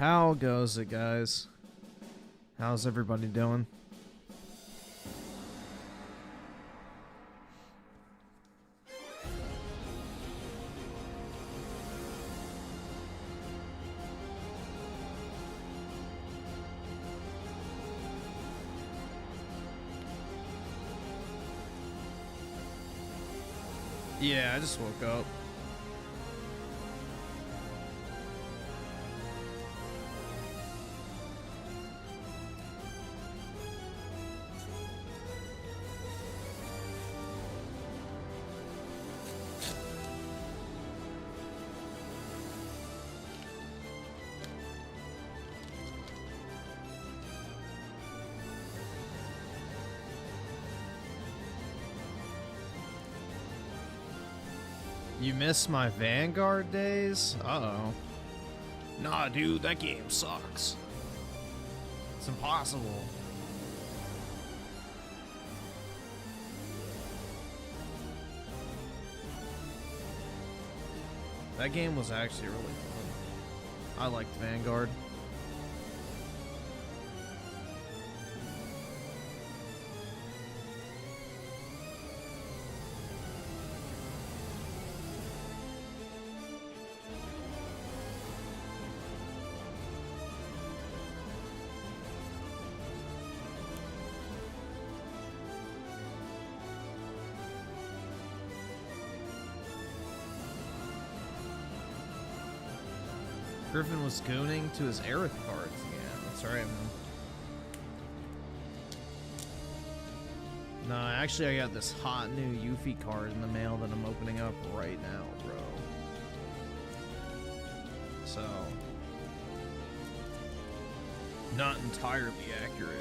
How goes it, guys? How's everybody doing? Yeah, I just woke up. You miss my Vanguard days? Uh-oh. Nah, dude, that game sucks. It's impossible. That game was actually really fun. I liked Vanguard. Griffin was gooning to his Aerith cards again. That's right, man. No, actually, I got this hot new Yuffie card in the mail that I'm opening up right now, bro. So, not entirely accurate.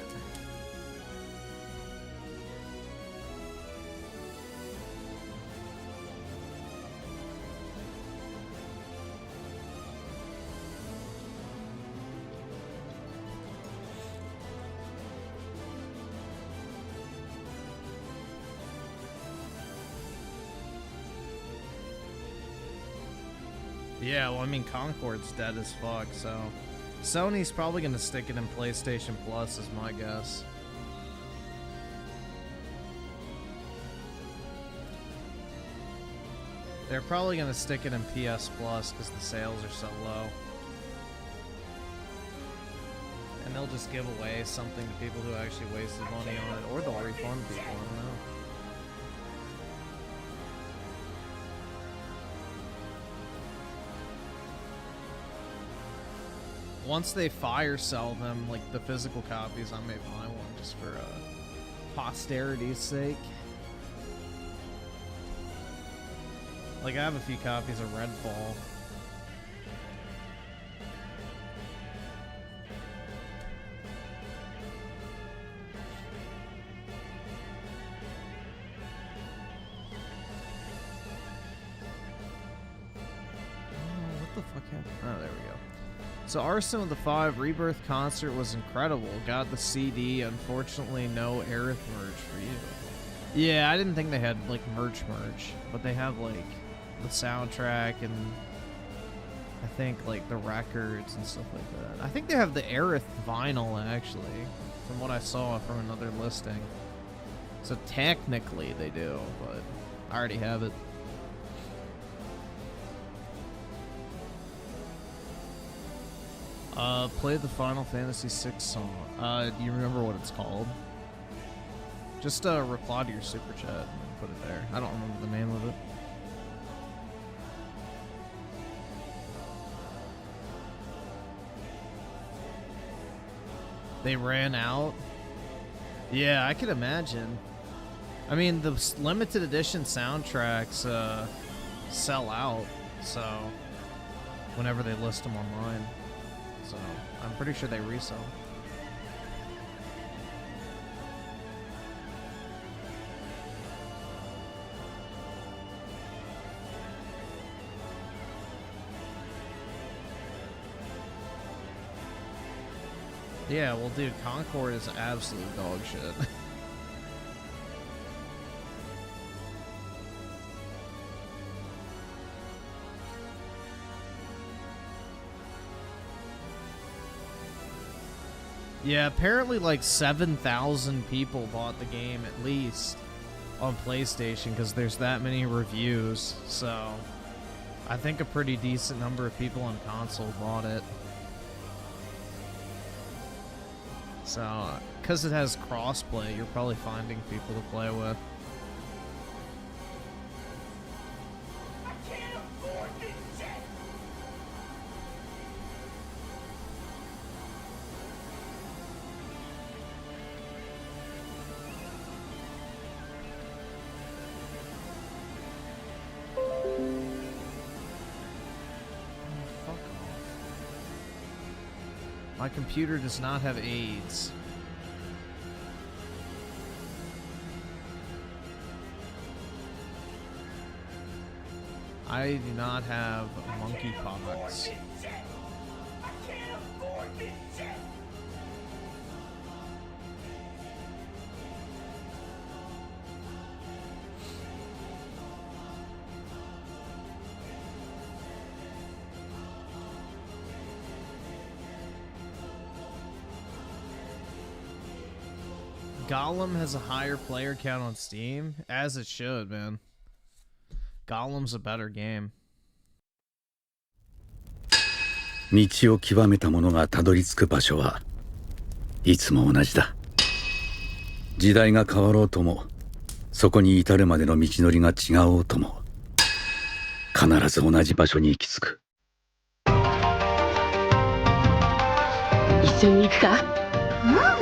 Yeah, well, I mean, Concord's dead as fuck, so Sony's probably gonna stick it in PlayStation Plus, is my guess. They're probably gonna stick it in PS Plus because the sales are so low. And they'll just give away something to people who actually wasted money on it, or they'll refund people, I don't know. Once they fire sell them, like the physical copies, I may buy one just for posterity's sake. Like, I have a few copies of Redfall. Oh, what the fuck happened? Oh, there we go. So Arson of the Five Rebirth concert was incredible. Got the CD. Unfortunately, no Aerith merch for you. Yeah, I didn't think they had like merch, but they have like the soundtrack and I think like the records and stuff like that. I think they have the Aerith vinyl actually, from what I saw from another listing. So technically they do, but I already have it. Play the Final Fantasy VI song. Do you remember what it's called? Just reply to your super chat and put it there. I don't remember the name of it. They ran out? Yeah, I could imagine. I mean, the limited edition soundtracks sell out, so whenever they list them online. So I'm pretty sure they resell. Yeah, well, dude, Concord is absolute dog shit. Yeah, apparently like 7,000 people bought the game at least on PlayStation because there's that many reviews. So I think a pretty decent number of people on console bought it. So, because it has crossplay, you're probably finding people to play with. I can't afford this shit. Fuck off. My computer does not have AIDS. I do not have monkeypox. I can't afford this shit. Gollum has a higher player count on Steam, as it should, man. Gollum's a better game. 道を極めた者がたどり着く場所はいつも同じだ。時代が変わろうとも、そこに至るまでの道のりが違おうとも、必ず同じ場所に行き着く。一緒に行くか？うん。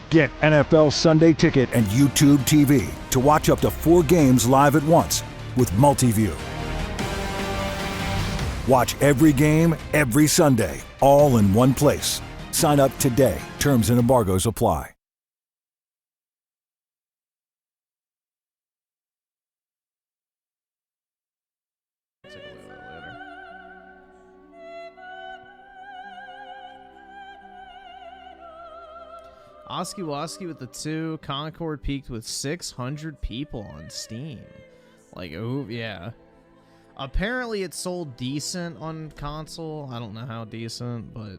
Get NFL Sunday Ticket and YouTube TV to watch up to 4 games live at once with Multiview. Watch every game, every Sunday, all in one place. Sign up today. Terms and embargoes apply. Take a look at that later. Oski Woski with the 2. Concord peaked with 600 people on Steam. Like, oh, yeah. Apparently it sold decent on console. I don't know how decent, but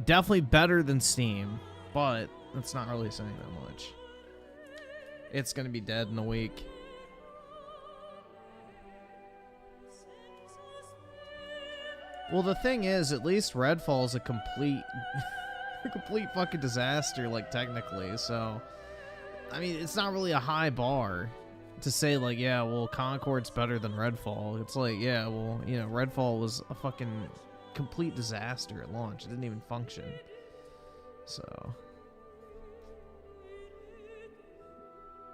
definitely better than Steam. But that's not really saying that much. It's going to be dead in a week. Well, the thing is, at least Redfall is a complete... a complete fucking disaster, like, technically, so I mean, it's not really a high bar to say, like, yeah, well, Concord's better than Redfall. It's like, yeah, well, you know, Redfall was a fucking complete disaster at launch. It didn't even function. So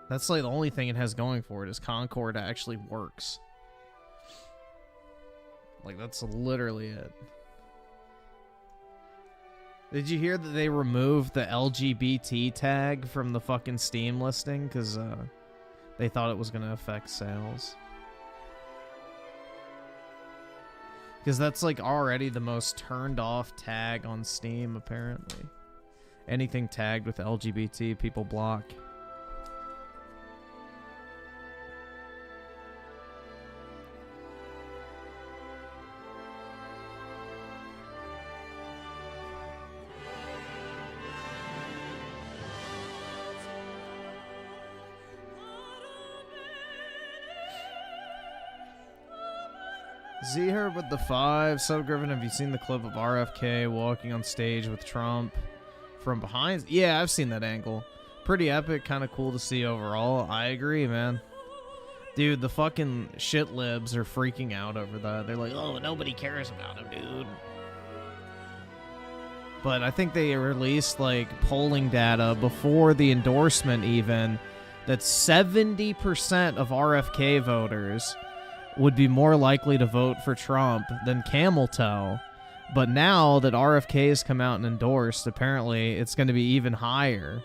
that's like the only thing it has going for it is Concord actually works. Like, that's literally it. Did you hear that they removed the LGBT tag from the fucking Steam listing? Because they thought it was going to affect sales. Because that's like already the most turned off tag on Steam, apparently. Anything tagged with LGBT, people block. Z-Herb with the 5. So, Griffin, have you seen the clip of RFK walking on stage with Trump from behind? Yeah, I've seen that angle. Pretty epic, kind of cool to see overall. I agree, man. Dude, the fucking shit libs are freaking out over that. They're like, oh, nobody cares about him, dude. But I think they released, like, polling data before the endorsement even that 70% of RFK voters would be more likely to vote for Trump than Camel Toe. But now that RFK has come out and endorsed, apparently it's going to be even higher.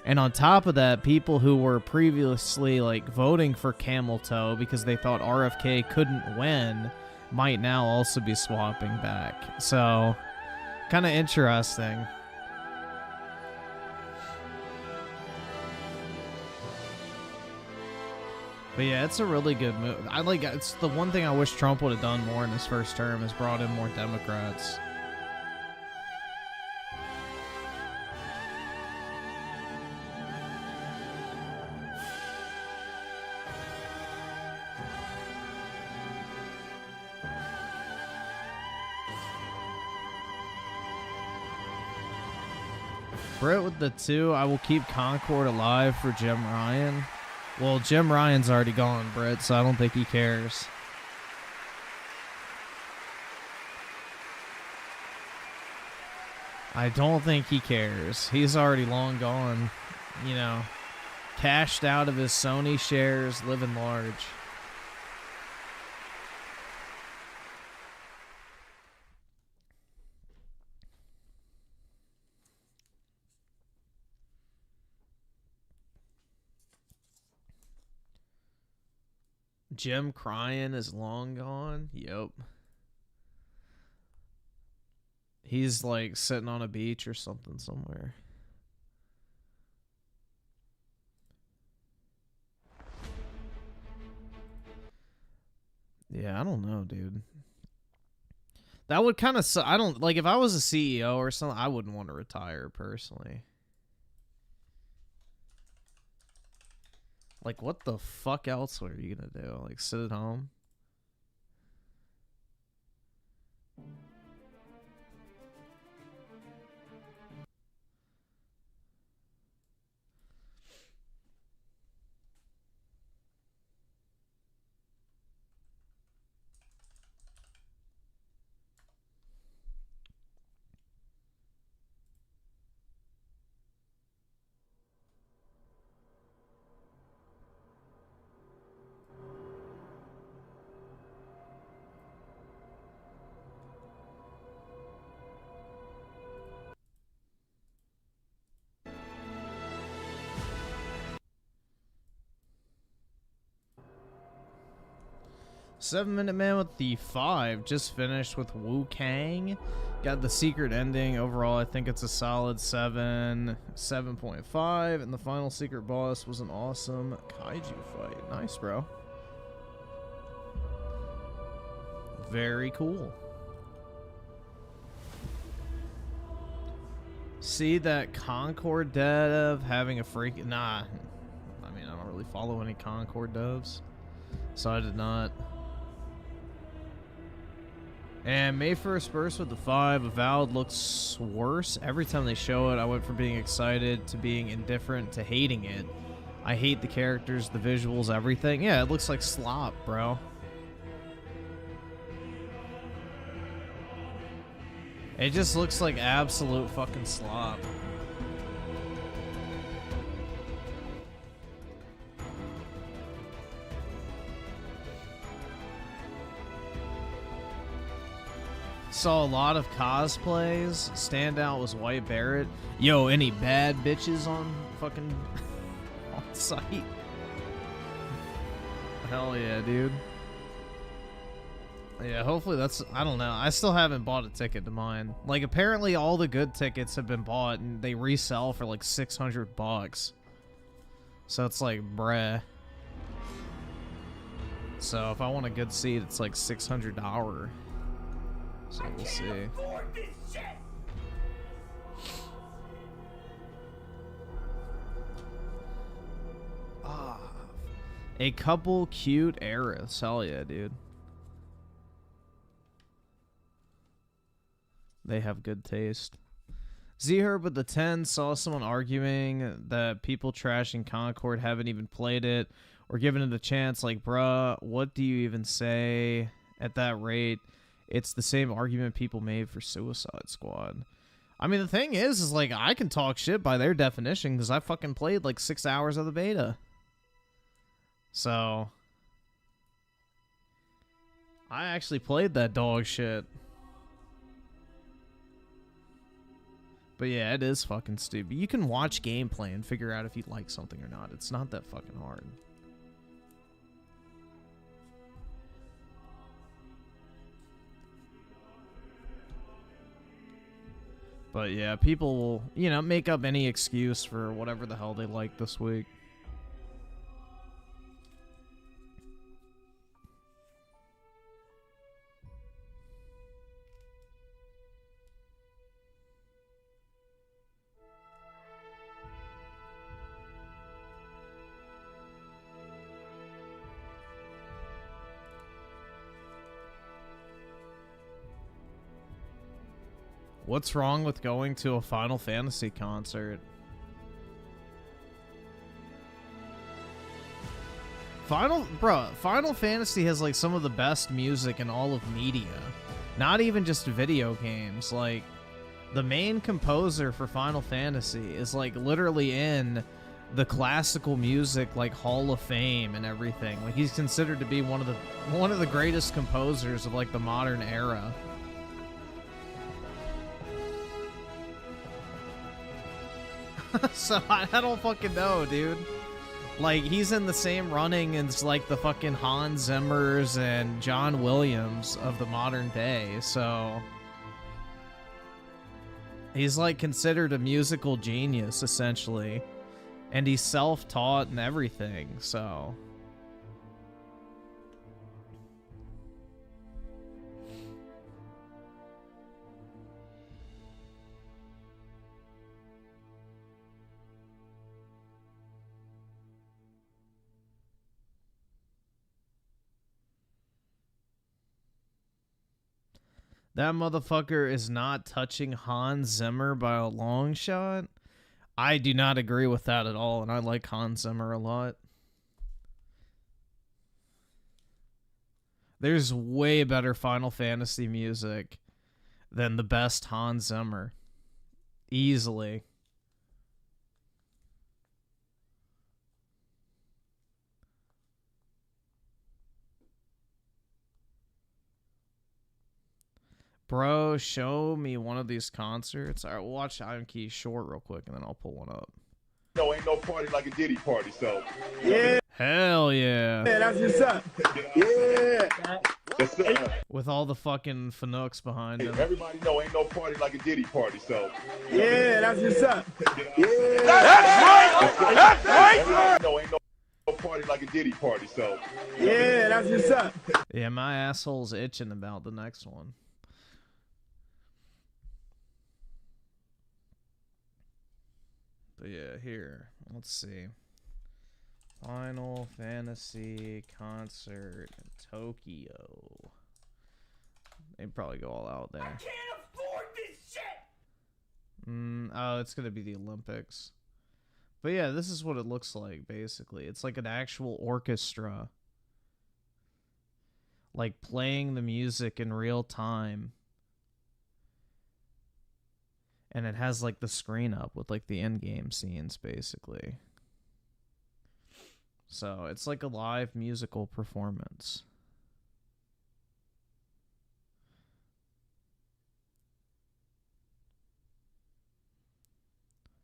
And on top of that, people who were previously like voting for Camel Toe because they thought RFK couldn't win might now also be swapping back. So, kind of interesting. But yeah, it's a really good move. It's the one thing I wish Trump would have done more in his first term is brought in more Democrats. Britt with the 2. I will keep Concord alive for Jim Ryan. Well, Jim Ryan's already gone, Britt, so I don't think he cares. I don't think he cares. He's already long gone, you know, cashed out of his Sony shares, living large. Jim crying is long gone. Yep. He's like sitting on a beach or something somewhere. Yeah, I don't know, dude. That would kind of I don't like if I was a CEO or something, I wouldn't want to retire personally. Like, what the fuck else are you gonna do? Like, sit at home? Seven-Minute Man with the 5. Just finished with Wu Kang. Got the secret ending. Overall, I think it's a solid 7, 7.5. And the final secret boss was an awesome kaiju fight. Nice, bro. Very cool. See that Concord dev having a freak... Nah. I mean, I don't really follow any Concord devs. So I did not... And May 1st burst with the 5. Avowed looks worse. Every time they show it, I went from being excited to being indifferent to hating it. I hate the characters, the visuals, everything. Yeah, it looks like slop, bro. It just looks like absolute fucking slop. Saw a lot of cosplays. Standout was White Barrett. Yo, any bad bitches on fucking on site? Hell yeah, dude. Yeah, hopefully that's... I don't know. I still haven't bought a ticket to mine. Like, apparently all the good tickets have been bought and they resell for like $600. So it's like, bruh. So if I want a good seat, it's like $600. So we'll see. A couple cute eras. Hell yeah, dude. They have good taste. Z-Herb with the 10 saw someone arguing that people trashing Concord haven't even played it or given it a chance. Like, bruh, what do you even say at that rate? It's the same argument people made for Suicide Squad. I mean, the thing is like, I can talk shit by their definition because I fucking played like 6 hours of the beta. So I actually played that dog shit. But yeah, it is fucking stupid. You can watch gameplay and figure out if you like something or not. It's not that fucking hard. But yeah, people will, you know, make up any excuse for whatever the hell they like this week. What's wrong with going to a Final Fantasy concert? Final Fantasy has like some of the best music in all of media. Not even just video games. Like, the main composer for Final Fantasy is like literally in the classical music like Hall of Fame and everything. Like, he's considered to be one of the greatest composers of like the modern era. So I don't fucking know, dude. Like, he's in the same running as like the fucking Hans Zimmers and John Williams of the modern day. So he's like considered a musical genius essentially, and he's self-taught and everything. So that motherfucker is not touching Hans Zimmer by a long shot. I do not agree with that at all, and I like Hans Zimmer a lot. There's way better Final Fantasy music than the best Hans Zimmer. Easily. Bro, show me one of these concerts. All right, we'll watch Iron Key short real quick, and then I'll pull one up. No, ain't no party like a Diddy party, so. Yeah, Hell yeah. that's what's up. Yeah. Yes, sir. With all the fucking Fanooks behind him. Everybody know ain't no party like a Diddy party, so. Yeah, that's what's up. Yeah. That's right. That's right. No, ain't no party like a Diddy party, so. Yeah, that's what's up. Yeah, my asshole's itching about the next one. But yeah, here, let's see. Final Fantasy concert in Tokyo. They'd probably go all out there. I can't afford this shit. Oh, it's gonna be the Olympics. But yeah, this is what it looks like, basically. It's like an actual orchestra. Like, playing the music in real time. And it has, like, the screen up with, like, the in-game scenes, basically. So, it's like a live musical performance.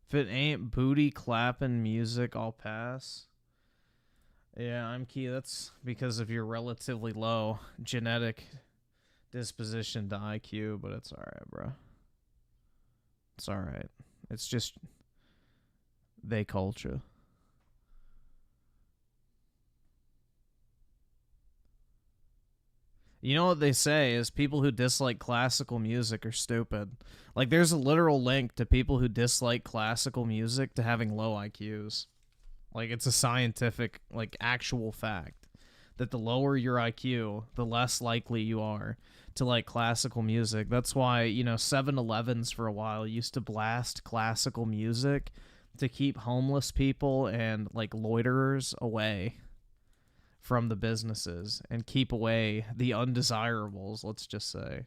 If it ain't booty clapping music, I'll pass. Yeah, I'm Key. That's because of your relatively low genetic disposition to IQ, but it's alright, bro. It's alright. It's just they culture. You know what they say is people who dislike classical music are stupid. Like, there's a literal link to people who dislike classical music to having low IQs. Like, it's a scientific, like, actual fact that the lower your IQ, the less likely you are to like classical music. That's why, you know, 7-Elevens for a while used to blast classical music to keep homeless people and like loiterers away from the businesses and keep away the undesirables, let's just say.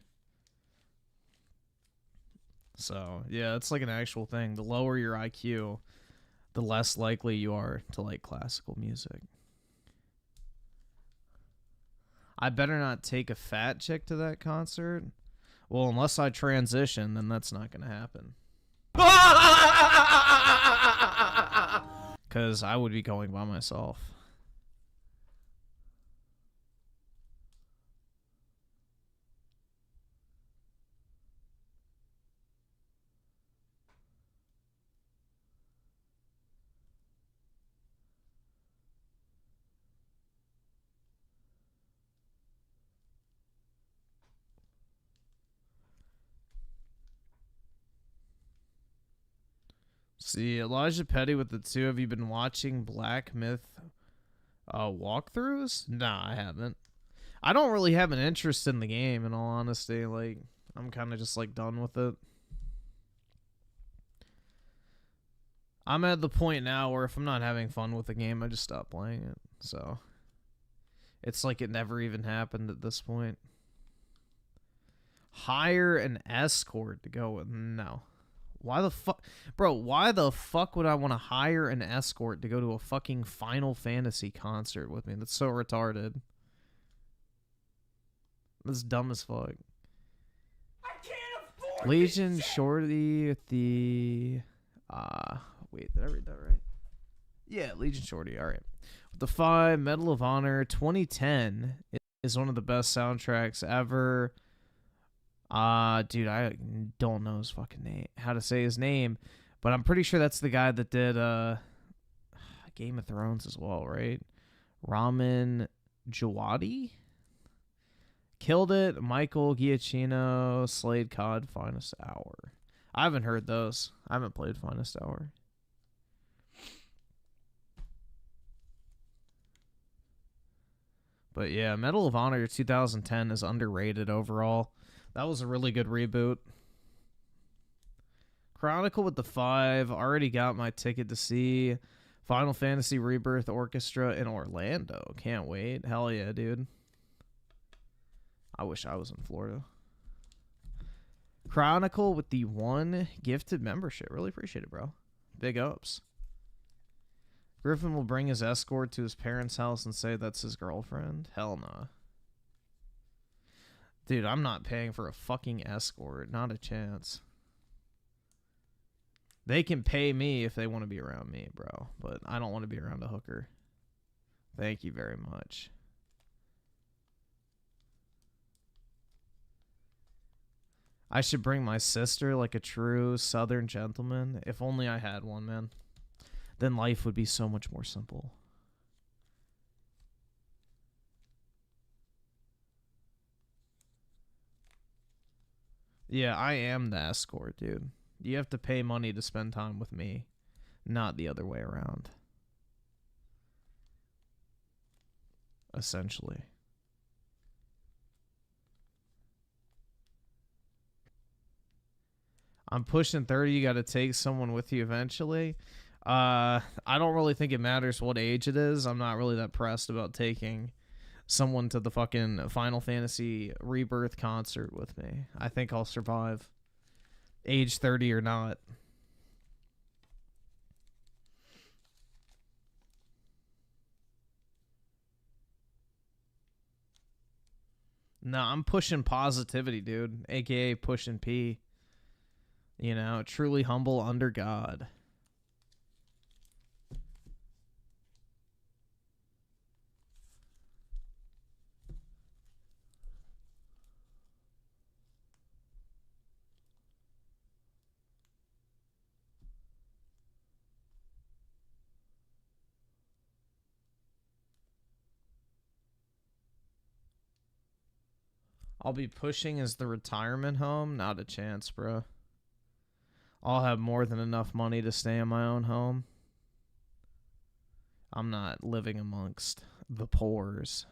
So, yeah, it's like an actual thing. The lower your IQ, the less likely you are to like classical music. I better not take a fat chick to that concert. Well, unless I transition, then that's not gonna happen. Because I would be going by myself. See, Elijah Petty with the two. Have you been watching Black Myth walkthroughs? Nah, I haven't. I don't really have an interest in the game, in all honesty. Like, I'm kind of just, like, done with it. I'm at the point now where if I'm not having fun with the game, I just stop playing it. So, it's like it never even happened at this point. Hire an escort to go with... No. Why the fuck... Bro, why the fuck would I want to hire an escort to go to a fucking Final Fantasy concert with me? That's so retarded. That's dumb as fuck. I can't afford Legion this shit. Shorty with the... wait, did I read that right? Yeah, Legion Shorty, alright. With the 5, Medal of Honor, 2010 is one of the best soundtracks ever... dude, I don't know his fucking name, how to say his name, but I'm pretty sure that's the guy that did Game of Thrones as well, right? Ramen Djawadi? Killed It, Michael Giacchino, Slade Cod, Finest Hour. I haven't heard those. I haven't played Finest Hour. But yeah, Medal of Honor 2010 is underrated overall. That was a really good reboot. Chronicle with the 5. Already got my ticket to see Final Fantasy Rebirth Orchestra in Orlando. Can't wait. Hell yeah, dude. I wish I was in Florida. Chronicle with the 1 gifted membership. Really appreciate it, bro. Big ups. Griffin will bring his escort to his parents' house and say that's his girlfriend. Hell nah. Dude, I'm not paying for a fucking escort. Not a chance. They can pay me if they want to be around me, bro. But I don't want to be around a hooker. Thank you very much. I should bring my sister like a true Southern gentleman. If only I had one, man. Then life would be so much more simple. Yeah, I am the escort, dude. You have to pay money to spend time with me, not the other way around. Essentially. I'm pushing 30. You got to take someone with you eventually. I don't really think it matters what age it is. I'm not really that pressed about taking someone to the fucking Final Fantasy Rebirth concert with me. I think I'll survive. Age 30 or not. No, I'm pushing positivity, dude. AKA pushing P. You know, truly humble under God. I'll be pushing as the retirement home? Not a chance, bro. I'll have more than enough money to stay in my own home. I'm not living amongst the poors.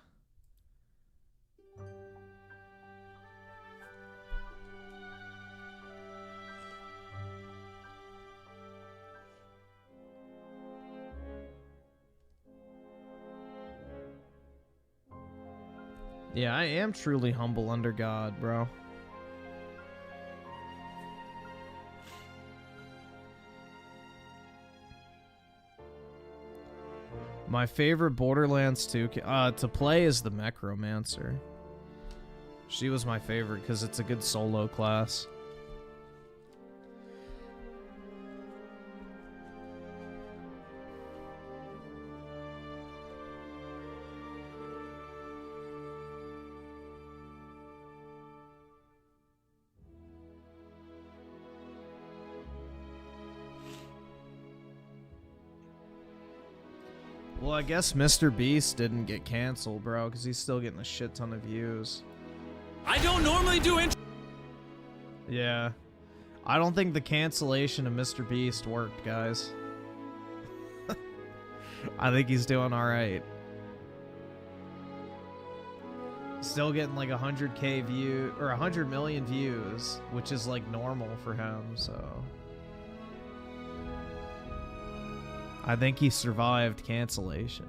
Yeah, I am truly humble under God, bro. My favorite Borderlands 2 to play is the Necromancer. She was my favorite because it's a good solo class. Well, I guess Mr. Beast didn't get canceled, bro, because he's still getting a shit ton of views. I don't normally do Yeah. I don't think the cancellation of Mr. Beast worked, guys. I think he's doing alright. Still getting like 100k view or 100 million views, which is like normal for him, so I think he survived cancellation.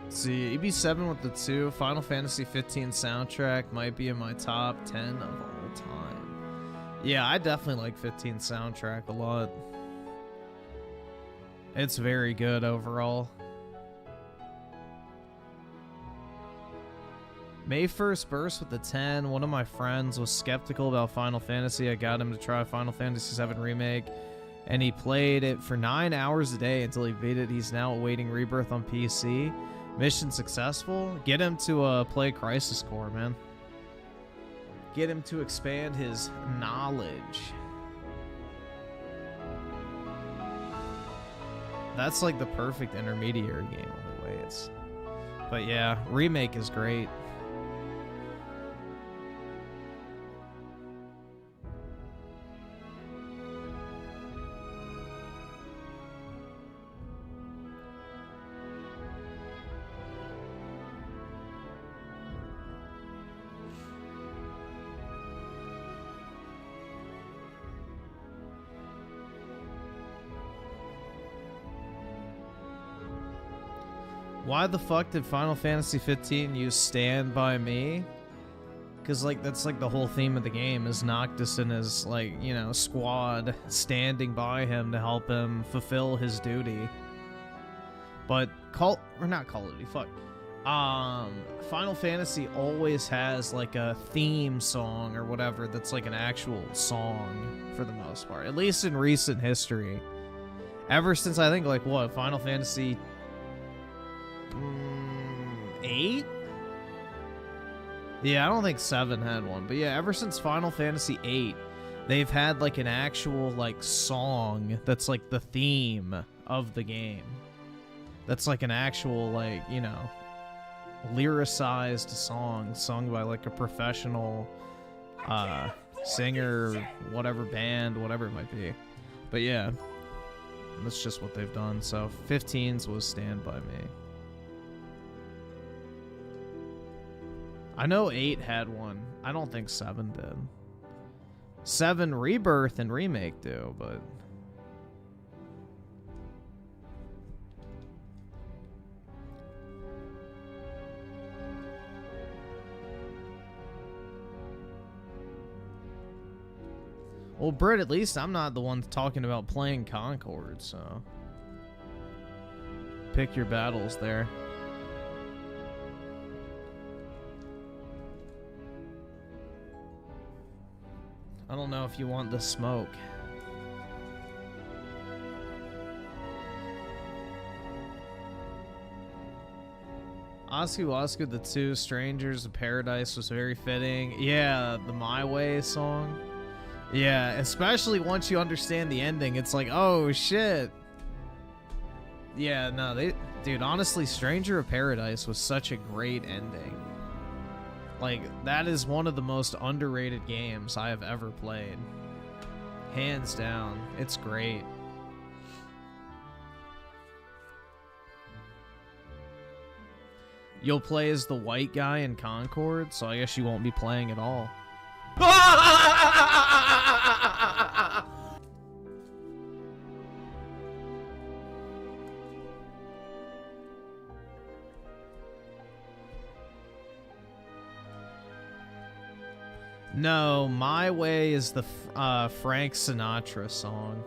Let's see, EB7 with the 2. Final Fantasy 15 soundtrack might be in my top 10 of all time. Yeah, I definitely like 15 soundtrack a lot. It's very good overall. May 1st burst with the 10. One of my friends was skeptical about Final Fantasy. I got him to try Final Fantasy VII Remake, and he played it for 9 hours a day until he beat it. He's now awaiting Rebirth on PC. Mission successful. Get him to play Crisis Core, man. Get him to expand his knowledge. That's like the perfect intermediary game on the way. But yeah, Remake is great. Why the fuck did Final Fantasy 15 use Stand By Me? Because, like, that's, like, the whole theme of the game is Noctis and his, like, you know, squad standing by him to help him fulfill his duty. But Final Fantasy always has, like, a theme song or whatever that's, like, an actual song for the most part. At least in recent history. Ever since, I think, like, what, Final Fantasy 8? Yeah, I don't think 7 had one, but yeah, ever since Final Fantasy 8, they've had like an actual like song that's like the theme of the game. That's like an actual like, you know, lyricized song sung by like a professional singer, whatever band, whatever it might be. But yeah, that's just what they've done. So 15's was Stand By Me. I know 8 had one. I don't think 7 did. 7 Rebirth and Remake do, but... Well, Britt, at least I'm not the one talking about playing Concord, so... Pick your battles there. I don't know if you want the smoke. Oscu the 2, Strangers of Paradise was very fitting. Yeah, the My Way song. Yeah, especially once you understand the ending, it's like, oh shit. Yeah, no, dude, honestly, Stranger of Paradise was such a great ending. Like, that is one of the most underrated games I have ever played. Hands down. It's great. You'll play as the white guy in Concord, so I guess you won't be playing at all. No, My Way is the Frank Sinatra song.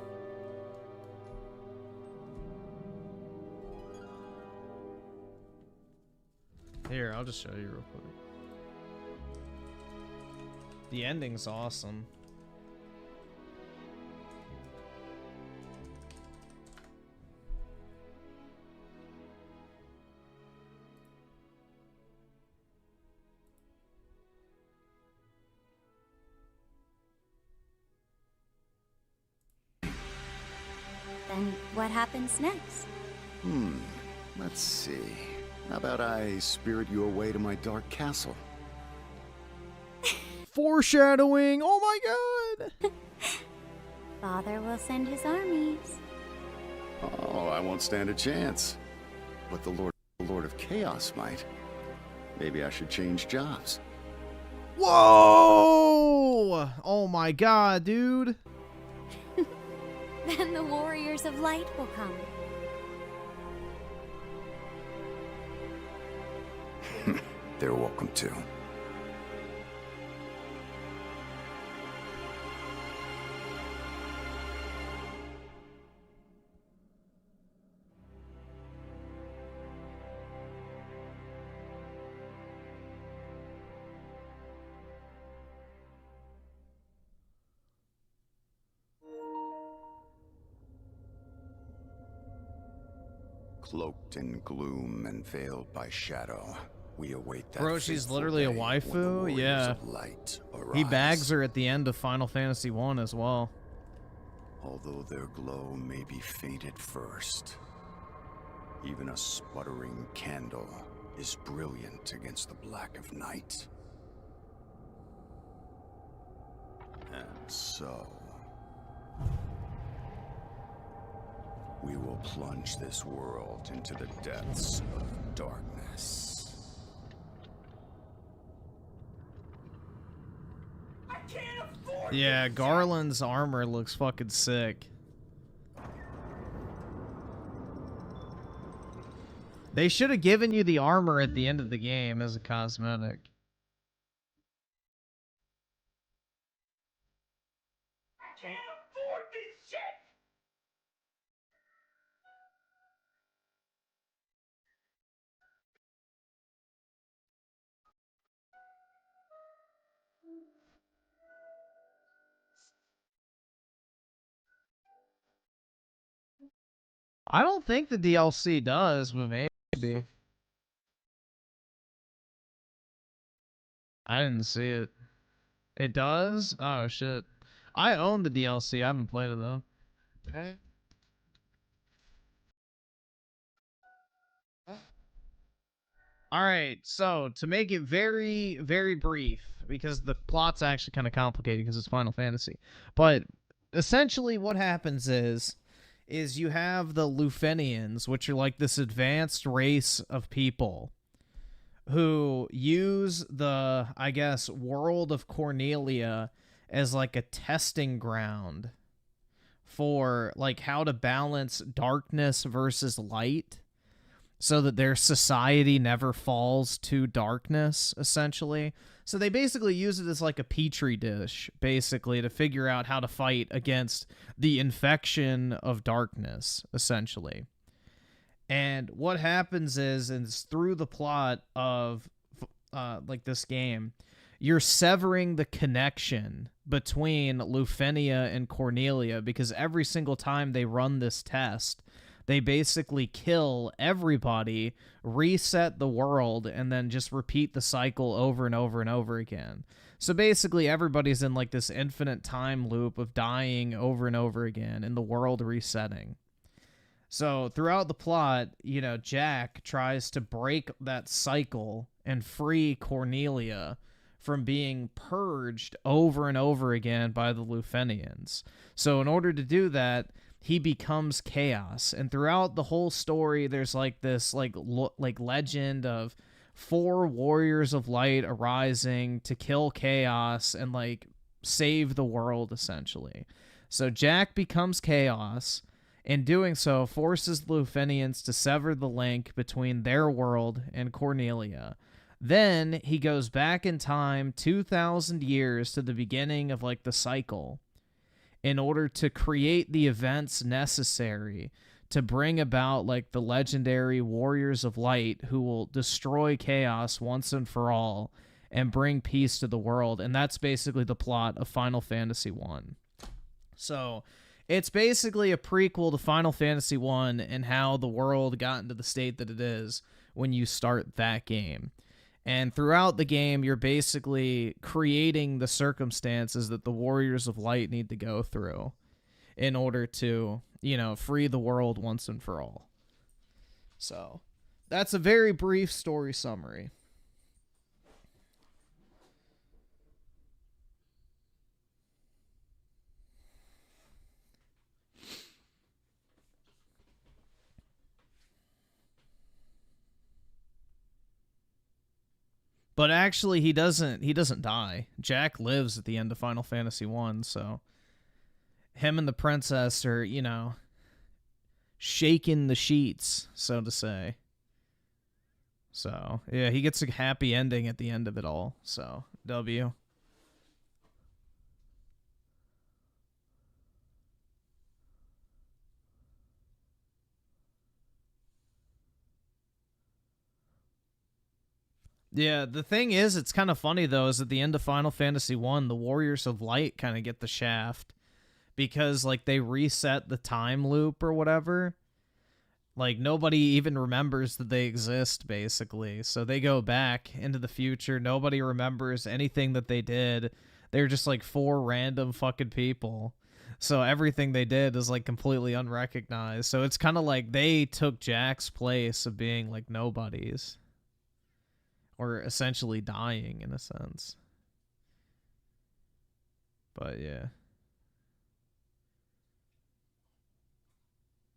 Here, I'll just show you real quick. The ending's awesome. Then what happens next? Let's see. How about I spirit you away to my dark castle? Foreshadowing! Oh my god! Father will send his armies. Oh, I won't stand a chance. But the Lord of Chaos might. Maybe I should change jobs. Whoa! Oh my god, dude. Then the warriors of light will come. They're welcome to. Cloaked in gloom and veiled by shadow, we await that. Bro, she's fateful literally a day when the waifu? warriors Yeah. of light He arise. bags her at the end of Final Fantasy 1 as well. Although their glow may be faint at first, even a sputtering candle is brilliant against the black of night. And so, we will plunge this world into the depths of darkness. I can't afford Yeah, Garland's armor looks fucking sick. They should have given you the armor at the end of the game as a cosmetic. I can't afford this shit! I don't think the DLC does, but maybe. I didn't see it. It does? Oh shit. I own the DLC, I haven't played it though. Okay. Alright, so to make it very, very brief, because the plot's actually kind of complicated because it's Final Fantasy. But essentially what happens is you have the Lufenians, which are like this advanced race of people who use the, I guess, world of Cornelia as like a testing ground for like how to balance darkness versus light so that their society never falls to darkness, essentially. So they basically use it as like a petri dish, basically, to figure out how to fight against the infection of darkness, essentially. And what happens is through the plot of like this game, you're severing the connection between Lufenia and Cornelia, because every single time they run this test, they basically kill everybody, reset the world, and then just repeat the cycle over and over and over again. So basically everybody's in like this infinite time loop of dying over and over again and the world resetting. So throughout the plot, you know, Jack tries to break that cycle and free Cornelia from being purged over and over again by the Lufenians. So in order to do that, he becomes Chaos. And throughout the whole story, there's like this like legend of 4 warriors of light arising to kill Chaos and like save the world, essentially. So Jack becomes Chaos. In doing so, forces the Lufenians to sever the link between their world and Cornelia. Then he goes back in time 2,000 years to the beginning of like the cycle in order to create the events necessary to bring about like the legendary Warriors of Light who will destroy chaos once and for all and bring peace to the world. And that's basically the plot of Final Fantasy 1. So it's basically a prequel to Final Fantasy 1 and how the world got into the state that it is when you start that game. And throughout the game, you're basically creating the circumstances that the Warriors of Light need to go through in order to, you know, free the world once and for all. So that's a very brief story summary. But actually, he doesn't die. Jack lives at the end of Final Fantasy 1, so him and the princess are, you know, shaking the sheets, so to say. So, yeah, he gets a happy ending at the end of it all, so, W. Yeah, the thing is, it's kind of funny, though, is at the end of Final Fantasy 1, the Warriors of Light kind of get the shaft because, like, they reset the time loop or whatever. Like, nobody even remembers that they exist, basically. So they go back into the future. Nobody remembers anything that they did. They're just, like, 4 random fucking people. So everything they did is, like, completely unrecognized. So it's kind of like they took Jack's place of being, like, nobodies. Or essentially dying, in a sense. But, yeah.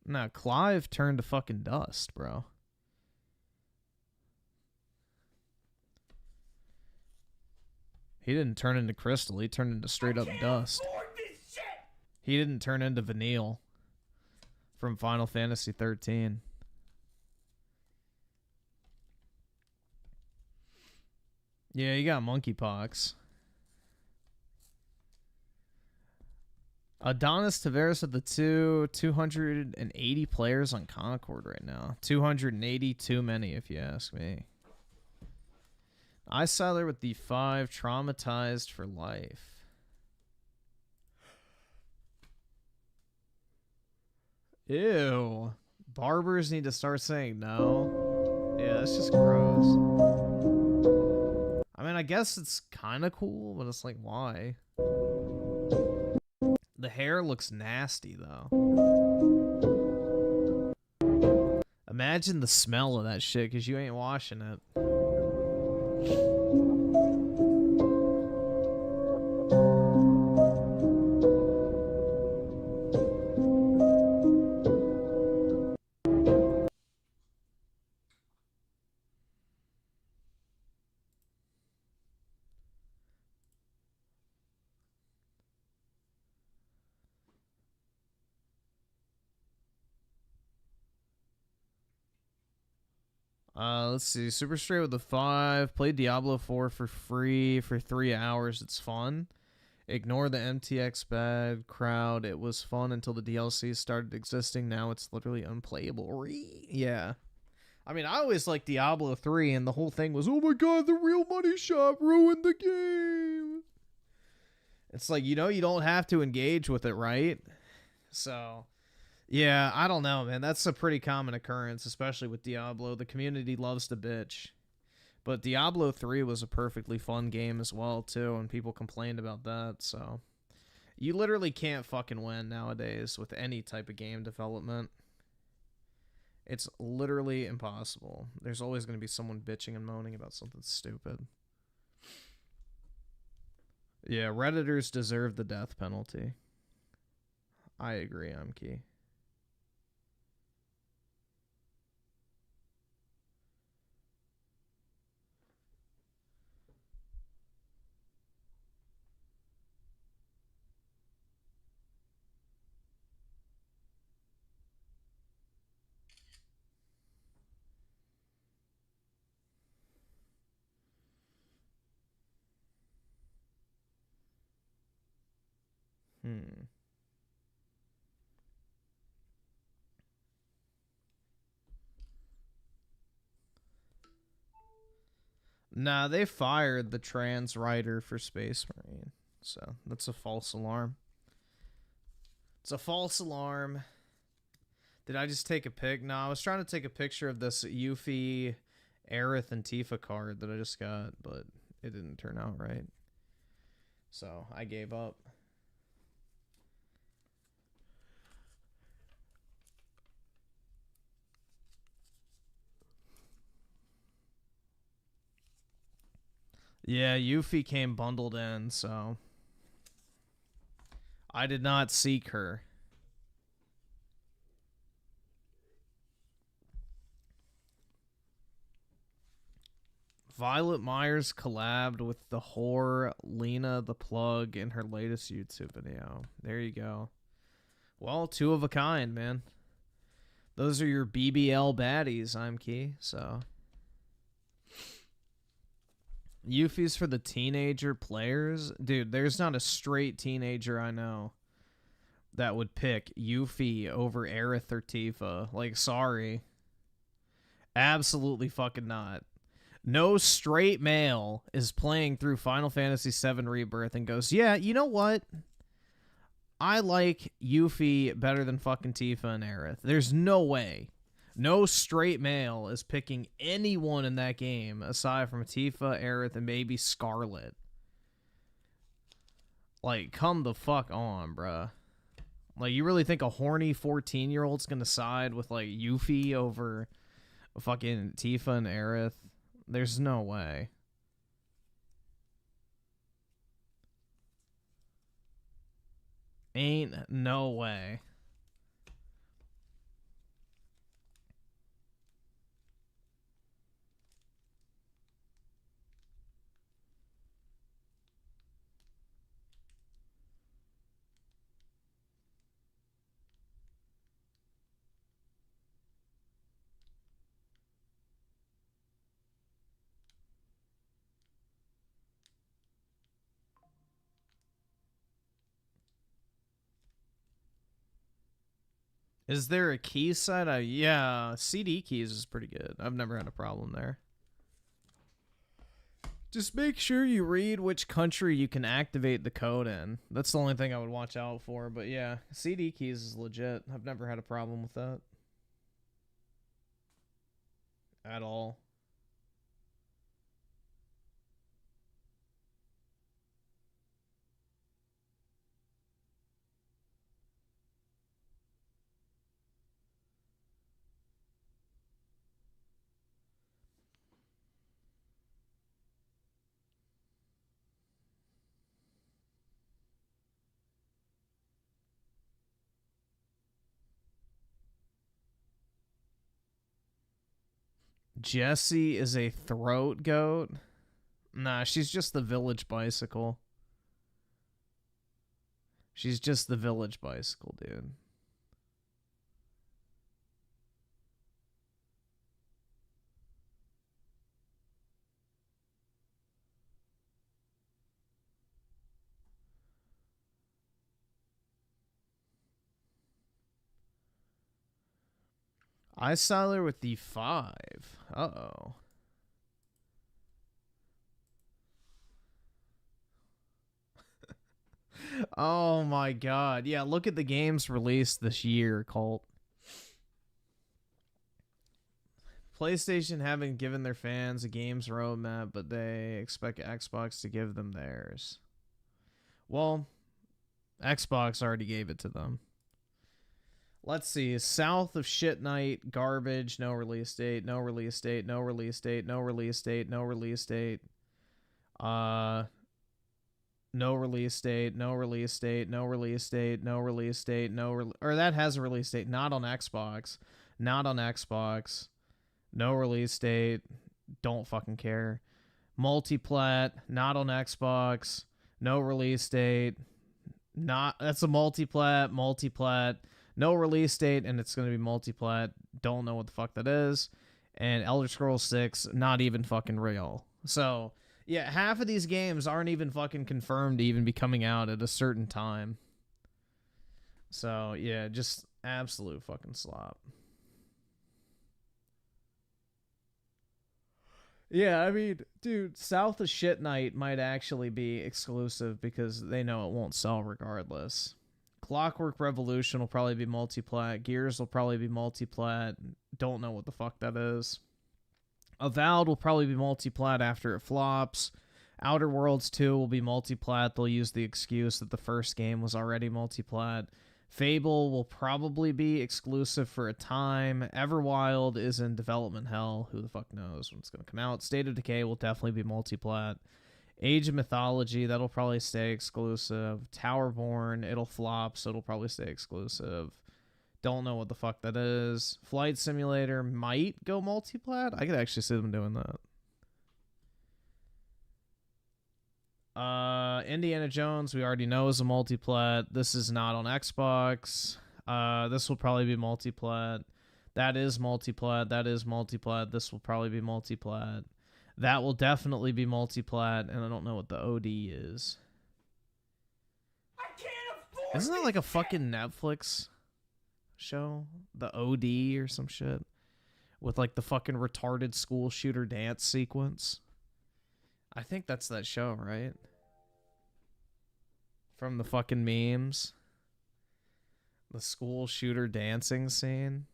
Nah, Clive turned to fucking dust, bro. He didn't turn into crystal. He turned into straight up dust. He didn't turn into Vanille from Final Fantasy 13. Yeah, you got monkeypox. Adonis Tavares of the 280 players on Concord right now. 280 too many, if you ask me. I saw there with the 5 traumatized for life. Ew. Barbers need to start saying no. Yeah, that's just gross. I mean, I guess it's kind of cool, but it's like, why? The hair looks nasty, though. Imagine the smell of that shit, because you ain't washing it. Let's see. Super straight with the 5. Played Diablo 4 for free for 3 hours. It's fun. Ignore the MTX bad crowd. It was fun until the DLC started existing. Now it's literally unplayable. Yeah. I mean, I always liked Diablo 3, and the whole thing was, oh my god, the real money shop ruined the game. It's like, you know, you don't have to engage with it, right? So... yeah, I don't know, man. That's a pretty common occurrence, especially with Diablo. The community loves to bitch. But Diablo 3 was a perfectly fun game as well, too, and people complained about that, so... you literally can't fucking win nowadays with any type of game development. It's literally impossible. There's always going to be someone bitching and moaning about something stupid. Yeah, Redditors deserve the death penalty. I agree, Amki. Nah, they fired the trans writer for Space Marine. So, that's a false alarm. It's a false alarm. Did I just take a pic? No, I was trying to take a picture of this Yuffie, Aerith, and Tifa card that I just got, but it didn't turn out right. So, I gave up. Yeah, Yuffie came bundled in, so I did not seek her. Violet Myers collabed with the whore Lena the Plug in her latest YouTube video. There you go. Well, two of a kind, man. Those are your BBL baddies, I'm Key, so... Yuffie's for the teenager players? Dude, there's not a straight teenager I know that would pick Yuffie over Aerith or Tifa. Like, sorry. Absolutely fucking not. No straight male is playing through Final Fantasy VII Rebirth and goes, yeah, you know what? I like Yuffie better than fucking Tifa and Aerith. There's no way. No straight male is picking anyone in that game aside from Tifa, Aerith, and maybe Scarlet. Like, come the fuck on, bruh. Like, you really think a horny 14-year-old's gonna side with, like, Yuffie over fucking Tifa and Aerith? There's no way. Ain't no way. Is there a key side? Yeah, CD keys is pretty good. I've never had a problem there. Just make sure you read which country you can activate the code in. That's the only thing I would watch out for. But yeah, CD keys is legit. I've never had a problem with that. At all. Jessie is a throat goat? Nah, she's just the village bicycle. She's just the village bicycle, dude. I saw her with the 5. Uh-oh. Oh my god. Yeah, look at the games released this year, Colt. PlayStation haven't given their fans a games roadmap, but they expect Xbox to give them theirs. Well, Xbox already gave it to them. Let's see. South of Shit Night, garbage, no release date, no release date, no release date, no release date, no release date. No release date, no release date, no release date, no release date, or that has a release date, not on Xbox. Not on Xbox. No release date. Don't fucking care. Multiplat, not on Xbox. No release date. That's a multiplat. No release date, and it's going to be multiplat. Don't know what the fuck that is. And Elder Scrolls 6, not even fucking real. So, yeah, half of these games aren't even fucking confirmed to even be coming out at a certain time. So, yeah, just absolute fucking slop. Yeah, I mean, dude, South of Shit Night might actually be exclusive because they know it won't sell regardless. Clockwork Revolution will probably be multiplat. Gears will probably be multiplat. Don't know what the fuck that is. Avowed will probably be multiplat after it flops. Outer Worlds 2 will be multiplat. They'll use the excuse that the first game was already multiplat. Fable will probably be exclusive for a time. Everwild is in development hell. Who the fuck knows when it's going to come out. State of Decay will definitely be multiplat. Age of Mythology, that'll probably stay exclusive. Towerborn, it'll flop, so it'll probably stay exclusive. Don't know what the fuck that is. Flight Simulator might go multiplat. I could actually see them doing that. Indiana Jones, we already know is a multiplat. This is not on Xbox. This will probably be multiplat. That is multiplat. That is multiplat. This will probably be multiplat. That will definitely be multiplat, and I don't know what the OD is. I can't afford Isn't that like a fucking Netflix show? The OD or some shit? With like the fucking retarded school shooter dance sequence? I think that's that show, right? From the fucking memes. The school shooter dancing scene.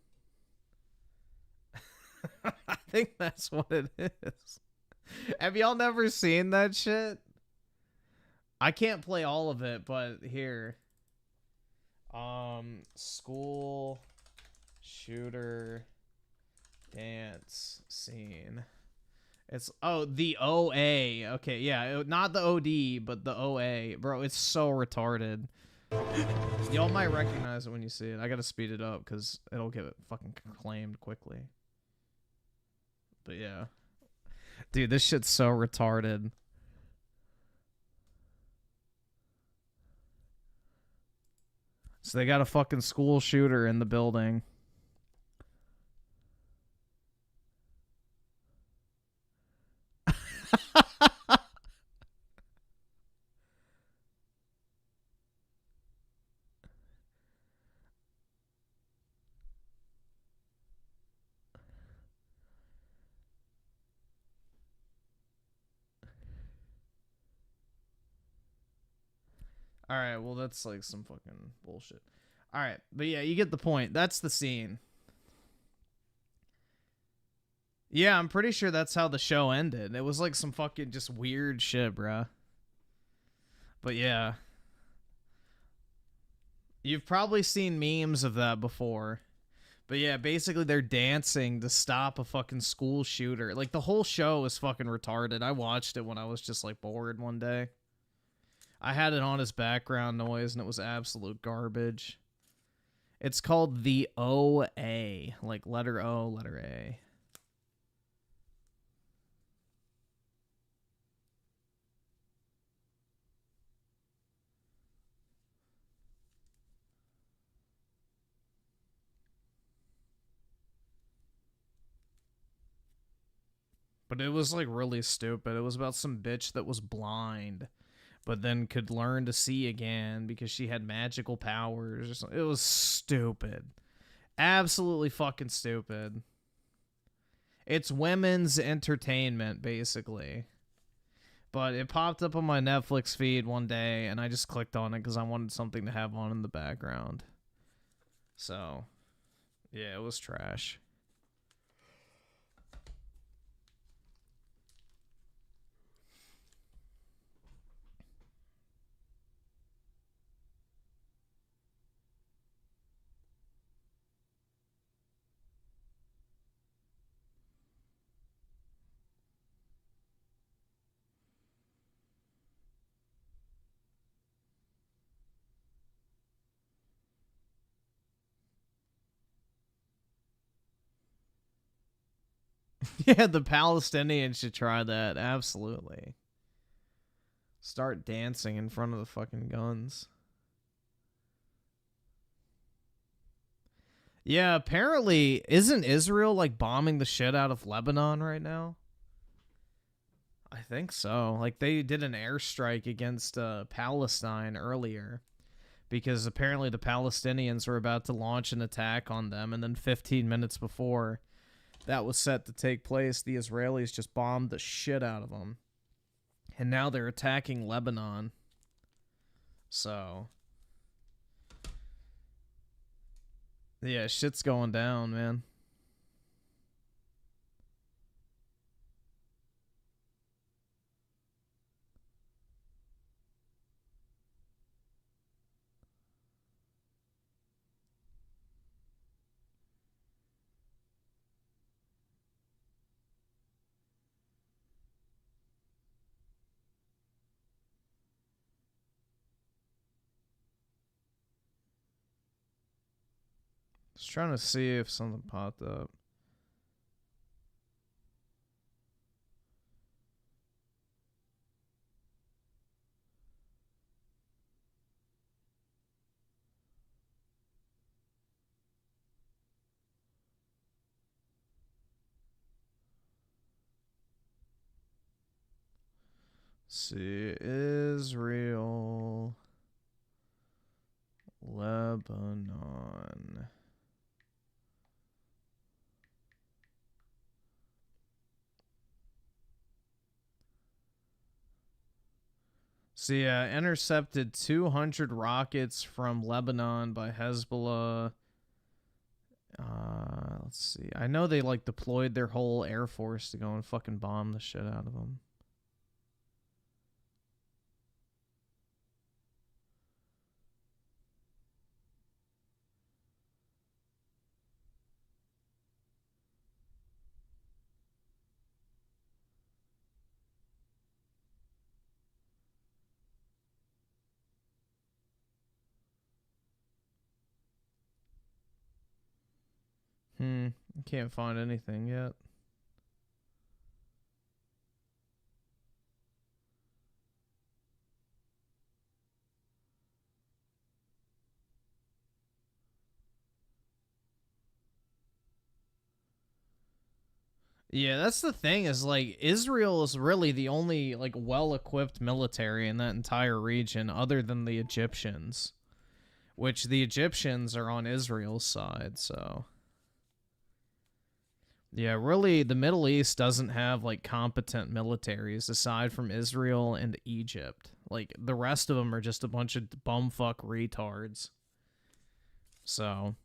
I think that's what it is. Have y'all never seen that shit? I can't play all of it, but here. School shooter dance scene. It's, oh, the OA. Okay, yeah, not the OD, but the OA. Bro, it's so retarded. Y'all might recognize it when you see it. I gotta speed it up because it'll get it fucking claimed quickly. But yeah. Dude, this shit's so retarded. So they got a fucking school shooter in the building. Alright, well, that's like some fucking bullshit. Alright, but yeah, you get the point. That's the scene. Yeah, I'm pretty sure that's how the show ended. It was like some fucking just weird shit, bruh. But yeah. You've probably seen memes of that before. But yeah, basically they're dancing to stop a fucking school shooter. Like, the whole show is fucking retarded. I watched it when I was just like bored one day. I had it on as background noise, and it was absolute garbage. It's called the OA. Like, letter O, letter A. But it was, like, really stupid. It was about some bitch that was blind, but then could learn to see again because she had magical powers or something. It was stupid. Absolutely fucking stupid. It's women's entertainment, basically. But it popped up on my Netflix feed one day, and I just clicked on it because I wanted something to have on in the background. So, yeah, it was trash. Yeah, the Palestinians should try that. Absolutely. Start dancing in front of the fucking guns. Yeah, apparently, isn't Israel, like, bombing the shit out of Lebanon right now? I think so. Like, they did an airstrike against Palestine earlier. because apparently the Palestinians were about to launch an attack on them, and then 15 minutes before that was set to take place, the Israelis just bombed the shit out of them. And now they're attacking Lebanon. So, yeah, shit's going down, man. Just trying to see if something popped up. See, Israel, Lebanon. See, intercepted 200 rockets from Lebanon by Hezbollah. Let's see. I know they, like, deployed their whole air force to go and fucking bomb the shit out of them. Can't find anything yet. Yeah, that's the thing, is like Israel is really the only like well-equipped military in that entire region other than the Egyptians, which the Egyptians are on Israel's side, so yeah, really, the Middle East doesn't have, like, competent militaries aside from Israel and Egypt. Like, the rest of them are just a bunch of bumfuck retards. So,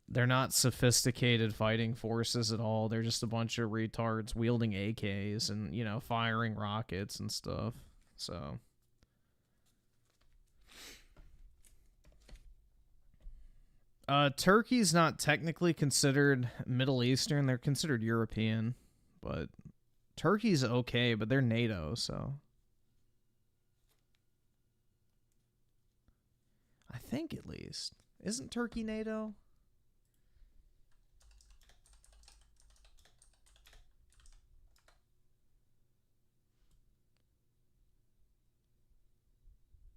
they're not sophisticated fighting forces at all. They're just a bunch of retards wielding AKs and, you know, firing rockets and stuff. So... Turkey's not technically considered Middle Eastern. They're considered European. But Turkey's okay, but they're NATO, so... I think, at least. Isn't Turkey NATO?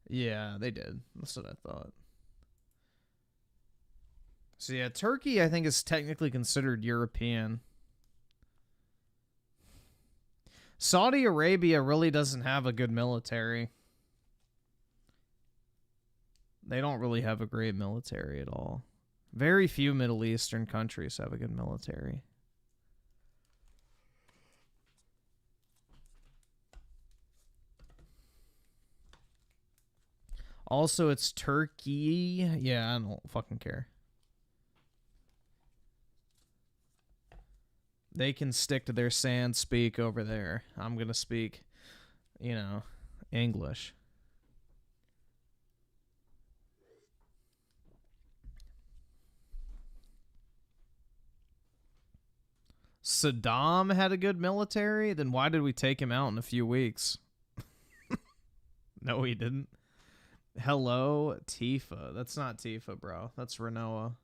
Yeah, they did. That's what I thought. So yeah, Turkey, I think, is technically considered European. Saudi Arabia really doesn't have a good military. They don't really have a great military at all. Very few Middle Eastern countries have a good military. Also, it's Turkey. Yeah, I don't fucking care. They can stick to their sand speak over there. I'm going to speak, you know, English. Saddam had a good military? Then why did we take him out in a few weeks? No, he didn't. Hello, Tifa. That's not Tifa, bro. That's Renoa.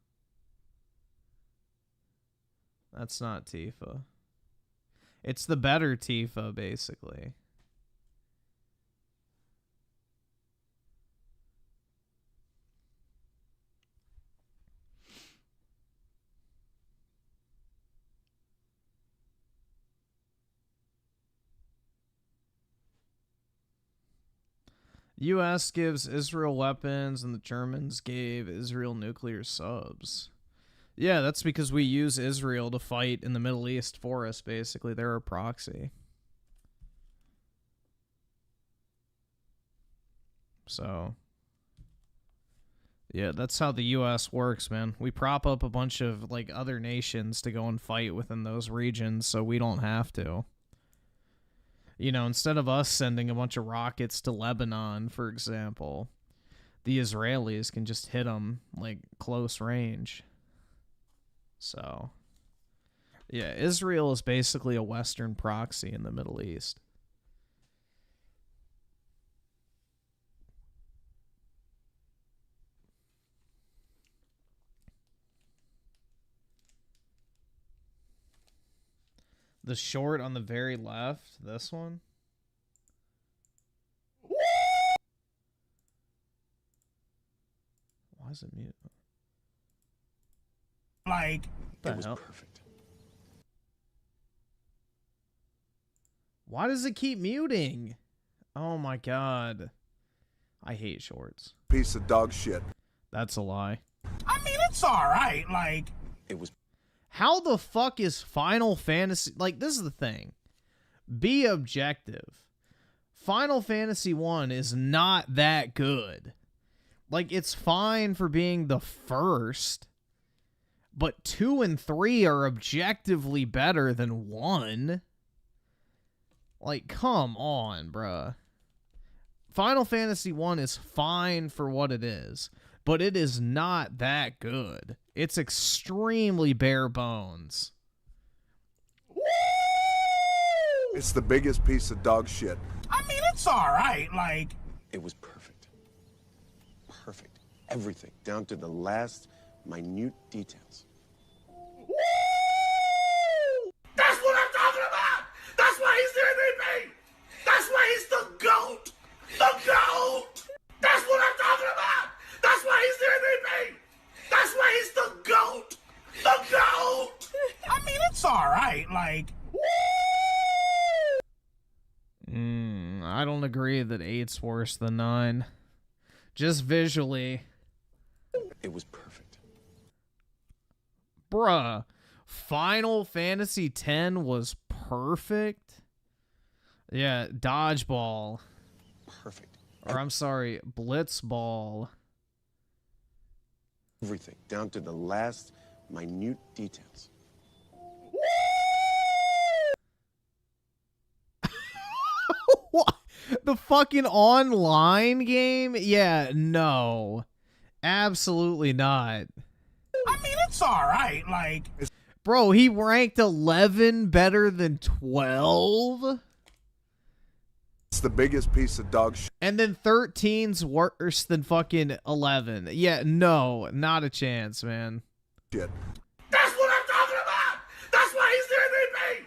That's not Tifa. It's the better Tifa, basically. U.S. gives Israel weapons, and the Germans gave Israel nuclear subs. Yeah, that's because we use Israel to fight in the Middle East for us, basically. They're our proxy. So, yeah, that's how the U.S. works, man. We prop up a bunch of, like, other nations to go and fight within those regions so we don't have to. You know, instead of us sending a bunch of rockets to Lebanon, for example, the Israelis can just hit them, like, close range. So, yeah, Israel is basically a Western proxy in the Middle East. The short on the very left, this one. Why is it mute? Like, It was perfect. Why does it keep muting? Oh my god. I hate shorts. Piece of dog shit. That's a lie. I mean, it's alright, like... It was... How the fuck is Final Fantasy... Like, this is the thing. Be objective. Final Fantasy 1 is not that good. Like, it's fine for being the first, but 2 and 3 are objectively better than 1. Like, come on, bruh. Final Fantasy 1 is fine for what it is, but it is not that good. It's extremely bare bones. It's the biggest piece of dog shit. I mean, it's alright, like... It was perfect. Perfect. Everything, down to the last minute details. That's what I'm talking about! That's why he's the MVP! That's why he's the GOAT! The GOAT! That's what I'm talking about! That's why he's the MVP! That's why he's the GOAT! The GOAT! I mean, it's alright, like... I don't agree that 8's worse than 9. Just visually. It was perfect. Bruh. Final Fantasy X was perfect? Yeah, Dodgeball. Perfect. Or I'm sorry, Blitzball. Everything, down to the last minute details. What? The fucking online game? Yeah, no. Absolutely not. I mean, it's alright, like... Bro, he ranked 11 better than 12? It's the biggest piece of dog shit. And then 13's worse than fucking 11. Yeah, no, not a chance, man. Shit. That's what I'm talking about! That's why he's the MVP!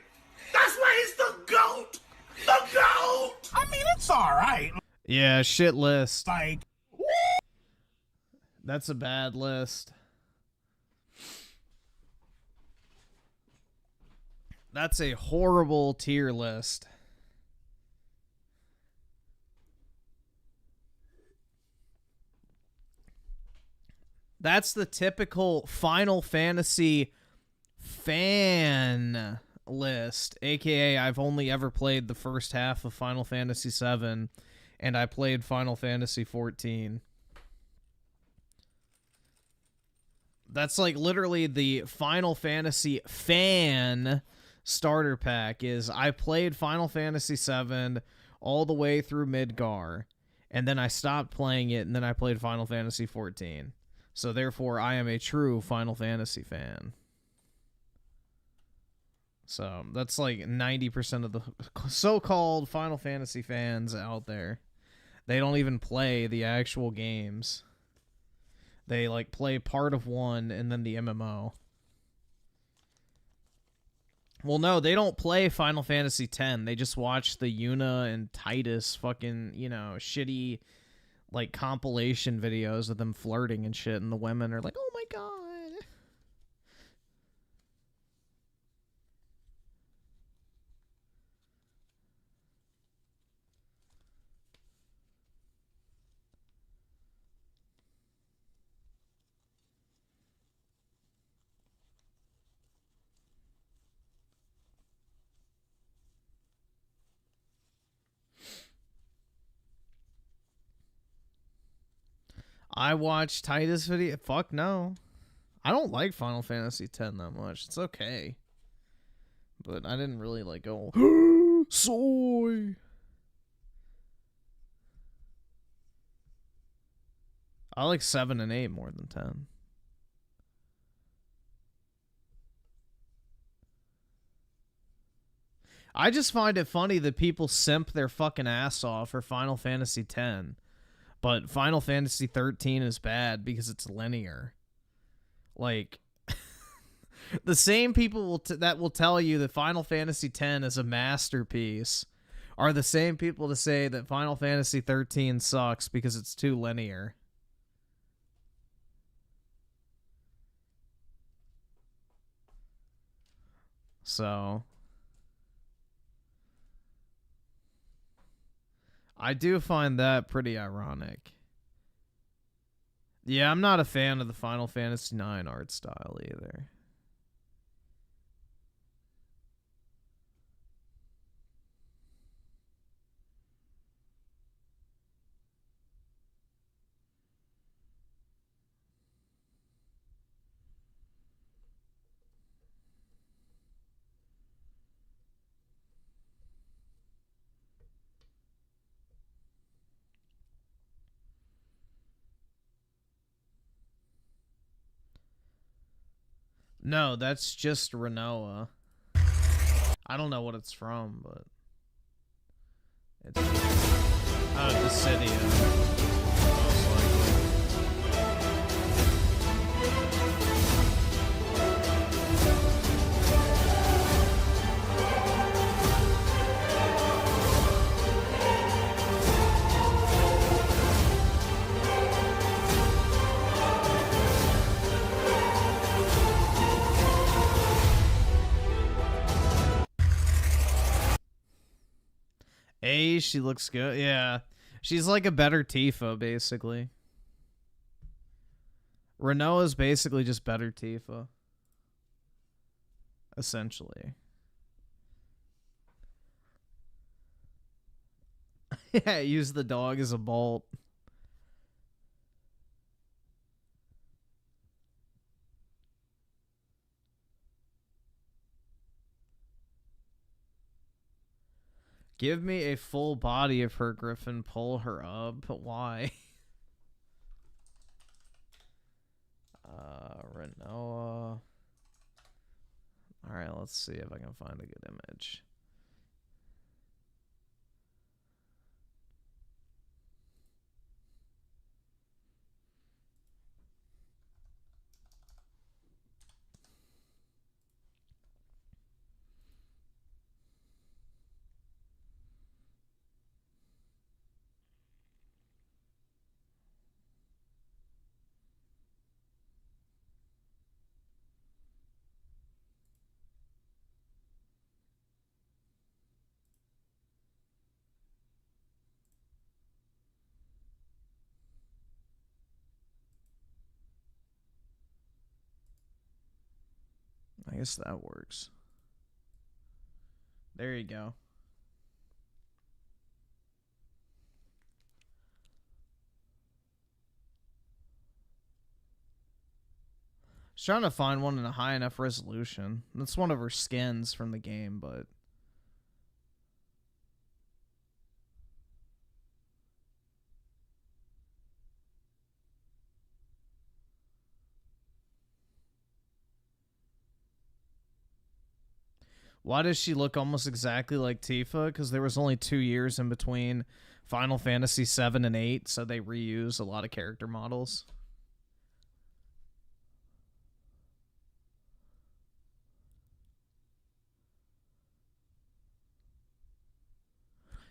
That's why he's the GOAT! The GOAT! I mean, it's alright. Yeah, shit list. Like... That's a bad list. That's a horrible tier list. That's the typical Final Fantasy fan list, aka I've only ever played the first half of Final Fantasy VII, and I played Final Fantasy XIV. That's like literally the Final Fantasy fan starter pack is I played Final Fantasy VII all the way through Midgar, and then I stopped playing it, and then I played Final Fantasy XIV. So therefore, I am a true Final Fantasy fan. So that's like 90% of the so-called Final Fantasy fans out there. They don't even play the actual games. They like play part of one and then the MMO. Well, no, they don't play Final Fantasy X. They just watch the Yuna and Titus fucking, you know, shitty, like, compilation videos of them flirting and shit, and the women are like, oh my god. I watched Titus video. Fuck no. I don't like Final Fantasy X that much. It's okay. But I didn't really like go soy. I like 7 and 8 more than 10. I just find it funny that people simp their fucking ass off for Final Fantasy X, but Final Fantasy 13 is bad because it's linear. Like, the same people that will tell you that Final Fantasy X is a masterpiece are the same people to say that Final Fantasy 13 sucks because it's too linear. So I do find that pretty ironic. Yeah, I'm not a fan of the Final Fantasy IX art style either. No, that's just Renoa. I don't know what it's from, but it's the city. Most likely. She looks good. Yeah. She's like a better Tifa, basically. Renoa is basically just better Tifa. Essentially. Yeah, use the dog as a bolt. Give me a full body of her, Griffin. Pull her up. But why? Renoa. Alright, let's see if I can find a good image. I guess that works. There you go. Just trying to find one in a high enough resolution. That's one of her skins from the game, but why does she look almost exactly like Tifa? Because there was only 2 years in between Final Fantasy 7 and 8, so they reuse a lot of character models.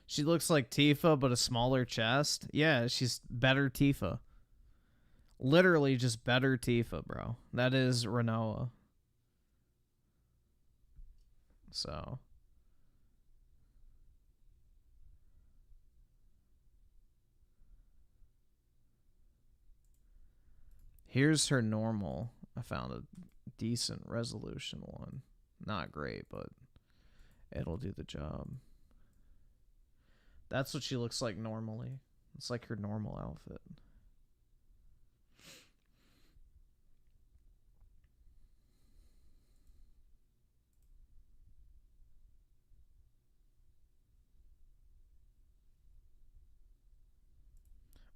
She looks like Tifa, but a smaller chest. Yeah, she's better Tifa. Literally just better Tifa, bro. That is Renoa. So here's her normal. I found a decent resolution one. Not great, but it'll do the job. That's what she looks like normally. It's like her normal outfit.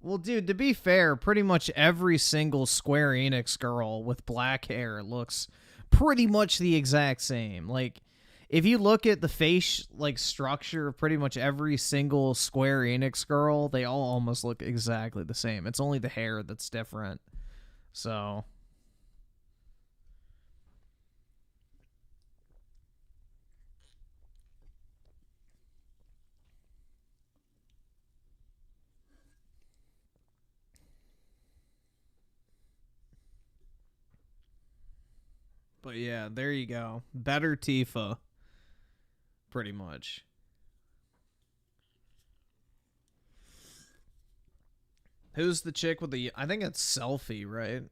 Well, dude, to be fair, pretty much every single Square Enix girl with black hair looks pretty much the exact same. Like, if you look at the face, like, structure of pretty much every single Square Enix girl, they all almost look exactly the same. It's only the hair that's different. So... But yeah, there you go. Better Tifa. Pretty much. Who's the chick with the... I think it's Selfie, right?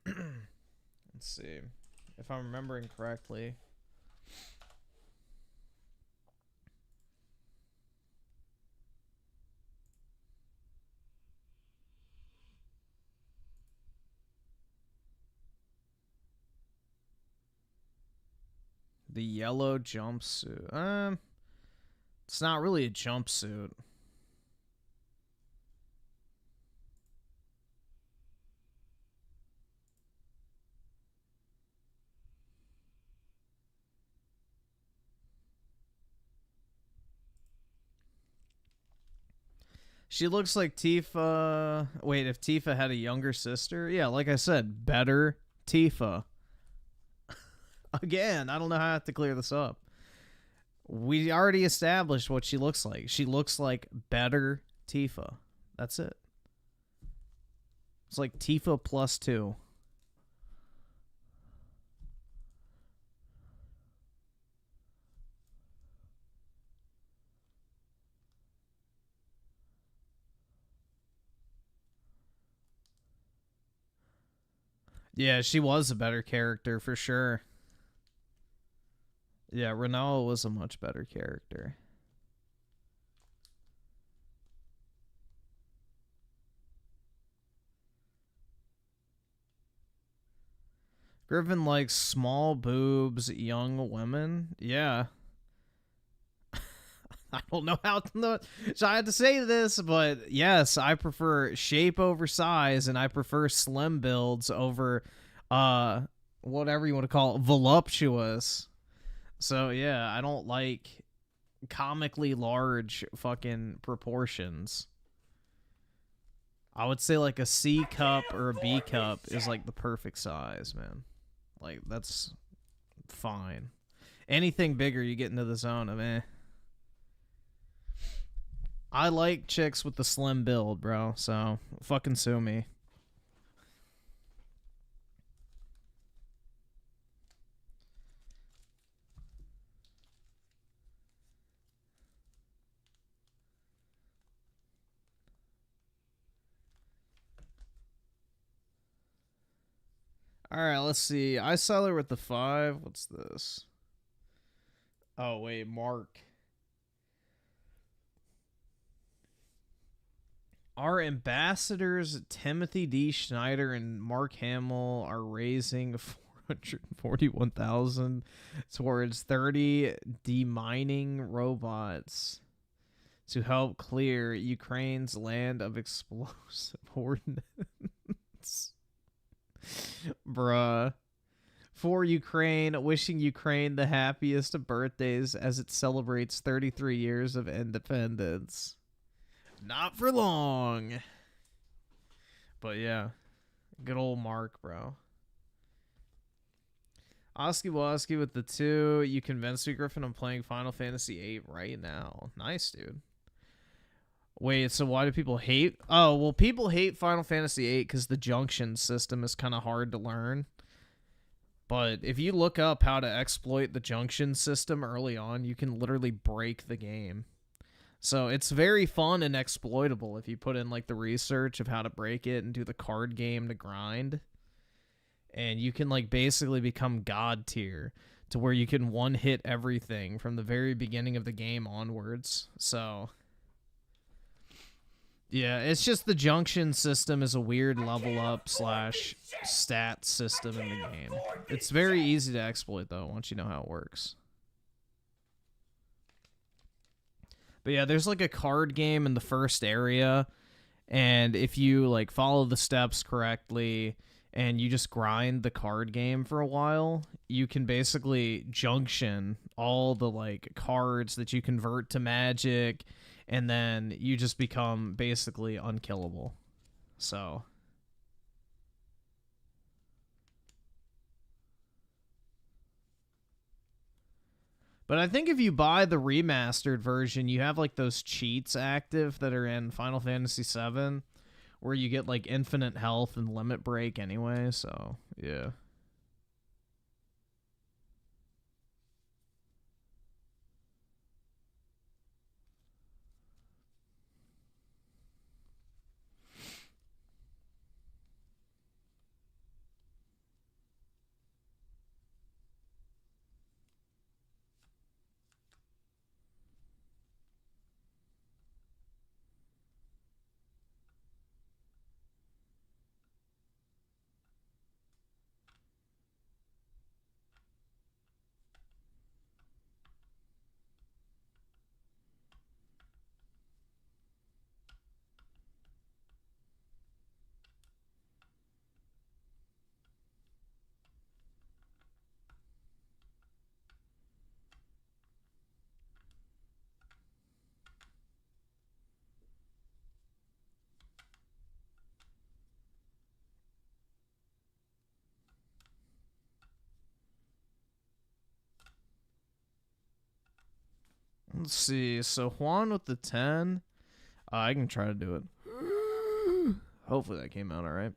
Let's see. If I'm remembering correctly. The yellow jumpsuit. It's not really a jumpsuit. She looks like Tifa. Wait, if Tifa had a younger sister? Yeah, like I said, better Tifa. Again, I don't know how I have to clear this up. We already established what she looks like. She looks like better Tifa. That's it. It's like Tifa plus 2. Yeah, she was a better character for sure. Yeah, Renala was a much better character. Griffin likes small boobs, young women. Yeah. I don't know how to so I had to say this, but yes, I prefer shape over size, and I prefer slim builds over whatever you want to call it, voluptuous. So yeah, I don't like comically large fucking proportions. I would say like a C cup or a B cup is like the perfect size, man. Like, that's fine. Anything bigger, you get into the zone of eh. I like chicks with the slim build, bro, so fucking sue me. Alright, let's see. I saw her with the 5. What's this? Oh, wait, Mark. Our ambassadors, Timothy D. Schneider and Mark Hamill, are raising 441,000 towards 30 demining robots to help clear Ukraine's land of explosive ordnance. Bruh. For Ukraine, wishing Ukraine the happiest of birthdays as it celebrates 33 years of independence. Not for long. But yeah. Good old Mark, bro. Oski Woski with the 2. You convinced me, Griffin. I'm playing Final Fantasy VIII right now. Nice, dude. Wait, so why do people hate? Oh, well, people hate Final Fantasy VIII because the junction system is kind of hard to learn. But if you look up how to exploit the junction system early on, you can literally break the game. So it's very fun and exploitable if you put in like the research of how to break it and do the card game to grind. And you can like basically become god tier to where you can one-hit everything from the very beginning of the game onwards. So... yeah, it's just the junction system is a weird level up / stat system in the game. It's very easy to exploit, though, once you know how it works. But yeah, there's like a card game in the first area, And if you like follow the steps correctly and you just grind the card game for a while, you can basically junction all the like cards that you convert to magic, and then you just become basically unkillable. So but I think if you buy the remastered version, you have like those cheats active that are in Final Fantasy VII, where you get like infinite health and limit break anyway, so yeah. Let's see. So Juan with the 10. I can try to do it. Hopefully that came out all right.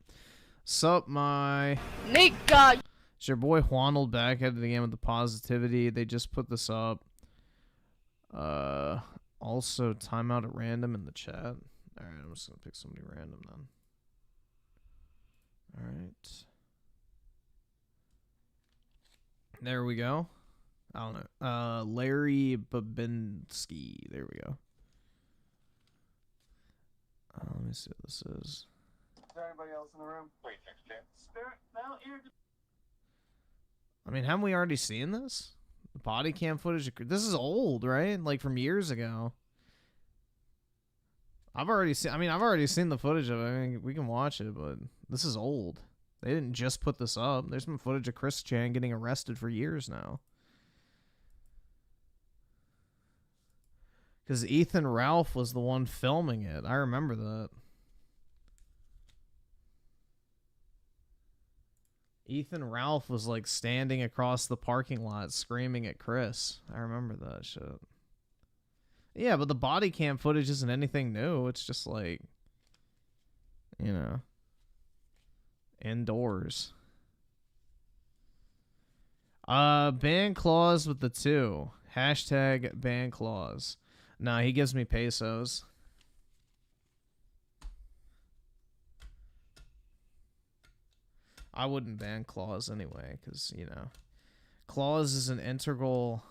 Sup, my Nigga. It's your boy Juanold back at it again with the positivity. They just put this up. Also timeout at random in the chat. All right, I'm just gonna pick somebody random then. All right. There we go. I don't know. Larry Babinski. There we go. Let me see what this is. Is there anybody else in the room? Wait, Spirit, now here. I mean, haven't we already seen this? The body cam footage. This is old, right? Like from years ago. I've already seen the footage of it. I mean, we can watch it, but this is old. They didn't just put this up. There's been footage of Chris Chan getting arrested for years now. Because Ethan Ralph was the one filming it. I remember that. Ethan Ralph was like standing across the parking lot screaming at Chris. I remember that shit. Yeah, but the body cam footage isn't anything new. It's just like, you know, indoors. Ban clause with the 2. Hashtag ban clause. Nah, he gives me pesos. I wouldn't ban Claus anyway, because, you know, Claus is an integral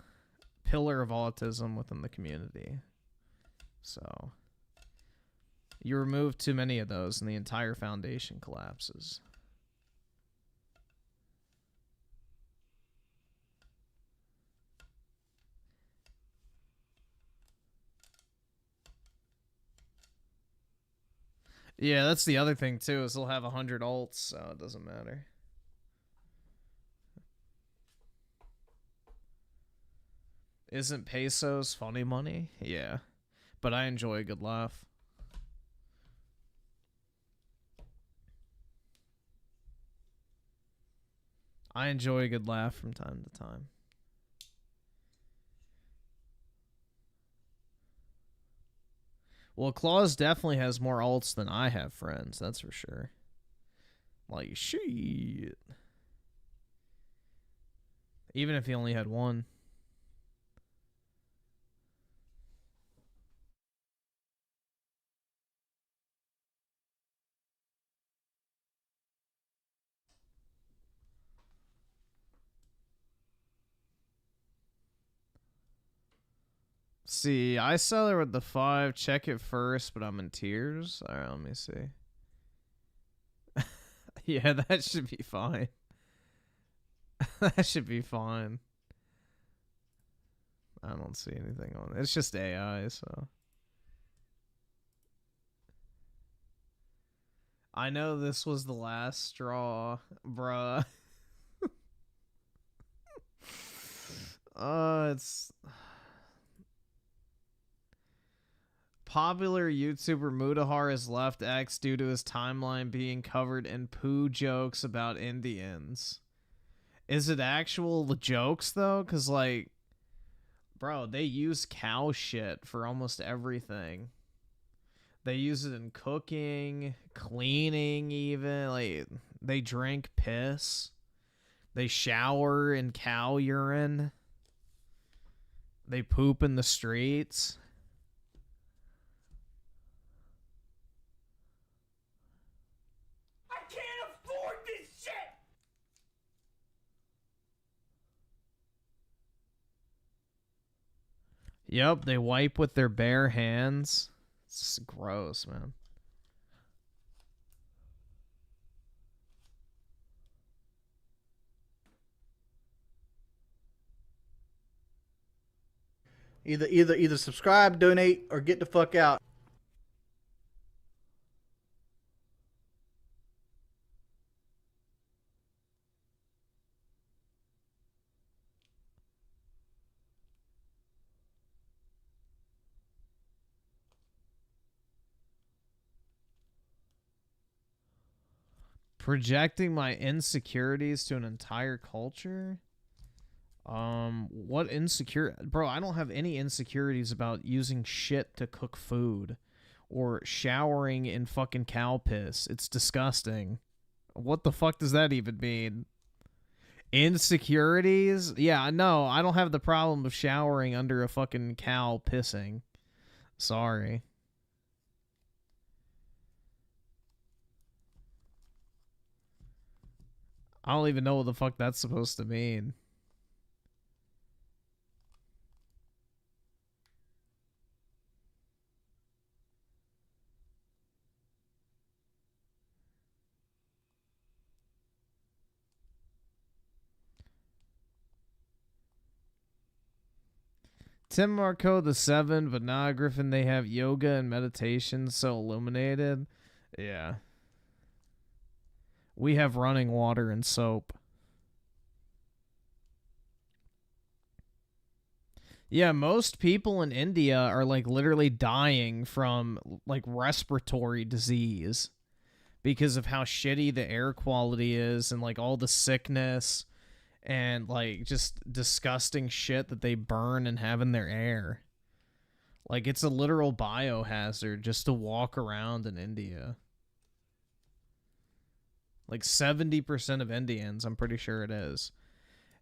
pillar of autism within the community. So, you remove too many of those and the entire foundation collapses. Yeah, that's the other thing too, is they'll have 100 alts, so it doesn't matter. Isn't pesos funny money? Yeah, but I enjoy a good laugh. I enjoy a good laugh from time to time. Well, Claus definitely has more alts than I have friends, that's for sure. Like, shit. Even if he only had one. See, I sell her with the 5. Check it first, but I'm in tears. All right, let me see. Yeah, that should be fine. That should be fine. I don't see anything on it. It's just AI, so. I know this was the last straw, bruh. It's popular YouTuber Mudahar has left X due to his timeline being covered in poo jokes about Indians. Is it actual jokes though? Cause like, bro, they use cow shit for almost everything. They use it in cooking, cleaning, even. Like, they drink piss. They shower in cow urine. They poop in the streets. I can't afford this shit! Yep, they wipe with their bare hands. It's gross, man. Either subscribe, donate, or get the fuck out. Projecting my insecurities to an entire culture? What insecure... Bro, I don't have any insecurities about using shit to cook food. Or showering in fucking cow piss. It's disgusting. What the fuck does that even mean? Insecurities? Yeah, no, I don't have the problem of showering under a fucking cow pissing. Sorry. I don't even know what the fuck that's supposed to mean. Tim Marco the 7, but nah, Griffin, they have yoga and meditation so illuminated. Yeah. We have running water and soap. Yeah, most people in India are like literally dying from like respiratory disease because of how shitty the air quality is and like all the sickness and like just disgusting shit that they burn and have in their air. Like, it's a literal biohazard just to walk around in India. Like 70% of Indians, I'm pretty sure it is,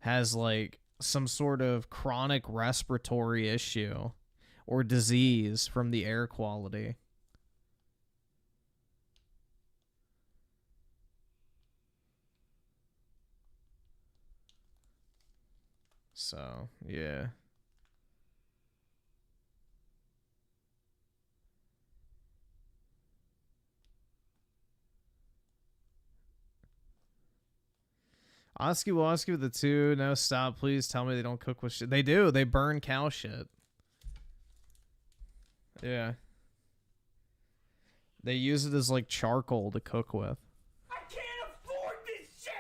has like some sort of chronic respiratory issue or disease from the air quality. So, yeah. Oski Woski with the 2. No, stop. Please tell me they don't cook with shit. They do. They burn cow shit. Yeah. They use it as like charcoal to cook with. I can't afford this shit!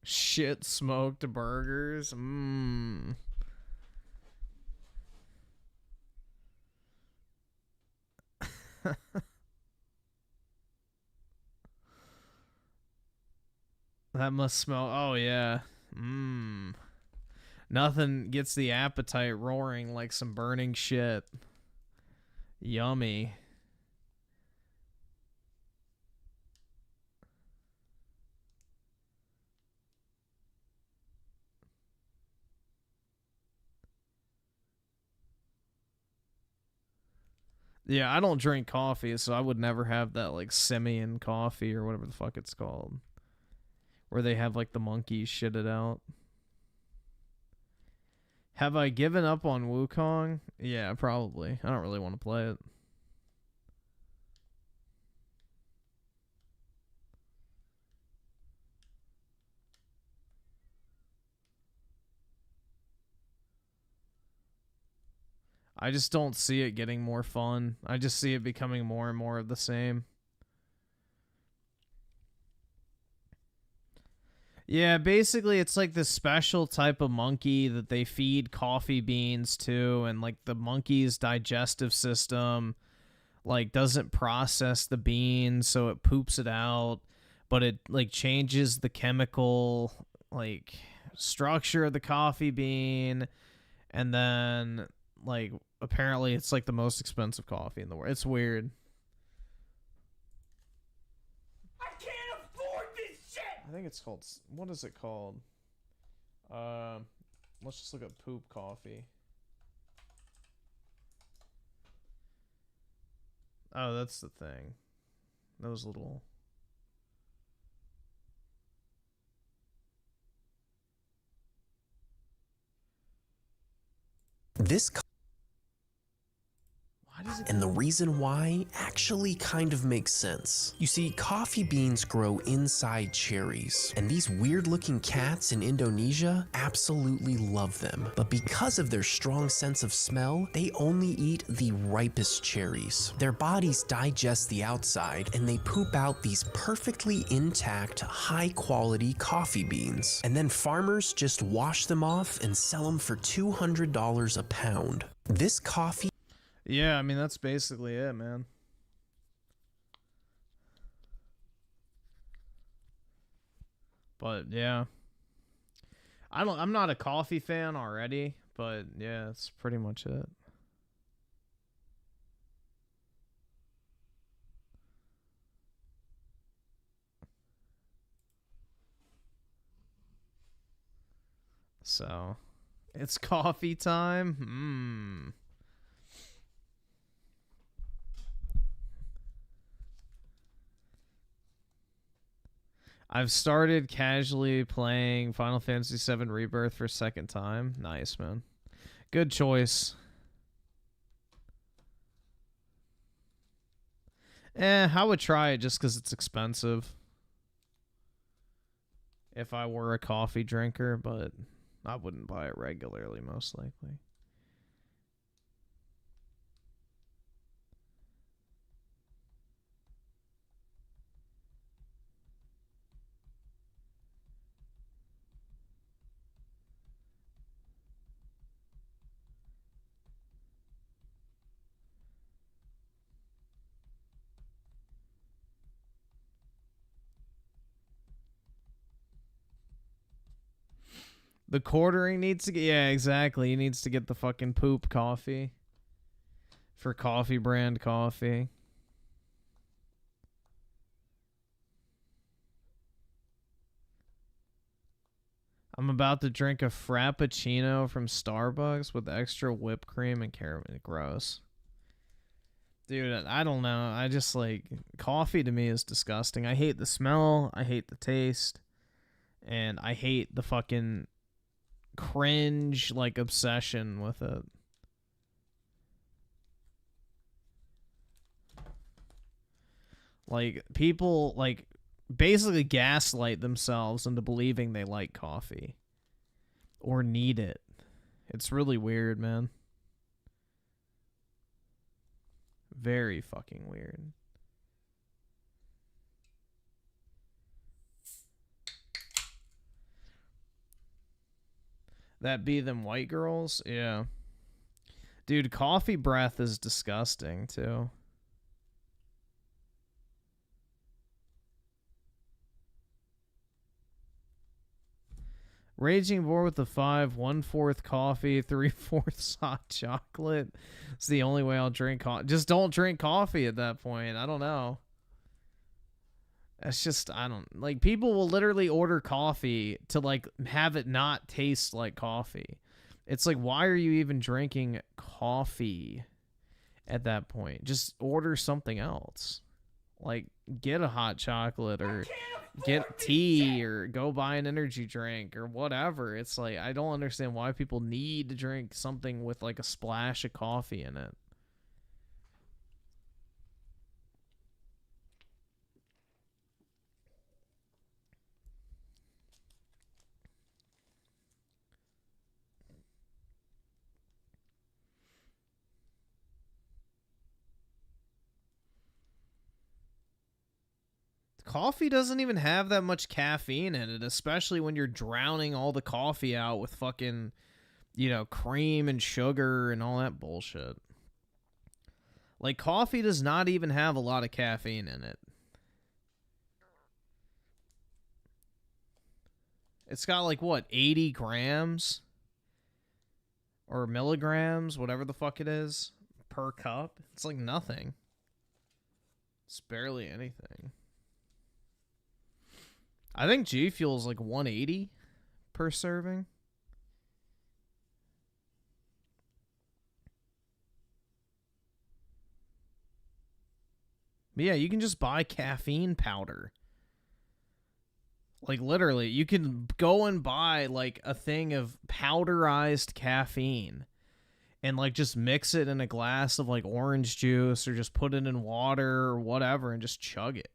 Shit smoked burgers. Mmm. That must smell. Oh, yeah. Mmm. Nothing gets the appetite roaring like some burning shit. Yummy. Yeah, I don't drink coffee, so I would never have that, like, simian coffee or whatever the fuck it's called. Where they have, like, the monkeys shit it out. Have I given up on Wukong? Yeah, probably. I don't really want to play it. I just don't see it getting more fun. I just see it becoming more and more of the same. Yeah, basically it's like this special type of monkey that they feed coffee beans to, and like the monkey's digestive system like doesn't process the beans, so it poops it out, but it like changes the chemical like structure of the coffee bean, and then like apparently it's like the most expensive coffee in the world. It's weird. I can't afford this shit! I think it's called, what is it called? Let's just look up poop coffee. Oh, that's the thing. Those little... This Why does it... and the reason why actually kind of makes sense. You see, coffee beans grow inside cherries, and these weird-looking cats in Indonesia absolutely love them. But because of their strong sense of smell, they only eat the ripest cherries. Their bodies digest the outside, and they poop out these perfectly intact, high-quality coffee beans. And then farmers just wash them off and sell them for $200 a pound. This coffee... Yeah, I mean, that's basically it, man. But, yeah. I'm not a coffee fan already, but, yeah, that's pretty much it. So, it's coffee time? I've started casually playing Final Fantasy VII Rebirth for a second time. Nice, man. Good choice. I would try it just because it's expensive. If I were a coffee drinker, but I wouldn't buy it regularly, most likely. The quartering needs to get... Yeah, exactly. He needs to get the fucking poop coffee. For coffee brand coffee. I'm about to drink a Frappuccino from Starbucks with extra whipped cream and caramel. Gross. Dude, I don't know. I just like... Coffee to me is disgusting. I hate the smell. I hate the taste. And I hate the fucking... cringe like obsession with it. Like people like basically gaslight themselves into believing they like coffee or need it. It's really weird, man. Very fucking weird. That be them white girls? Yeah. Dude, coffee breath is disgusting, too. Raging Boar with the 5, 1/4 coffee, 3/4 hot chocolate. It's the only way I'll drink coffee. Just don't drink coffee at that point. I don't know. It's just, I don't... Like, people will literally order coffee to, like, have it not taste like coffee. It's like, why are you even drinking coffee at that point? Just order something else. Like, get a hot chocolate or get tea or go buy an energy drink or whatever. It's like, I don't understand why people need to drink something with, like, a splash of coffee in it. coffee doesn't even have that much caffeine in it, especially when you're drowning all the coffee out with fucking, you know, cream and sugar and all that bullshit. Like, coffee does not even have a lot of caffeine in it. It's got, like, what, 80 grams? Or milligrams, whatever the fuck it is, per cup. It's like nothing. It's barely anything. I think G Fuel is like 180 per serving. But yeah, you can just buy caffeine powder. Like, literally, you can go and buy, like, a thing of powderized caffeine and, like, just mix it in a glass of, like, orange juice or just put it in water or whatever and just chug it.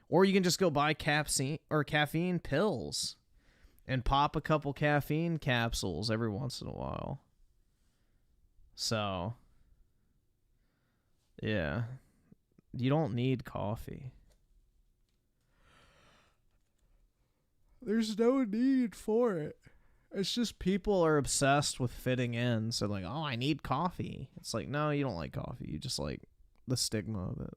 Or you can just go buy caffeine pills and pop a couple caffeine capsules every once in a while. So, yeah. You don't need coffee. There's no need for it. It's just people are obsessed with fitting in. So like, oh, I need coffee. It's like, no, you don't like coffee. You just like the stigma of it.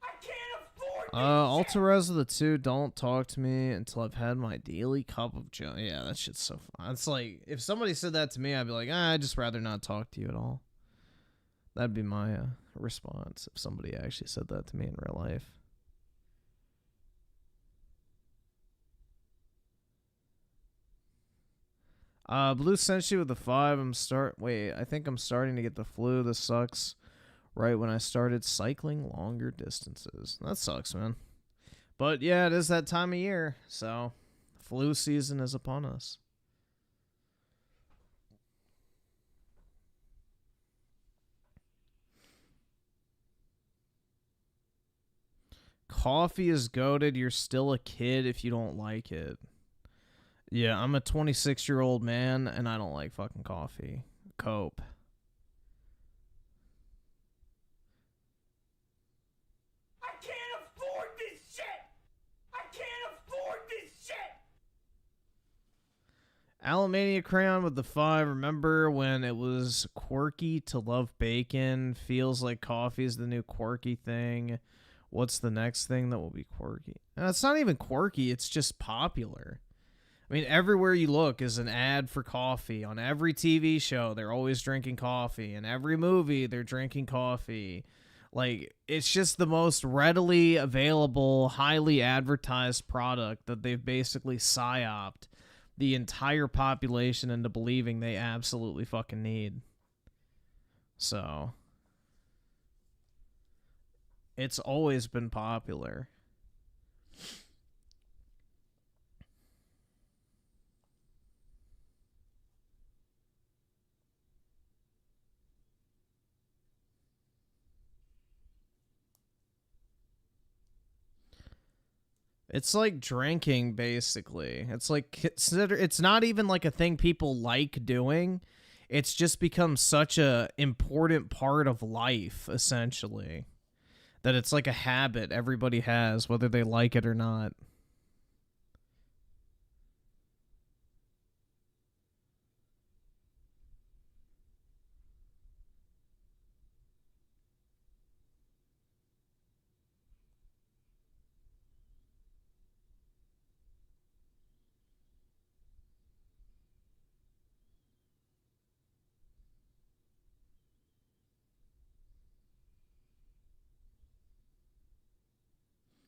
I can't afford Altarez the 2, don't talk to me until I've had my daily cup of joe. Yeah, that shit's so fun. It's like, if somebody said that to me, I'd be like, I'd just rather not talk to you at all. That'd be my response if somebody actually said that to me in real life. Blue sent you with the 5. I think I'm starting to get the flu. This sucks. Right when I started cycling longer distances. That sucks, man. But yeah, it is that time of year, so flu season is upon us. Coffee is goated. You're still a kid if you don't like it. Yeah, I'm a 26-year-old man, and I don't like fucking coffee. Cope. I can't afford this shit! I can't afford this shit! Alamania Crayon with the 5. Remember when it was quirky to love bacon? Feels like coffee is the new quirky thing. What's the next thing that will be quirky? It's not even quirky. It's just popular. I mean, everywhere you look is an ad for coffee. On every TV show, they're always drinking coffee. In every movie, they're drinking coffee. Like, it's just the most readily available, highly advertised product that they've basically psyoped the entire population into believing they absolutely fucking need. So, it's always been popular. It's like drinking, basically. It's like, it's not even like a thing people like doing. It's just become such a important part of life, essentially, that it's like a habit everybody has, whether they like it or not.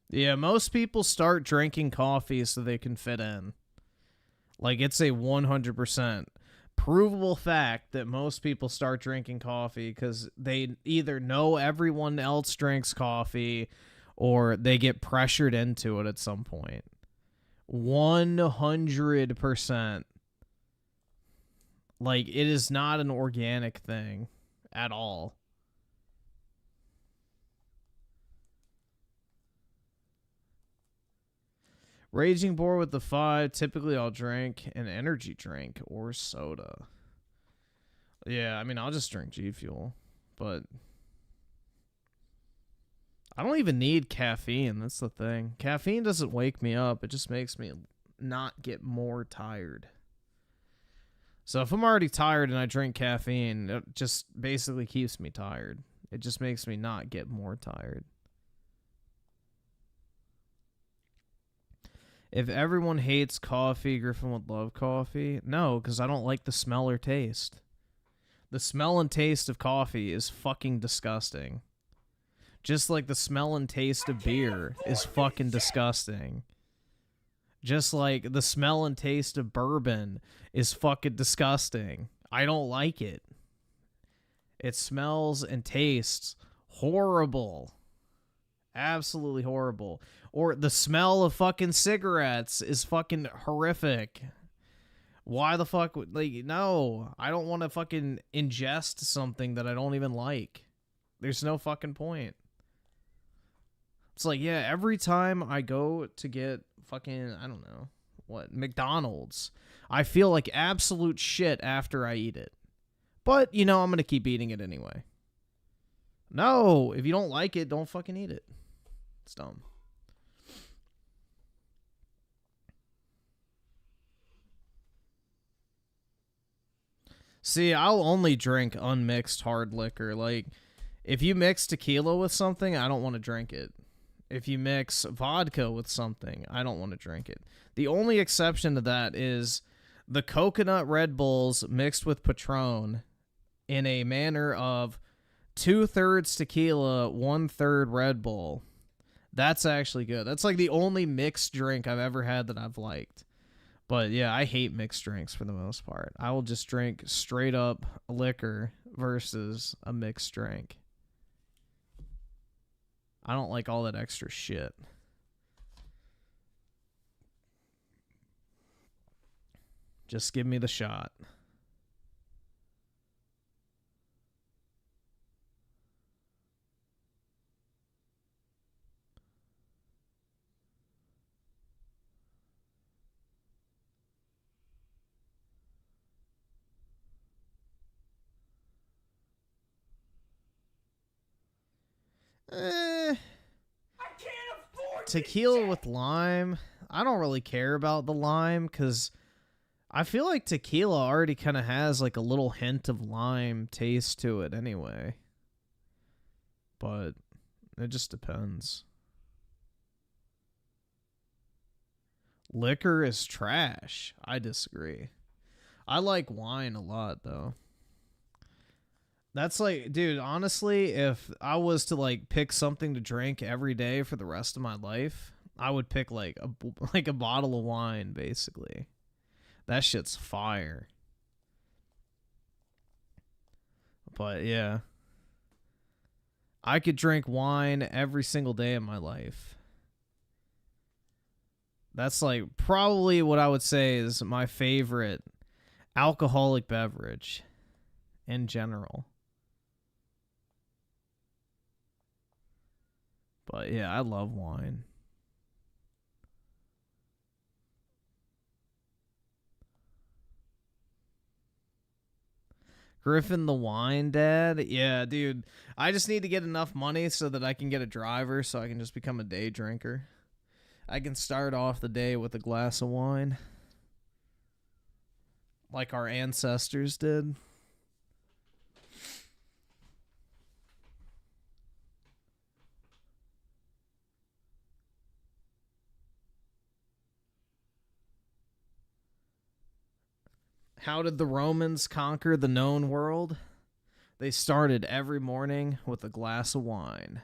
Yeah, most people start drinking coffee so they can fit in. Like, it's a 100% provable fact that most people start drinking coffee because they either know everyone else drinks coffee or they get pressured into it at some point. 100%. Like, it is not an organic thing at all. Raging Boar with the 5. Typically, I'll drink an energy drink or soda. Yeah, I mean, I'll just drink G Fuel. But I don't even need caffeine. That's the thing. Caffeine doesn't wake me up. It just makes me not get more tired. So if I'm already tired and I drink caffeine, it just basically keeps me tired. It just makes me not get more tired. If everyone hates coffee, Griffin would love coffee. No, because I don't like the smell or taste. The smell and taste of coffee is fucking disgusting. Just like the smell and taste of beer is fucking disgusting. Just like the smell and taste of bourbon is fucking disgusting. I don't like it. It smells and tastes horrible. Absolutely horrible. Or the smell of fucking cigarettes is fucking horrific. Why the fuck? Like, no. I don't want to fucking ingest something that I don't even like. There's no fucking point. It's like, yeah, every time I go to get fucking, I don't know, what, McDonald's, I feel like absolute shit after I eat it. But, you know, I'm going to keep eating it anyway. No, if you don't like it, don't fucking eat it. It's dumb. See, I'll only drink unmixed hard liquor. Like, if you mix tequila with something, I don't want to drink it. If you mix vodka with something, I don't want to drink it. The only exception to that is the coconut Red Bulls mixed with Patron in a manner of 2/3 tequila, 1/3 Red Bull. That's actually good. That's like the only mixed drink I've ever had that I've liked. But yeah, I hate mixed drinks for the most part. I will just drink straight up liquor versus a mixed drink. I don't like all that extra shit. Just give me the shot. Tequila with lime. I don't really care about the lime because I feel like tequila already kind of has like a little hint of lime taste to it anyway. But it just depends. Liquor is trash. I disagree. I like wine a lot though. That's like, dude, honestly, if I was to like pick something to drink every day for the rest of my life, I would pick like a bottle of wine basically. That shit's fire. But yeah. I could drink wine every single day of my life. That's like probably what I would say is my favorite alcoholic beverage in general. But yeah, I love wine. Griffin the wine dad? Yeah, dude. I just need to get enough money so that I can get a driver so I can just become a day drinker. I can start off the day with a glass of wine. Like our ancestors did. How did the Romans conquer the known world? They started every morning with a glass of wine.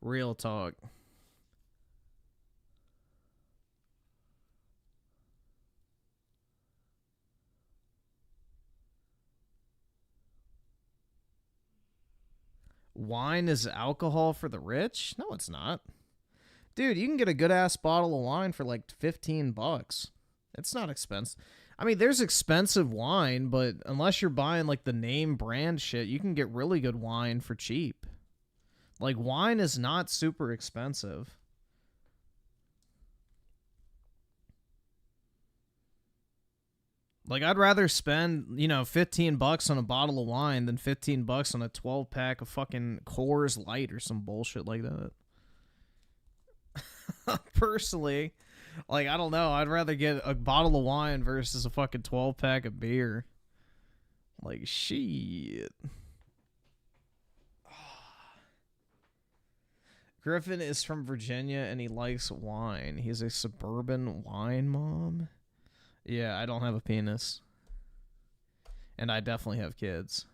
Real talk. Wine is alcohol for the rich? No, it's not. Dude, you can get a good-ass bottle of wine for like $15. It's not expensive. I mean, there's expensive wine, but unless you're buying like the name brand shit, you can get really good wine for cheap. Like, wine is not super expensive. Like, I'd rather spend, you know, $15 on a bottle of wine than $15 on a 12-pack of fucking Coors Light or some bullshit like that. Personally, like, I don't know. I'd rather get a bottle of wine versus a fucking 12-pack of beer. Like, shit. Griffin is from Virginia and he likes wine. He's a suburban wine mom. Yeah, I don't have a penis. And I definitely have kids.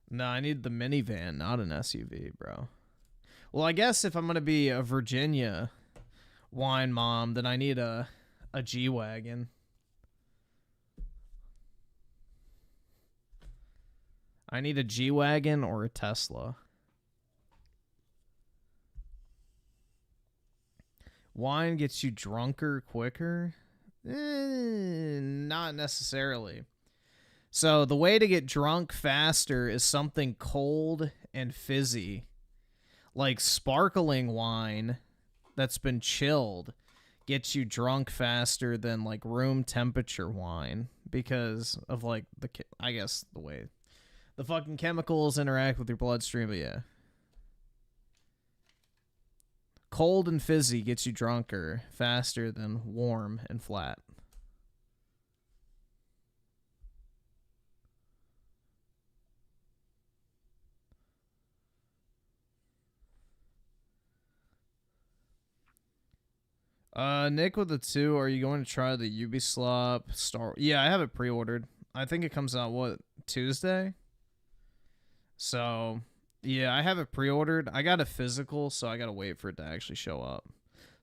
No, I need the minivan, not an SUV, bro. Well, I guess if I'm going to be a Virginia wine mom, then I need a G-Wagon. I need a G-Wagon or a Tesla. Wine gets you drunker quicker? Not necessarily. So the way to get drunk faster is something cold and fizzy. Like sparkling wine that's been chilled gets you drunk faster than like room temperature wine because of like I guess the way the fucking chemicals interact with your bloodstream, but yeah. Cold and fizzy gets you drunker faster than warm and flat. Nick with the 2, are you going to try the Ubisoft Star? Yeah, I have it pre-ordered. I think it comes out, what, Tuesday? So, yeah, I have it pre-ordered. I got a physical, so I got to wait for it to actually show up.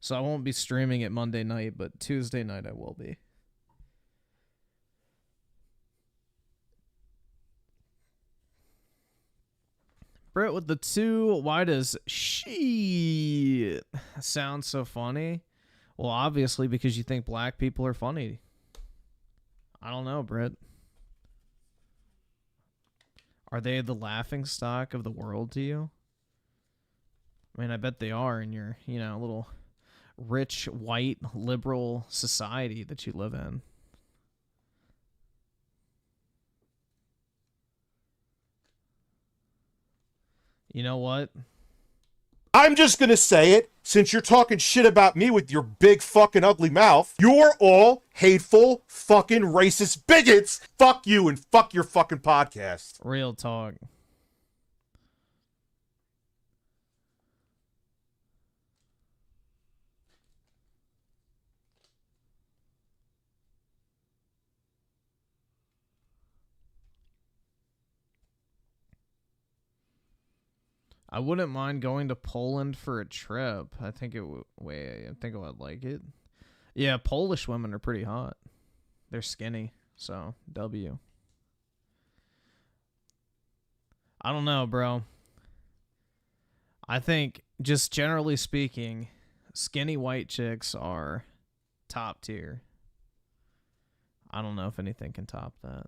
So I won't be streaming it Monday night, but Tuesday night I will be. Brett with the 2, why does shit sound so funny? Well, obviously because you think black people are funny. I don't know, Brett. Are they the laughing stock of the world to you? I mean, I bet they are in your, you know, little rich, white, liberal society that you live in. You know what? I'm just gonna say it, since you're talking shit about me with your big fucking ugly mouth. You're all hateful, fucking racist bigots. Fuck you and fuck your fucking podcast. Real talk. I wouldn't mind going to Poland for a trip. I think it would. Wait, I think I would like it. Yeah, Polish women are pretty hot. They're skinny, so W. I don't know, bro. I think, just generally speaking, skinny white chicks are top tier. I don't know if anything can top that.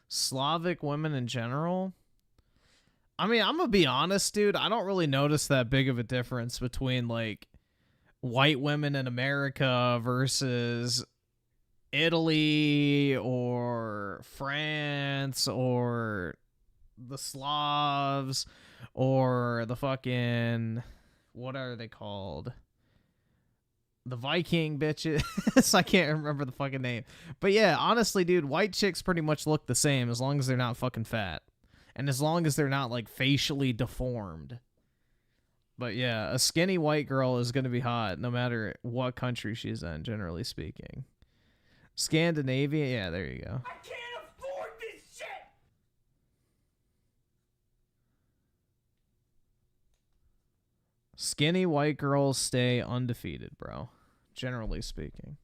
Slavic women in general? I mean, I'm gonna be honest, dude. I don't really notice that big of a difference between, like, white women in America versus Italy or France or the Slavs or the fucking... What are they called? The Viking bitches. I can't remember the fucking name. But yeah, honestly, dude, white chicks pretty much look the same as long as they're not fucking fat. And as long as they're not, like, facially deformed. But yeah, a skinny white girl is going to be hot no matter what country she's in, generally speaking. Scandinavia, yeah, there you go. I can't afford this shit! Skinny white girls stay undefeated, bro. Generally speaking.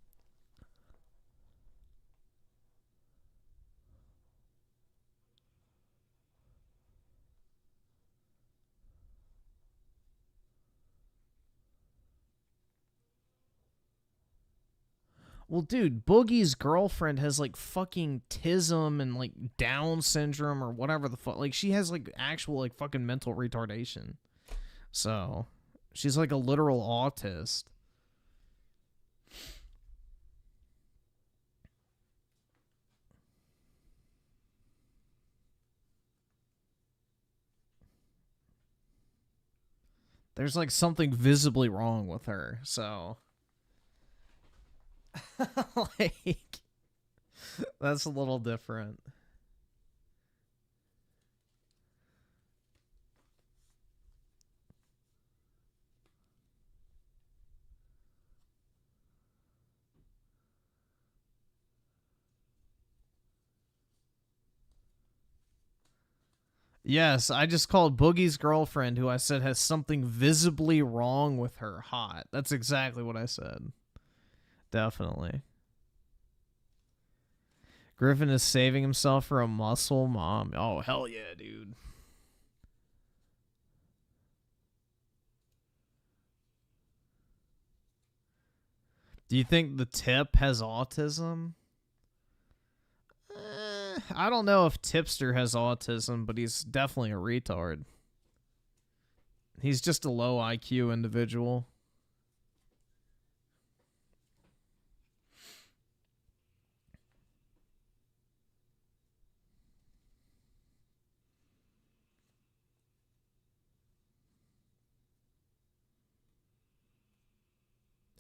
Well, dude, Boogie's girlfriend has like fucking tism and like Down syndrome or whatever the fuck. Like she has like actual like fucking mental retardation. So she's like a literal autist. There's like something visibly wrong with her, so like that's a little different. Yes, I just called Boogie's girlfriend, who I said has something visibly wrong with her, hot. That's exactly what I said. Definitely. Griffin is saving himself for a muscle mom. Oh, hell yeah, dude. Do you think the Tip has autism? I don't know if Tipster has autism, but he's definitely a retard. He's just a low IQ individual.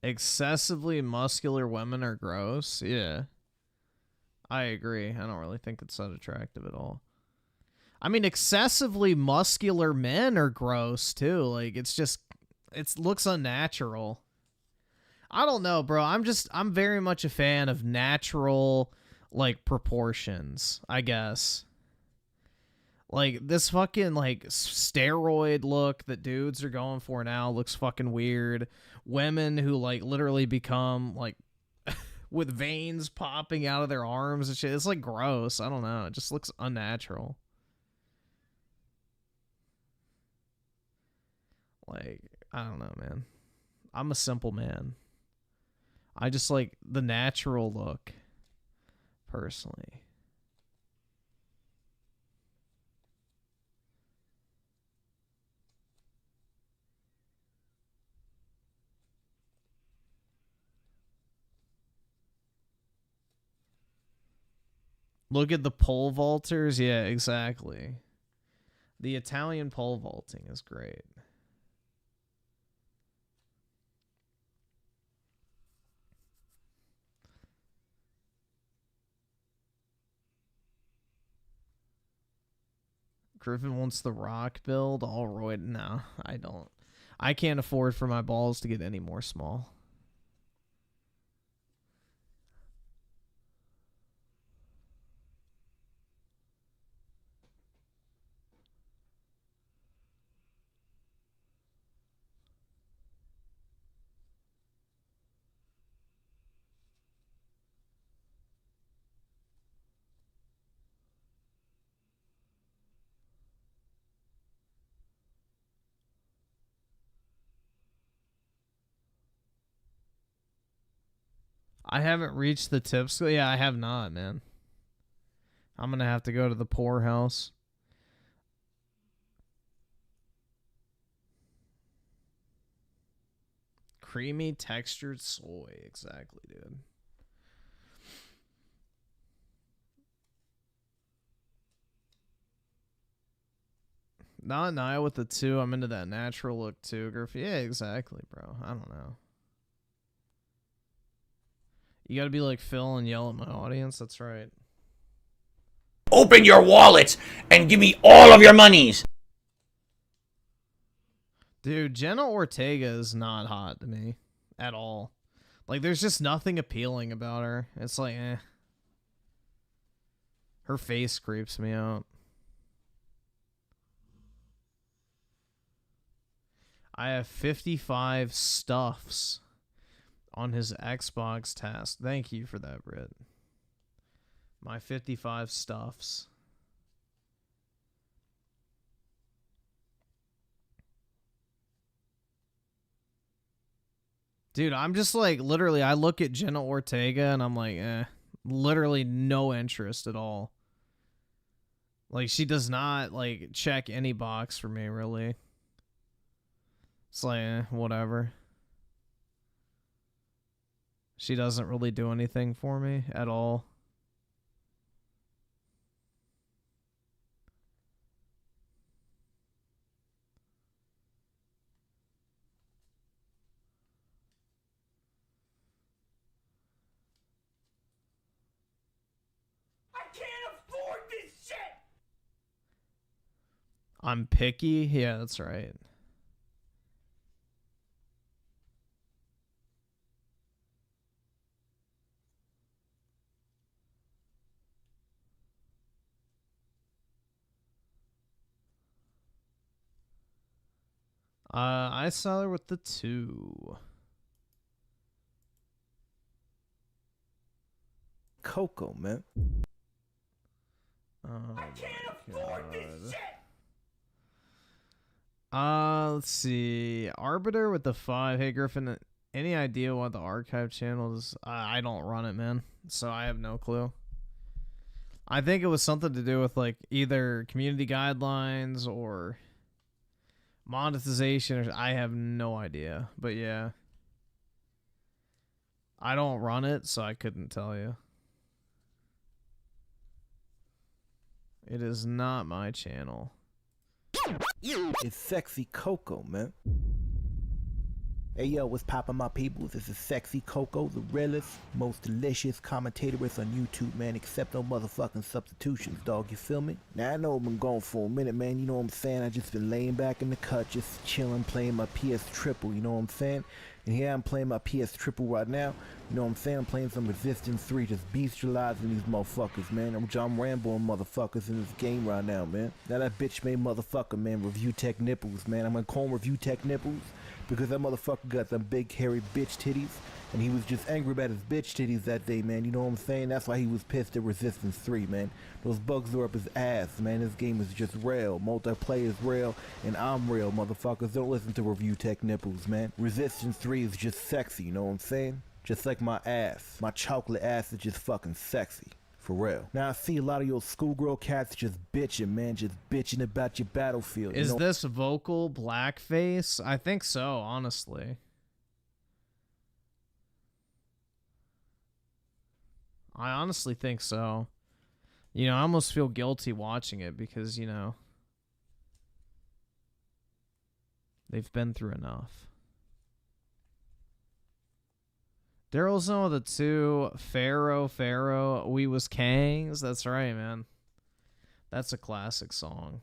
Excessively muscular women are gross. Yeah. I agree. I don't really think it's that attractive at all. I mean, excessively muscular men are gross too. Like it's just, it looks unnatural. I don't know, bro. I'm very much a fan of natural, like, proportions, I guess. Like, this fucking, like, steroid look that dudes are going for now looks fucking weird. Women who, like, literally become, like, with veins popping out of their arms and shit. It's, like, gross. I don't know. It just looks unnatural. Like, I don't know, man. I'm a simple man. I just like the natural look, personally. Look at the pole vaulters. Yeah, exactly. The Italian pole vaulting is great. Griffin wants the rock build. All right, no, I don't. I can't afford for my balls to get any more small. I haven't reached the tips. Yeah, I have not, man. I'm gonna have to go to the poorhouse. Creamy textured soy. Exactly, dude. Not Nia with the 2. I'm into that natural look too, Griffin. Yeah, exactly, bro. I don't know. You gotta be like Phil and yell at my audience. That's right. Open your wallet and give me all of your monies. Dude, Jenna Ortega is not hot to me at all. Like, there's just nothing appealing about her. It's like, eh. Her face creeps me out. I have 55 stuffs on his Xbox task. Thank you for that, Britt. My 55 stuffs. Dude, I'm just like, literally, I look at Jenna Ortega and I'm like, literally no interest at all. Like, she does not, like, check any box for me, really. It's like, whatever. She doesn't really do anything for me at all. I'm picky? Yeah, that's right. I saw her with the 2. Coco, man. Oh my God. Let's see. Arbiter with the 5. Hey, Griffin, any idea what the archive channel is? I don't run it, man. So I have no clue. I think it was something to do with, like, either community guidelines or monetization. Or I have no idea. But, yeah. I don't run it, so I couldn't tell you. It is not my channel. It's Sexy Coco, man. Hey yo, what's poppin' my peoples? This is Sexy Coco, the realest, most delicious commentatoress on YouTube, man, except no motherfucking substitutions, dog, you feel me? Now I know I've been gone for a minute, man, you know what I'm saying? I just been laying back in the cut, just chilling, playing my PS Triple, you know what I'm saying? And here I'm playing my PS Triple right now, you know what I'm saying? I'm playing some Resistance 3, just bestializing these motherfuckers, man. I'm John Rambo and motherfuckers in this game right now, man. Now that bitch made motherfucker, man, Review Tech Nipples, man. I'm gonna call him Review Tech Nipples because that motherfucker got them big hairy bitch titties, and he was just angry about his bitch titties that day, man. You know what I'm saying? That's why he was pissed at Resistance 3, man. Those bugs are up his ass, man. This game is just real. Multiplayer is real, and I'm real, motherfuckers. Don't listen to Review Tech Nipples, man. Resistance 3 is just sexy, you know what I'm saying? Just like my ass. My chocolate ass is just fucking sexy. For real. Now I see a lot of your schoolgirl cats just bitching, man. Just bitching about your Battlefield. Is this vocal blackface? I think so, honestly. I honestly think so. You know, I almost feel guilty watching it because, you know, they've been through enough. Daryl's one of the 2. Pharaoh, We Was Kangs. That's right, man. That's a classic song.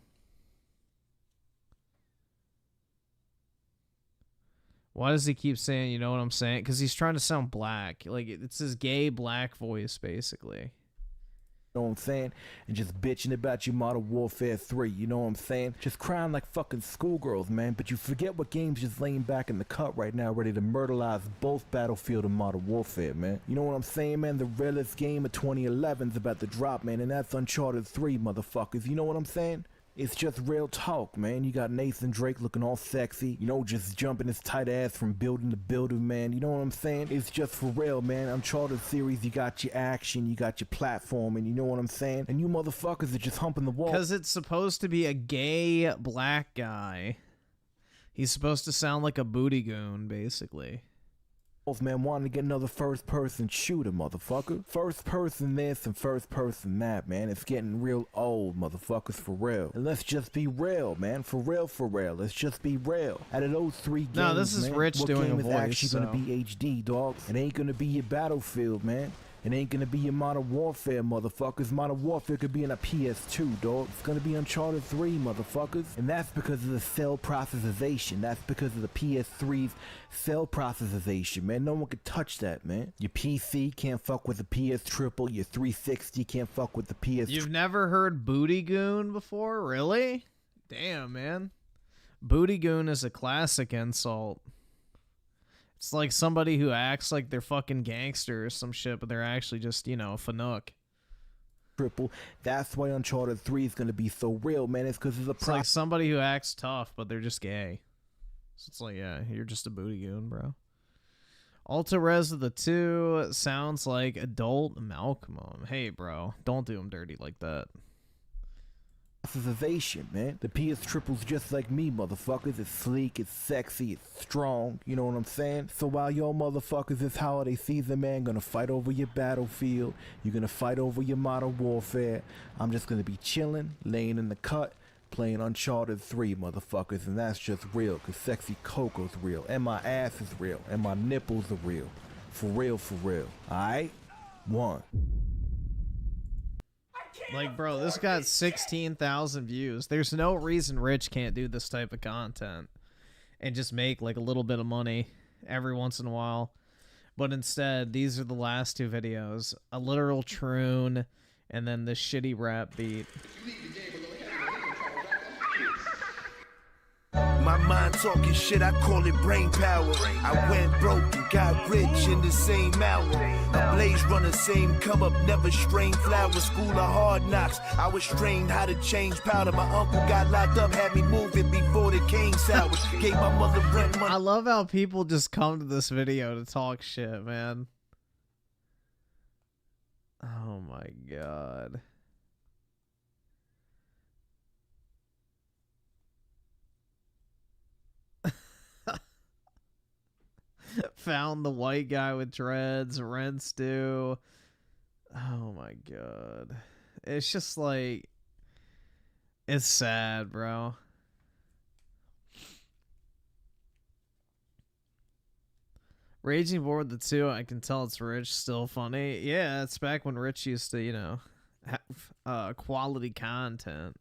Why does he keep saying, you know what I'm saying? Because he's trying to sound black. Like, it's his gay black voice, basically. You know what I'm saying? And just bitching about your Modern Warfare 3, you know what I'm saying? Just crying like fucking schoolgirls, man. But you forget what game's just laying back in the cut right now, ready to murderize both Battlefield and Modern Warfare, man. You know what I'm saying, man? The realest game of 2011's about to drop, man, and that's Uncharted 3, motherfuckers. You know what I'm saying? It's just real talk, man. You got Nathan Drake looking all sexy, you know, just jumping his tight ass from building to building, man. You know what I'm saying? It's just for real, man. Uncharted series, you got your action, you got your platform, and you know what I'm saying? And you motherfuckers are just humping the wall. Because it's supposed to be a gay black guy. He's supposed to sound like a booty goon, basically. Man, wanting to get another first-person shooter, motherfucker. First-person this and first-person that, man. It's getting real old, motherfuckers, for real. And let's just be real, man. For real, for real. Let's just be real. Out of those 3 games, no, this is man, Rich what doing game a is voice, actually so. gonna be HD, dog? It ain't gonna be your Battlefield, man. It ain't gonna be your Modern Warfare, motherfuckers. Modern Warfare could be in a PS2, dog. It's gonna be Uncharted 3, motherfuckers. And that's because of the cell processization. That's because of the PS3's cell processization, man. No one could touch that, man. Your PC can't fuck with the PS Triple. Your 360 can't fuck with the PS. You've never heard booty goon before? Really? Damn, man. Booty goon is a classic insult. It's like somebody who acts like they're fucking gangster or some shit, but they're actually just, you know, a fanook. Triple. That's why Uncharted 3 is gonna be so real, man. It's because of the It's like somebody who acts tough, but they're just gay. So it's like, yeah, you're just a booty goon, bro. Alta Res of the 2 sounds like adult Malcolm. Hey, bro, don't do him dirty like that. Ovation, man. The PS Triple's just like me, motherfuckers. It's sleek, it's sexy, it's strong. You know what I'm saying? So while y'all motherfuckers this holiday season, man, gonna fight over your battlefield, you're gonna fight over your Modern Warfare, I'm just gonna be chilling, laying in the cut, playing Uncharted 3, motherfuckers, and that's just real, cause sexy Coco's real, and my ass is real, and my nipples are real. For real, alright? 1. Like, bro, this got 16,000 views. There's no reason Rich can't do this type of content and just make, like, a little bit of money every once in a while. But instead, these are the last 2 videos. A literal troon, and then this shitty rap beat. My mind talking shit, I call it brain power. I went broke and got rich in the same hour. A blaze runner, same come up, never strain flowers. School of hard knocks, I was trained how to change powder. My uncle got locked up, had me moving before the cane sour. Gave my mother rent money. I love how people just come to this video to talk shit, man. Oh my god. Found the white guy with dreads, rents due. Oh my god. It's just like, it's sad, bro. Raging Board the 2, I can tell it's Rich, still funny. Yeah, it's back when Rich used to, you know, have quality content.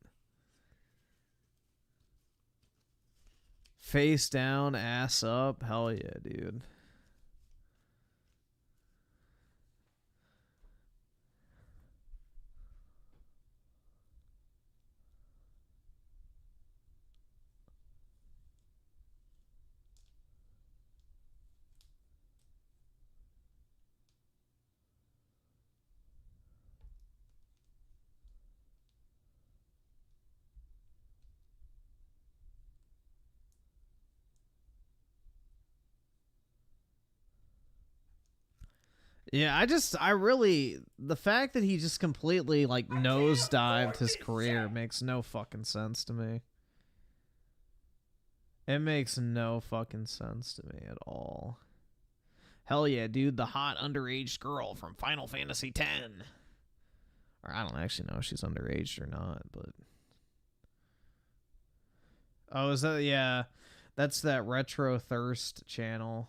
Face down, ass up. Hell yeah, dude. Yeah, the fact that he just completely, like, nosedived his career makes no fucking sense to me. It makes no fucking sense to me at all. Hell yeah, dude, the hot underage girl from Final Fantasy X. Or I don't actually know if she's underage or not, but... Oh, is that... Yeah, that's that Retro Thirst channel.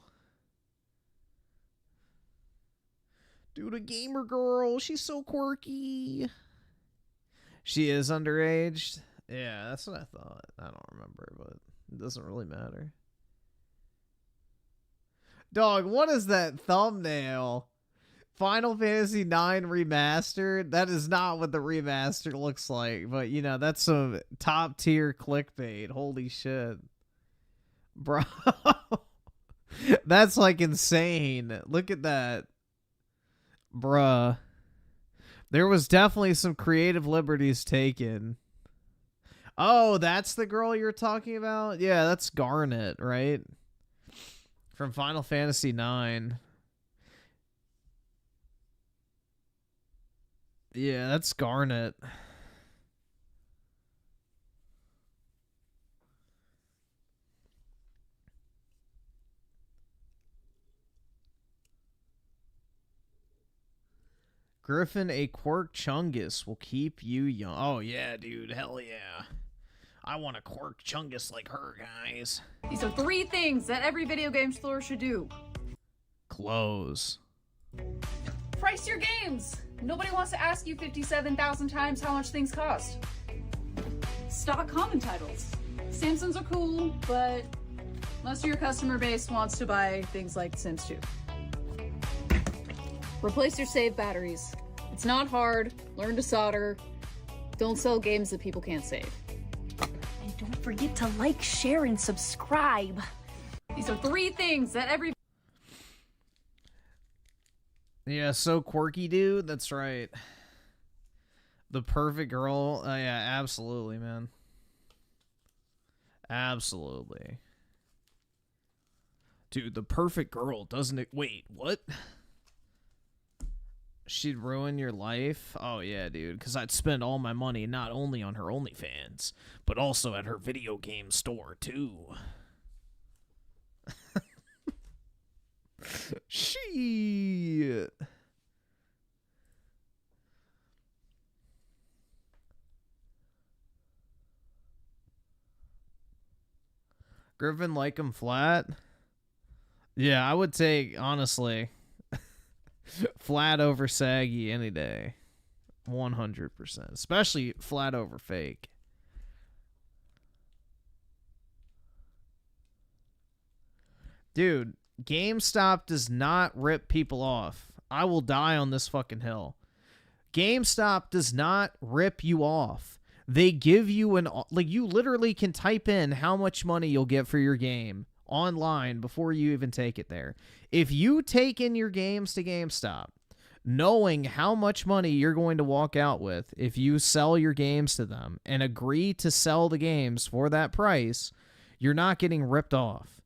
Dude, a gamer girl. She's so quirky. She is underage? Yeah, that's what I thought. I don't remember, but it doesn't really matter. Dog, what is that thumbnail? Final Fantasy IX Remastered? That is not what the remaster looks like, but, you know, that's some top-tier clickbait. Holy shit. Bro. That's, like, insane. Look at that. Bruh. There was definitely some creative liberties taken. Oh, that's the girl you're talking about? Yeah, that's Garnet, right? From Final Fantasy IX. Yeah, that's Garnet. Griffin, a quirk chungus will keep you young. Oh, yeah, dude. Hell yeah. I want a quirk chungus like her, guys. These are 3 things that every video game store should do. Clothes. Price your games. Nobody wants to ask you 57,000 times how much things cost. Stock common titles. Samsons are cool, but most of your customer base wants to buy things like Sims 2. Replace your save batteries. It's not hard. Learn to solder. Don't sell games that people can't save. And don't forget to like, share, and subscribe. These are 3 things that every... Yeah, so quirky, dude. That's right. The perfect girl. Yeah, absolutely, man. Absolutely. Dude, the perfect girl, doesn't it? Wait, what? She'd ruin your life? Oh, yeah, dude, because I'd spend all my money not only on her OnlyFans, but also at her video game store, too. Shit. Griffin like him flat? Yeah, I would take, honestly, flat over saggy any day. 100%. Especially flat over fake. Dude, GameStop does not rip people off. I will die on this fucking hill. GameStop does not rip you off. They give you you literally can type in how much money you'll get for your game online before you even take it there. If you take in your games to GameStop, knowing how much money you're going to walk out with if you sell your games to them and agree to sell the games for that price, you're not getting ripped off.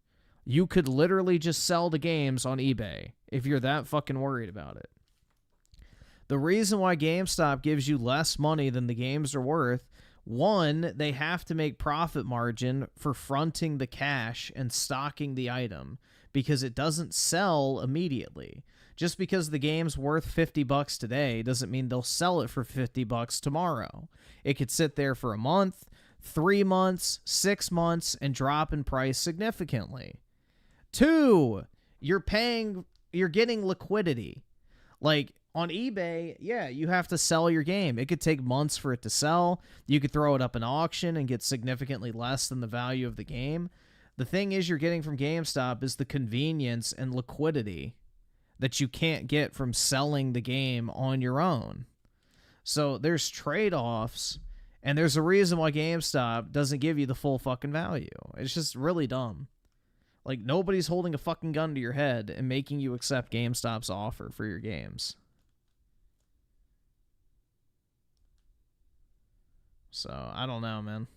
You could literally just sell the games on eBay if you're that fucking worried about it. The reason why GameStop gives you less money than the games are worth, one, they have to make profit margin for fronting the cash and stocking the item because it doesn't sell immediately. Just because the game's worth $50 today doesn't mean they'll sell it for $50 tomorrow. It could sit there for a month, 3 months, 6 months, and drop in price significantly. Two, you're getting liquidity. Like, on eBay, yeah, you have to sell your game. It could take months for it to sell. You could throw it up in auction and get significantly less than the value of the game. The thing is you're getting from GameStop is the convenience and liquidity that you can't get from selling the game on your own. So there's trade-offs, and there's a reason why GameStop doesn't give you the full fucking value. It's just really dumb. Like, nobody's holding a fucking gun to your head and making you accept GameStop's offer for your games. So, I don't know, man.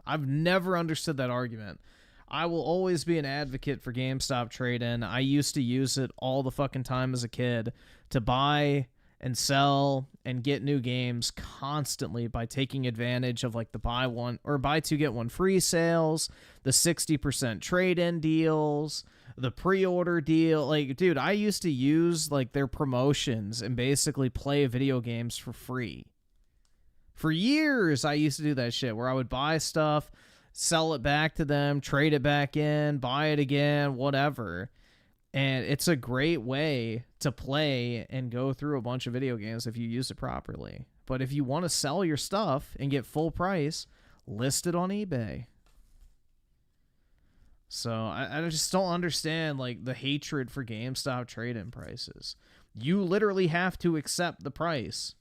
I've never understood that argument. I will always be an advocate for GameStop trade-in. I used to use it all the fucking time as a kid to buy and sell and get new games constantly by taking advantage of like the buy two get one free sales, the 60% trade-in deals, the pre-order deal. Like, dude, I used to use like their promotions and basically play video games for free. For years, I used to do that shit where I would buy stuff, sell it back to them, trade it back in, buy it again, whatever. And it's a great way to play and go through a bunch of video games if you use it properly. But if you want to sell your stuff and get full price, list it on eBay. So I just don't understand like the hatred for GameStop trade-in prices. You literally have to accept the price.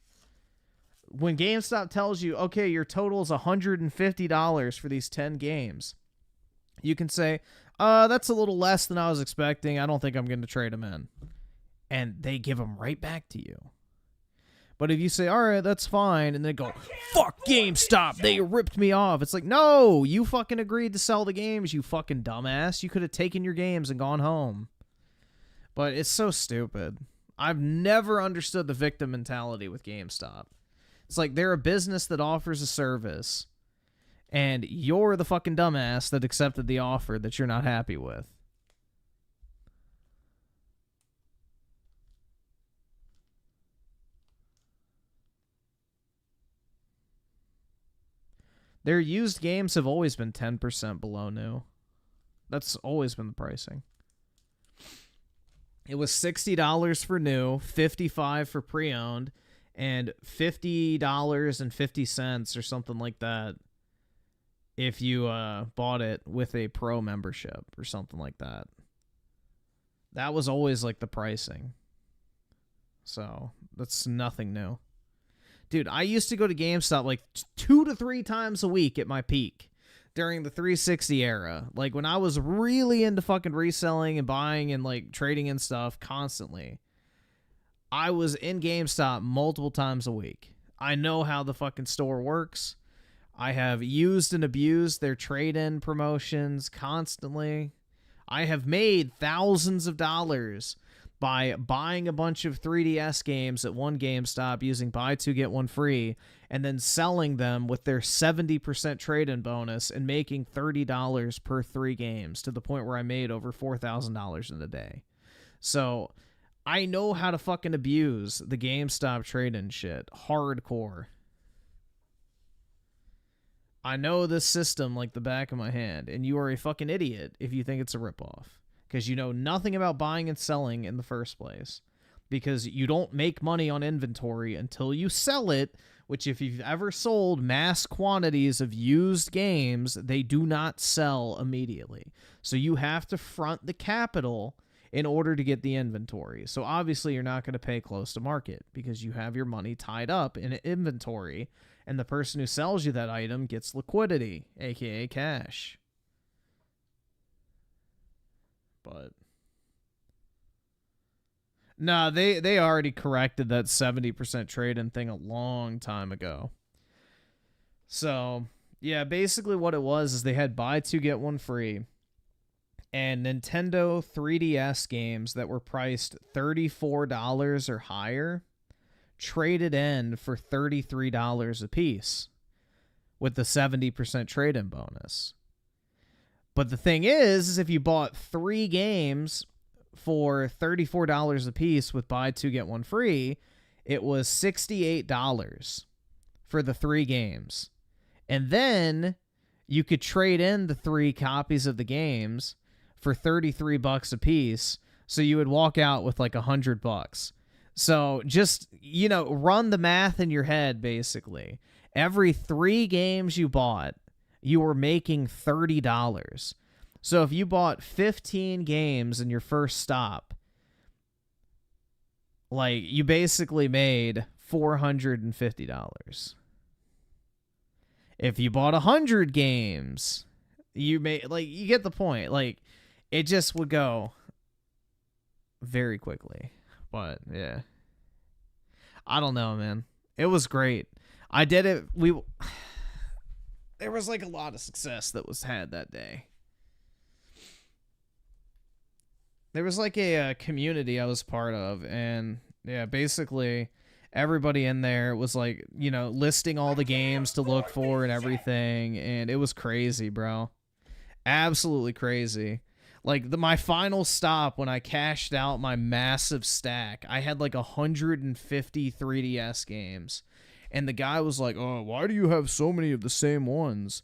When GameStop tells you, okay, your total is $150 for these 10 games, you can say, that's a little less than I was expecting. I don't think I'm going to trade them in. And they give them right back to you. But if you say, all right, that's fine, and they go, fuck GameStop, they ripped me off. It's like, no, you fucking agreed to sell the games, you fucking dumbass. You could have taken your games and gone home. But it's so stupid. I've never understood the victim mentality with GameStop. It's like they're a business that offers a service, and you're the fucking dumbass that accepted the offer that you're not happy with. Their used games have always been 10% below new. That's always been the pricing. It was $60 for new, $55 for pre-owned, and $50.50 or something like that if you bought it with a pro membership or something like that. That was always like the pricing. So that's nothing new. Dude, I used to go to GameStop like 2 to 3 times a week at my peak during the 360 era. Like when I was really into fucking reselling and buying and like trading and stuff constantly. I was in GameStop multiple times a week. I know how the fucking store works. I have used and abused their trade-in promotions constantly. I have made thousands of dollars by buying a bunch of 3DS games at one GameStop using buy two, get one free, and then selling them with their 70% trade-in bonus and making $30 per 3 games to the point where I made over $4,000 in a day. So I know how to fucking abuse the GameStop trade-in shit. Hardcore. I know this system like the back of my hand, and you are a fucking idiot if you think it's a ripoff. Because you know nothing about buying and selling in the first place. Because you don't make money on inventory until you sell it, which if you've ever sold mass quantities of used games, they do not sell immediately. So you have to front the capital in order to get the inventory. So obviously you're not going to pay close to market because you have your money tied up in inventory, and the person who sells you that item gets liquidity, aka cash. But nah, they already corrected that 70% trade-in thing a long time ago. So yeah, basically what it was is they had buy two, get one free. And Nintendo 3DS games that were priced $34 or higher traded in for $33 a piece with the 70% trade-in bonus. But the thing is if you bought 3 games for $34 a piece with buy two, get one free, it was $68 for the 3 games. And then you could trade in the 3 copies of the games for $33 a piece, so you would walk out with like $100. So just, you know, run the math in your head, basically. Every 3 games you bought, you were making $30. So if you bought 15 games in your first stop, like, you basically made $450. If you bought 100 games, you made, like, you get the point. Like, it just would go very quickly. But, yeah. I don't know, man. It was great. I did it. There was, like, a lot of success that was had that day. There was, like, a community I was part of, and, yeah, basically everybody in there was, like, you know, listing all the games to look for and everything, and it was crazy, bro. Absolutely crazy. Like, my final stop when I cashed out my massive stack, I had, like, 150 3DS games. And the guy was like, oh, why do you have so many of the same ones?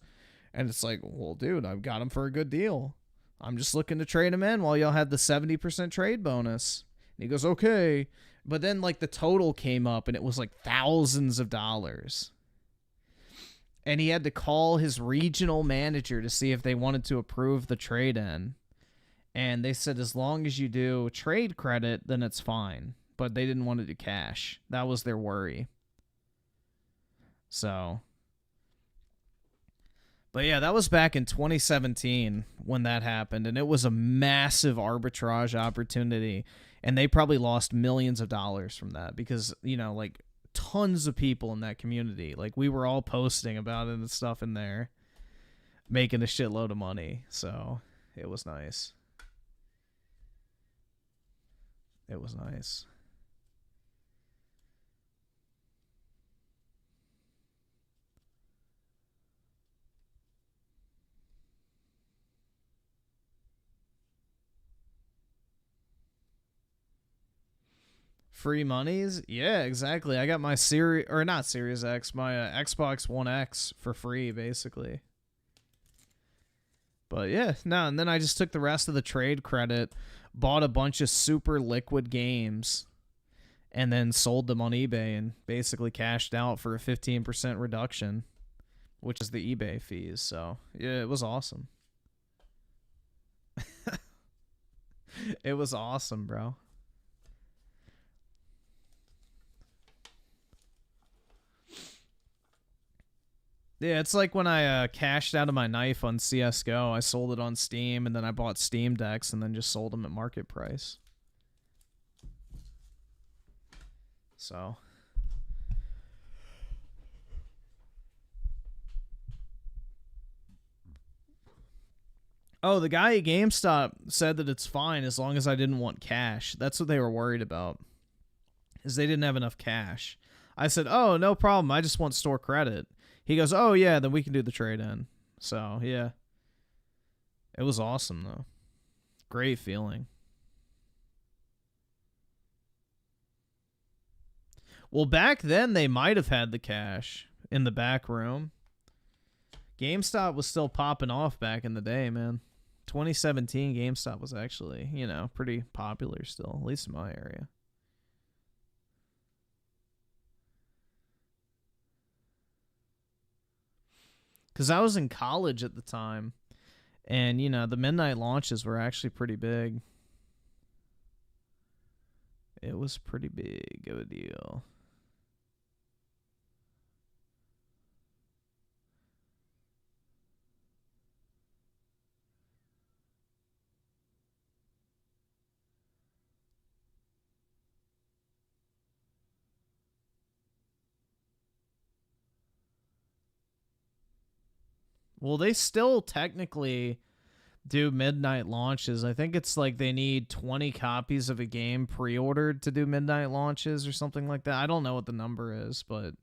And it's like, well, dude, I've got them for a good deal. I'm just looking to trade them in while y'all had the 70% trade bonus. And he goes, okay. But then, like, the total came up, and it was, like, thousands of dollars. And he had to call his regional manager to see if they wanted to approve the trade-in. And they said, as long as you do trade credit, then it's fine. But they didn't want to do cash. That was their worry. So, but yeah, that was back in 2017 when that happened, and it was a massive arbitrage opportunity, and they probably lost millions of dollars from that because, you know, like, tons of people in that community, like, we were all posting about it and stuff in there, making a shitload of money, so it was nice. It was nice. Free monies? Yeah, exactly. I got my Series, or not Series X, my Xbox One X for free, basically. But yeah, no, and then I just took the rest of the trade credit, bought a bunch of super liquid games, and then sold them on eBay and basically cashed out for a 15% reduction, which is the eBay fees. So yeah, it was awesome. It was awesome, bro. Yeah, it's like when I cashed out of my knife on CSGO. I sold it on Steam, and then I bought Steam decks, and then just sold them at market price. So. Oh, the guy at GameStop said that it's fine as long as I didn't want cash. That's what they were worried about, is they didn't have enough cash. I said, oh, no problem. I just want store credit. He goes, oh, yeah, then we can do the trade-in. So, yeah. It was awesome, though. Great feeling. Well, back then, they might have had the cash in the back room. GameStop was still popping off back in the day, man. 2017, GameStop was actually, you know, pretty popular still, at least in my area. Because I was in college at the time, and, you know, the midnight launches were actually pretty big. It was pretty big of a deal. Well, they still technically do midnight launches. I think it's like they need 20 copies of a game pre-ordered to do midnight launches or something like that. I don't know what the number is, but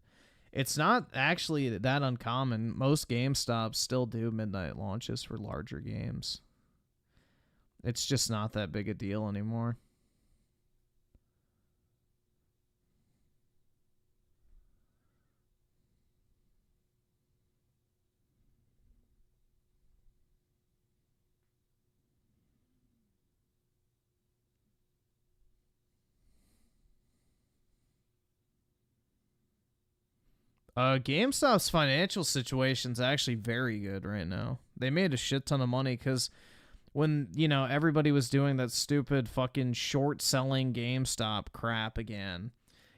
it's not actually that uncommon. Most GameStops still do midnight launches for larger games. It's just not that big a deal anymore. GameStop's financial situation's actually very good right now. They made a shit ton of money because when, you know, everybody was doing that stupid fucking short-selling GameStop crap again,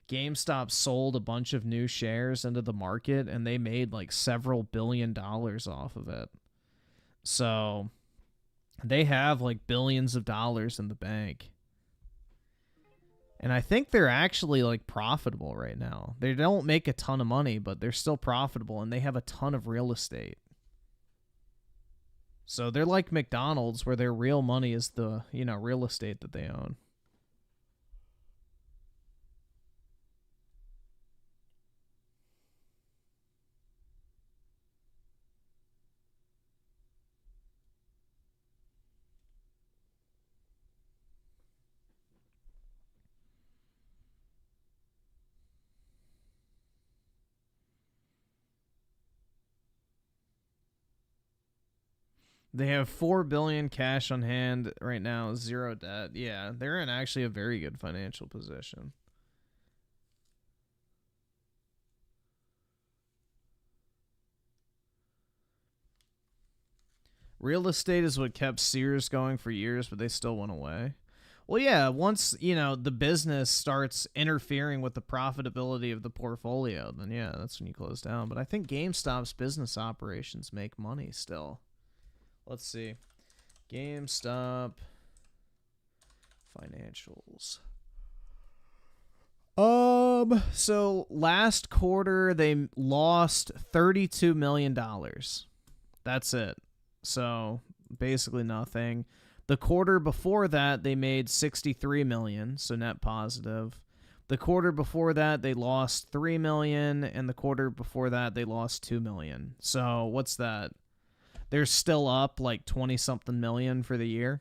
GameStop sold a bunch of new shares into the market, and they made like several $1 billion off of it. So they have like billions of dollars in the bank. And I think they're actually, like, profitable right now. They don't make a ton of money, but they're still profitable, and they have a ton of real estate. So they're like McDonald's, where their real money is the, you know, real estate that they own. They have $4 billion cash on hand right now, 0 debt. Yeah, they're in actually a very good financial position. Real estate is what kept Sears going for years, but they still went away. Well, yeah, once, you know, the business starts interfering with the profitability of the portfolio, then yeah, that's when you close down. But I think GameStop's business operations make money still. Let's see. GameStop financials. So last quarter they lost $32 million. That's it. So basically nothing. The quarter before that they made $63 million, so net positive. The quarter before that they lost $3 million, and the quarter before that they lost $2 million. So what's that? They're still up like 20-something million for the year.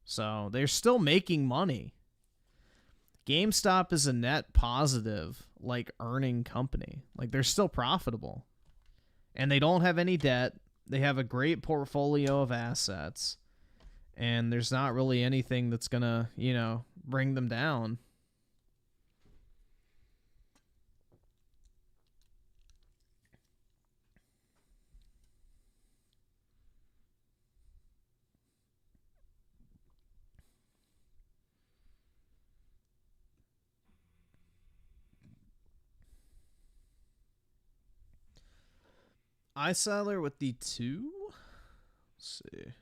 So they're still making money. GameStop is a net positive, like, earning company. Like, they're still profitable. And they don't have any debt. They have a great portfolio of assets. And there's not really anything that's going to, you know, bring them down. iSeller with the 2. Let's see.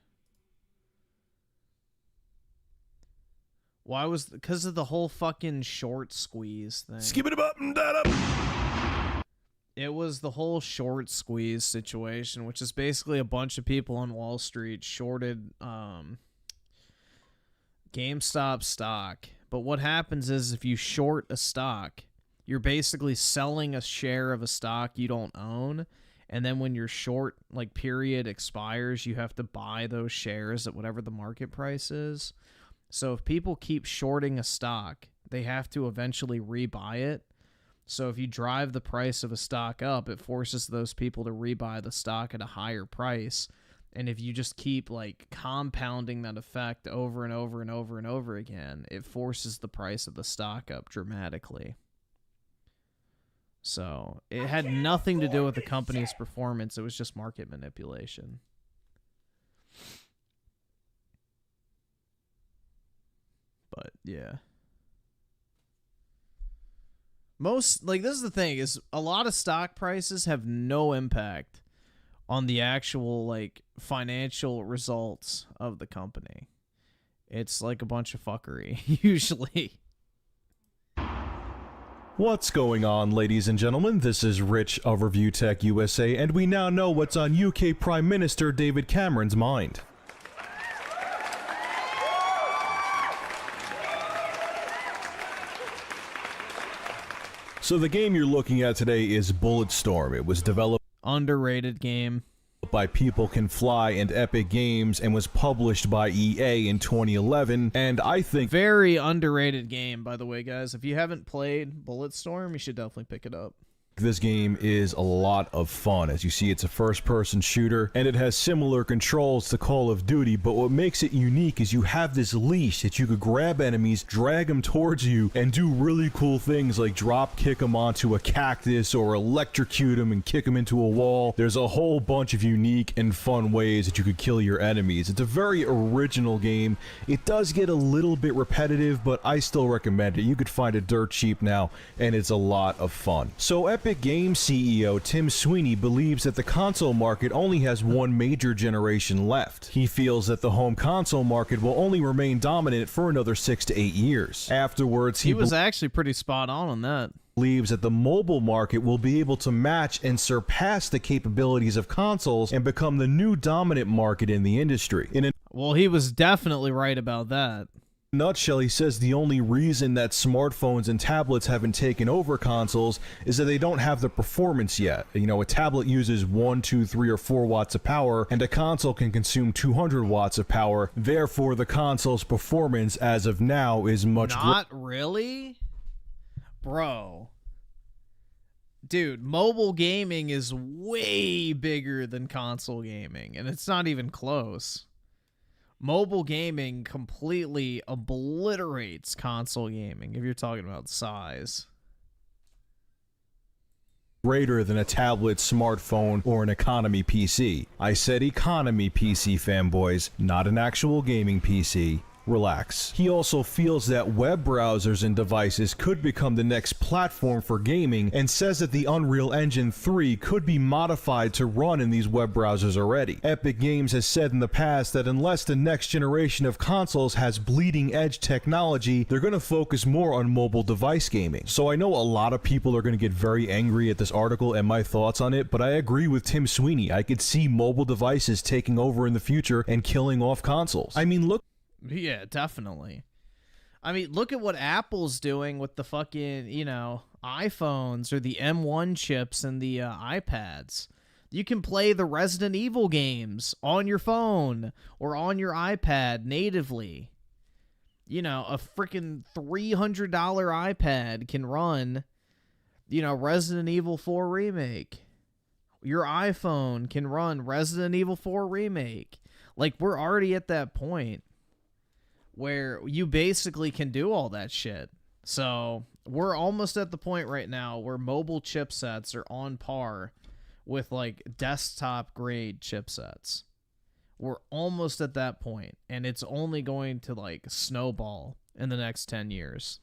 Why was because of the whole fucking short squeeze thing? Skip it up and that up. It was the whole short squeeze situation, which is basically a bunch of people on Wall Street shorted GameStop stock. But what happens is if you short a stock, you're basically selling a share of a stock you don't own. And then when your short period expires, you have to buy those shares at whatever the market price is. So if people keep shorting a stock, they have to eventually rebuy it. So if you drive the price of a stock up, it forces those people to rebuy the stock at a higher price. And if you just keep compounding that effect over and over and over and over again, it forces the price of the stock up dramatically. So it had nothing to do with the company's performance. It was just market manipulation. But yeah. This is the thing, is a lot of stock prices have no impact on the actual financial results of the company. It's a bunch of fuckery usually. What's going on, ladies and gentlemen? This is Rich of Review Tech USA, and we now know what's on UK Prime Minister David Cameron's mind. So the game you're looking at today is Bulletstorm. It was developed... Underrated game. ...by People Can Fly and Epic Games and was published by EA in 2011, and I think... Very underrated game, by the way, guys. If you haven't played Bulletstorm, you should definitely pick it up. This game is a lot of fun. As you see, it's a first-person shooter, and it has similar controls to Call of Duty, but what makes it unique is you have this leash that you could grab enemies, drag them towards you, and do really cool things like drop kick them onto a cactus or electrocute them and kick them into a wall. There's a whole bunch of unique and fun ways that you could kill your enemies. It's a very original game. It does get a little bit repetitive, but I still recommend it. You could find it dirt cheap now, and it's a lot of fun. So Epic Games CEO Tim Sweeney believes that the console market only has one major generation left. He feels that the home console market will only remain dominant for another 6 to 8 years. Afterwards, he was actually pretty spot on that. Believes that the mobile market will be able to match and surpass the capabilities of consoles and become the new dominant market in the industry. Well, he was definitely right about that. Nutshell, he says the only reason that smartphones and tablets haven't taken over consoles is that they don't have the performance yet. You know, a tablet uses 1, 2, 3, or 4 watts of power, and a console can consume 200 watts of power. Therefore, the console's performance as of now is much... Not really? Bro. Dude, mobile gaming is way bigger than console gaming, and it's not even close. Mobile gaming completely obliterates console gaming if you're talking about size. Greater than a tablet, smartphone, or an economy PC. I said economy PC, fanboys, not an actual gaming PC. Relax. He also feels that web browsers and devices could become the next platform for gaming, and says that the Unreal Engine 3 could be modified to run in these web browsers already. Epic Games has said in the past that unless the next generation of consoles has bleeding edge technology, they're going to focus more on mobile device gaming. So I know a lot of people are going to get very angry at this article and my thoughts on it, but I agree with Tim Sweeney. I could see mobile devices taking over in the future and killing off consoles. I mean, look. Yeah, definitely. I mean, look at what Apple's doing with the fucking, iPhones or the M1 chips and the iPads. You can play the Resident Evil games on your phone or on your iPad natively. A freaking $300 iPad can run, Resident Evil 4 Remake. Your iPhone can run Resident Evil 4 Remake. We're already at that point where you basically can do all that shit. So we're almost at the point right now where mobile chipsets are on par with desktop grade chipsets. We're almost at that point, and it's only going to snowball in the next 10 years.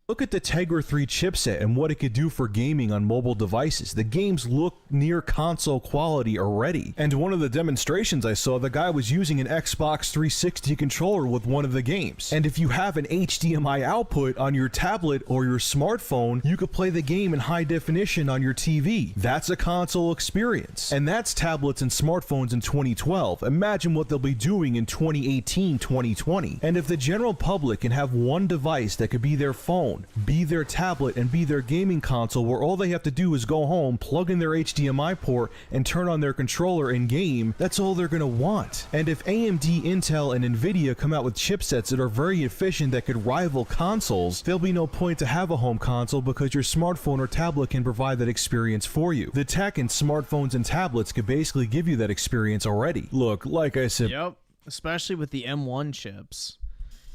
Look at the Tegra 3 chipset and what it could do for gaming on mobile devices. The games look near console quality already. And one of the demonstrations I saw, the guy was using an Xbox 360 controller with one of the games. And if you have an HDMI output on your tablet or your smartphone, you could play the game in high definition on your TV. That's a console experience. And that's tablets and smartphones in 2012. Imagine what they'll be doing in 2018, 2020. And if the general public can have one device that could be their phone, be their tablet, and be their gaming console, where all they have to do is go home, plug in their HDMI port, and turn on their controller and game, that's all they're gonna want. And if AMD, Intel, and Nvidia come out with chipsets that are very efficient that could rival consoles, there'll be no point to have a home console because your smartphone or tablet can provide that experience for you. The tech in smartphones and tablets could basically give you that experience already. Look, like I said... Yep, especially with the M1 chips.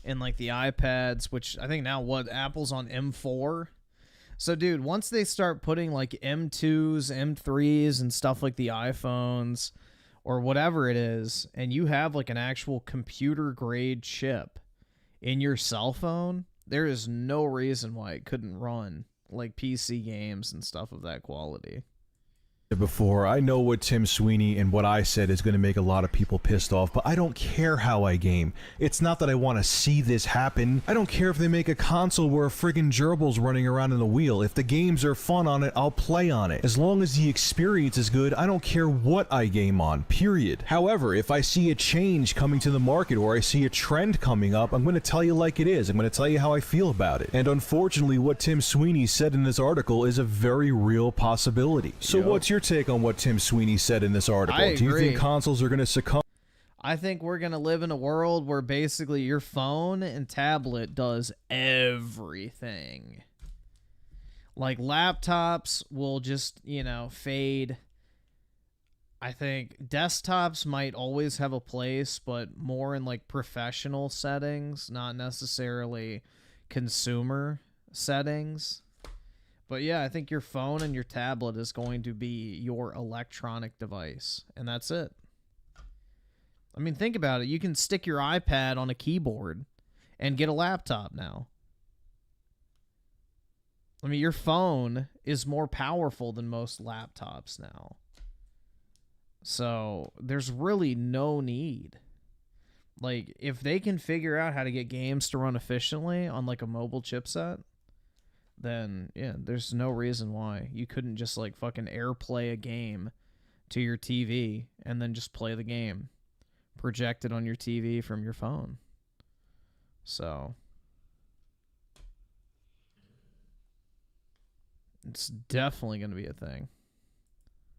And like the iPads, which I think now Apple's on M4. So dude, once they start putting like M2s, M3s and stuff like the iPhones or whatever it is, and you have like an actual computer grade chip in your cell phone, there is no reason why it couldn't run like PC games and stuff of that quality. Before, I know what Tim Sweeney and what I said is going to make a lot of people pissed off, but I don't care how I game. It's not that I want to see this happen. I don't care if they make a console where a friggin' gerbil's running around in the wheel. If the games are fun on it, I'll play on it. As long as the experience is good, I don't care what I game on, period. However, if I see a change coming to the market or I see a trend coming up, I'm going to tell you like it is. I'm going to tell you how I feel about it. And unfortunately, what Tim Sweeney said in this article is a very real possibility. So what's your take on what Tim Sweeney said in this article? Do you think consoles are going to succumb? I think we're going to live in a world where basically your phone and tablet does everything. Like laptops will just, you know, fade. I think desktops might always have a place, but more in like professional settings, not necessarily consumer settings. But yeah, I think your phone and your tablet is going to be your electronic device, and that's it. I mean, think about it. You can stick your iPad on a keyboard and get a laptop now. I mean, your phone is more powerful than most laptops now. So there's really no need. Like, if they can figure out how to get games to run efficiently on like a mobile chipset, then yeah, there's no reason why you couldn't just like fucking AirPlay a game to your TV and then just play the game, project it on your TV from your phone. So it's definitely going to be a thing.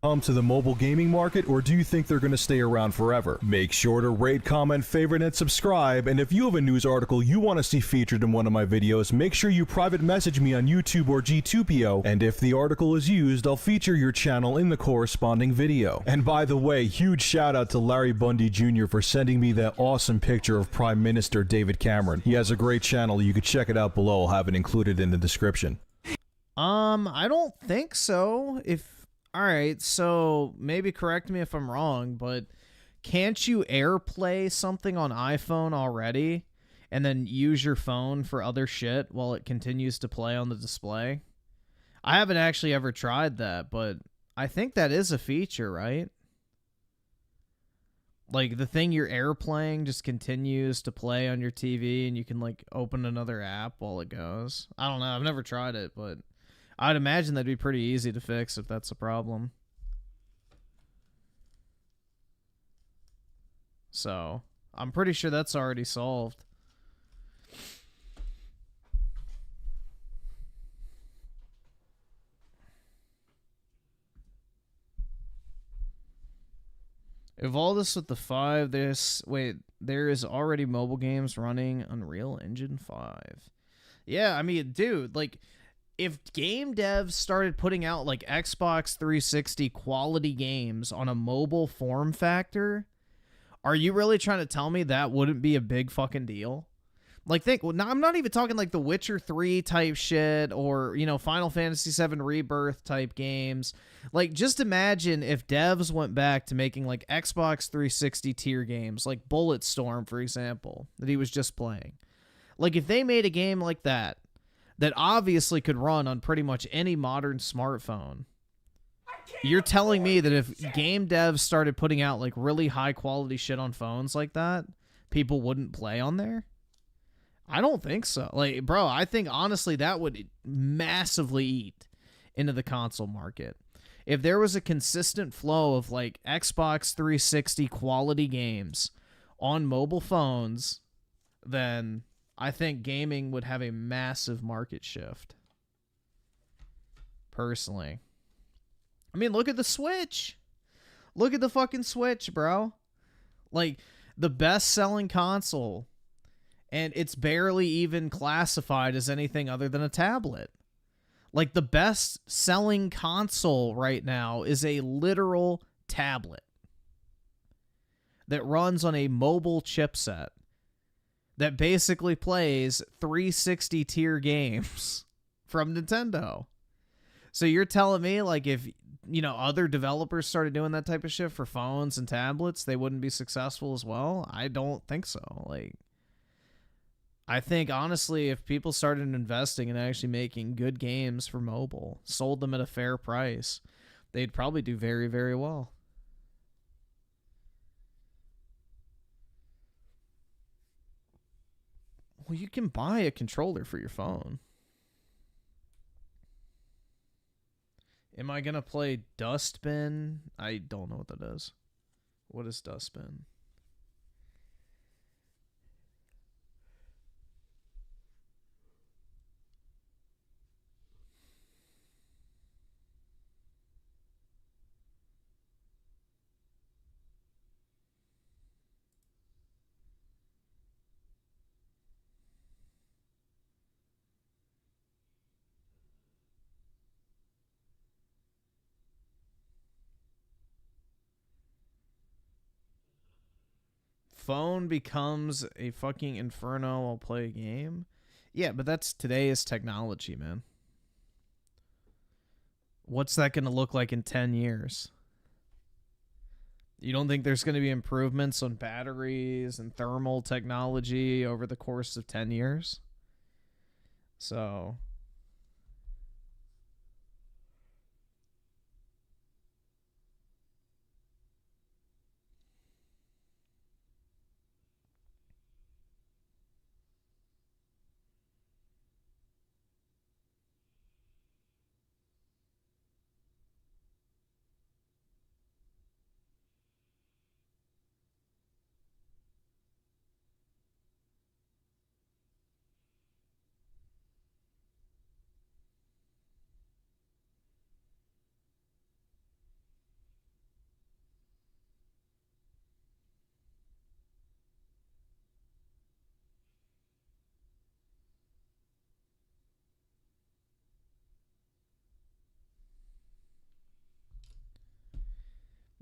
To the mobile gaming market, or do you think they're going to stay around forever? Make sure to rate, comment, favorite, and subscribe. And if you have a news article you want to see featured in one of my videos, make sure you private message me on YouTube or G2PO. And if the article is used, I'll feature your channel in the corresponding video. And by the way, huge shout out to Larry Bundy Jr. for sending me that awesome picture of Prime Minister David Cameron. He has a great channel. You can check it out below. I'll have it included in the description. I don't think so. All right, so maybe correct me if I'm wrong, but can't you AirPlay something on iPhone already and then use your phone for other shit while it continues to play on the display? I haven't actually ever tried that, but I think that is a feature, right? Like the thing you're AirPlaying just continues to play on your TV and you can like open another app while it goes. I don't know. I've never tried it, but I'd imagine that'd be pretty easy to fix if that's a problem. So, I'm pretty sure that's already solved. Evolve this with the 5. There is already mobile games running Unreal Engine 5. Yeah, I mean, dude, like, if game devs started putting out like Xbox 360 quality games on a mobile form factor, are you really trying to tell me that wouldn't be a big fucking deal? Like, I'm not even talking like The Witcher 3 type shit or, you know, Final Fantasy 7 Rebirth type games. Like, just imagine if devs went back to making like Xbox 360 tier games, like Bulletstorm, for example, that he was just playing. Like, if they made a game like that, that obviously could run on pretty much any modern smartphone. You're telling me that if game devs started putting out like really high quality shit on phones like that, people wouldn't play on there? I don't think so. Like, bro, I think honestly that would massively eat into the console market. If there was a consistent flow of like Xbox 360 quality games on mobile phones, then I think gaming would have a massive market shift. Personally. I mean, look at the Switch. Look at the fucking Switch, bro. Like, the best-selling console, and it's barely even classified as anything other than a tablet. Like, the best-selling console right now is a literal tablet that runs on a mobile chipset that basically plays 360 tier games from Nintendo. So you're telling me, like, if, you know, other developers started doing that type of shit for phones and tablets, they wouldn't be successful as well? I don't think so. Like, I think, honestly, if people started investing and actually making good games for mobile, sold them at a fair price, they'd probably do very, very well. Well, you can buy a controller for your phone. Am I going to play Dustbin? I don't know what that is. What is Dustbin? Phone becomes a fucking inferno while play a game? Yeah, but that's today's technology, man. What's that going to look like in 10 years? You don't think there's going to be improvements on batteries and thermal technology over the course of 10 years? So...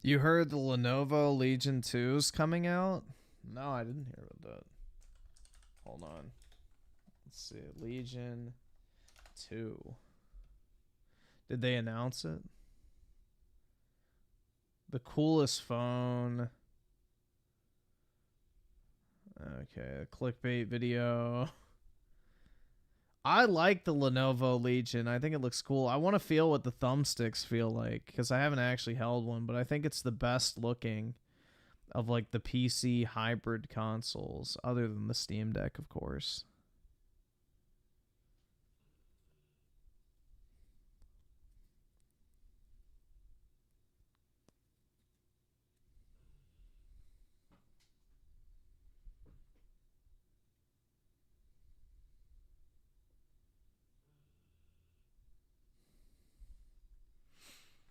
You heard the Lenovo Legion 2's coming out? No, I didn't hear about that. Hold on. Let's see. Legion 2. Did they announce it? The coolest phone. Okay, a clickbait video. I like the Lenovo Legion. I think it looks cool. I want to feel what the thumbsticks feel like, because I haven't actually held one, but I think it's the best looking of like the PC hybrid consoles, other than the Steam Deck, of course.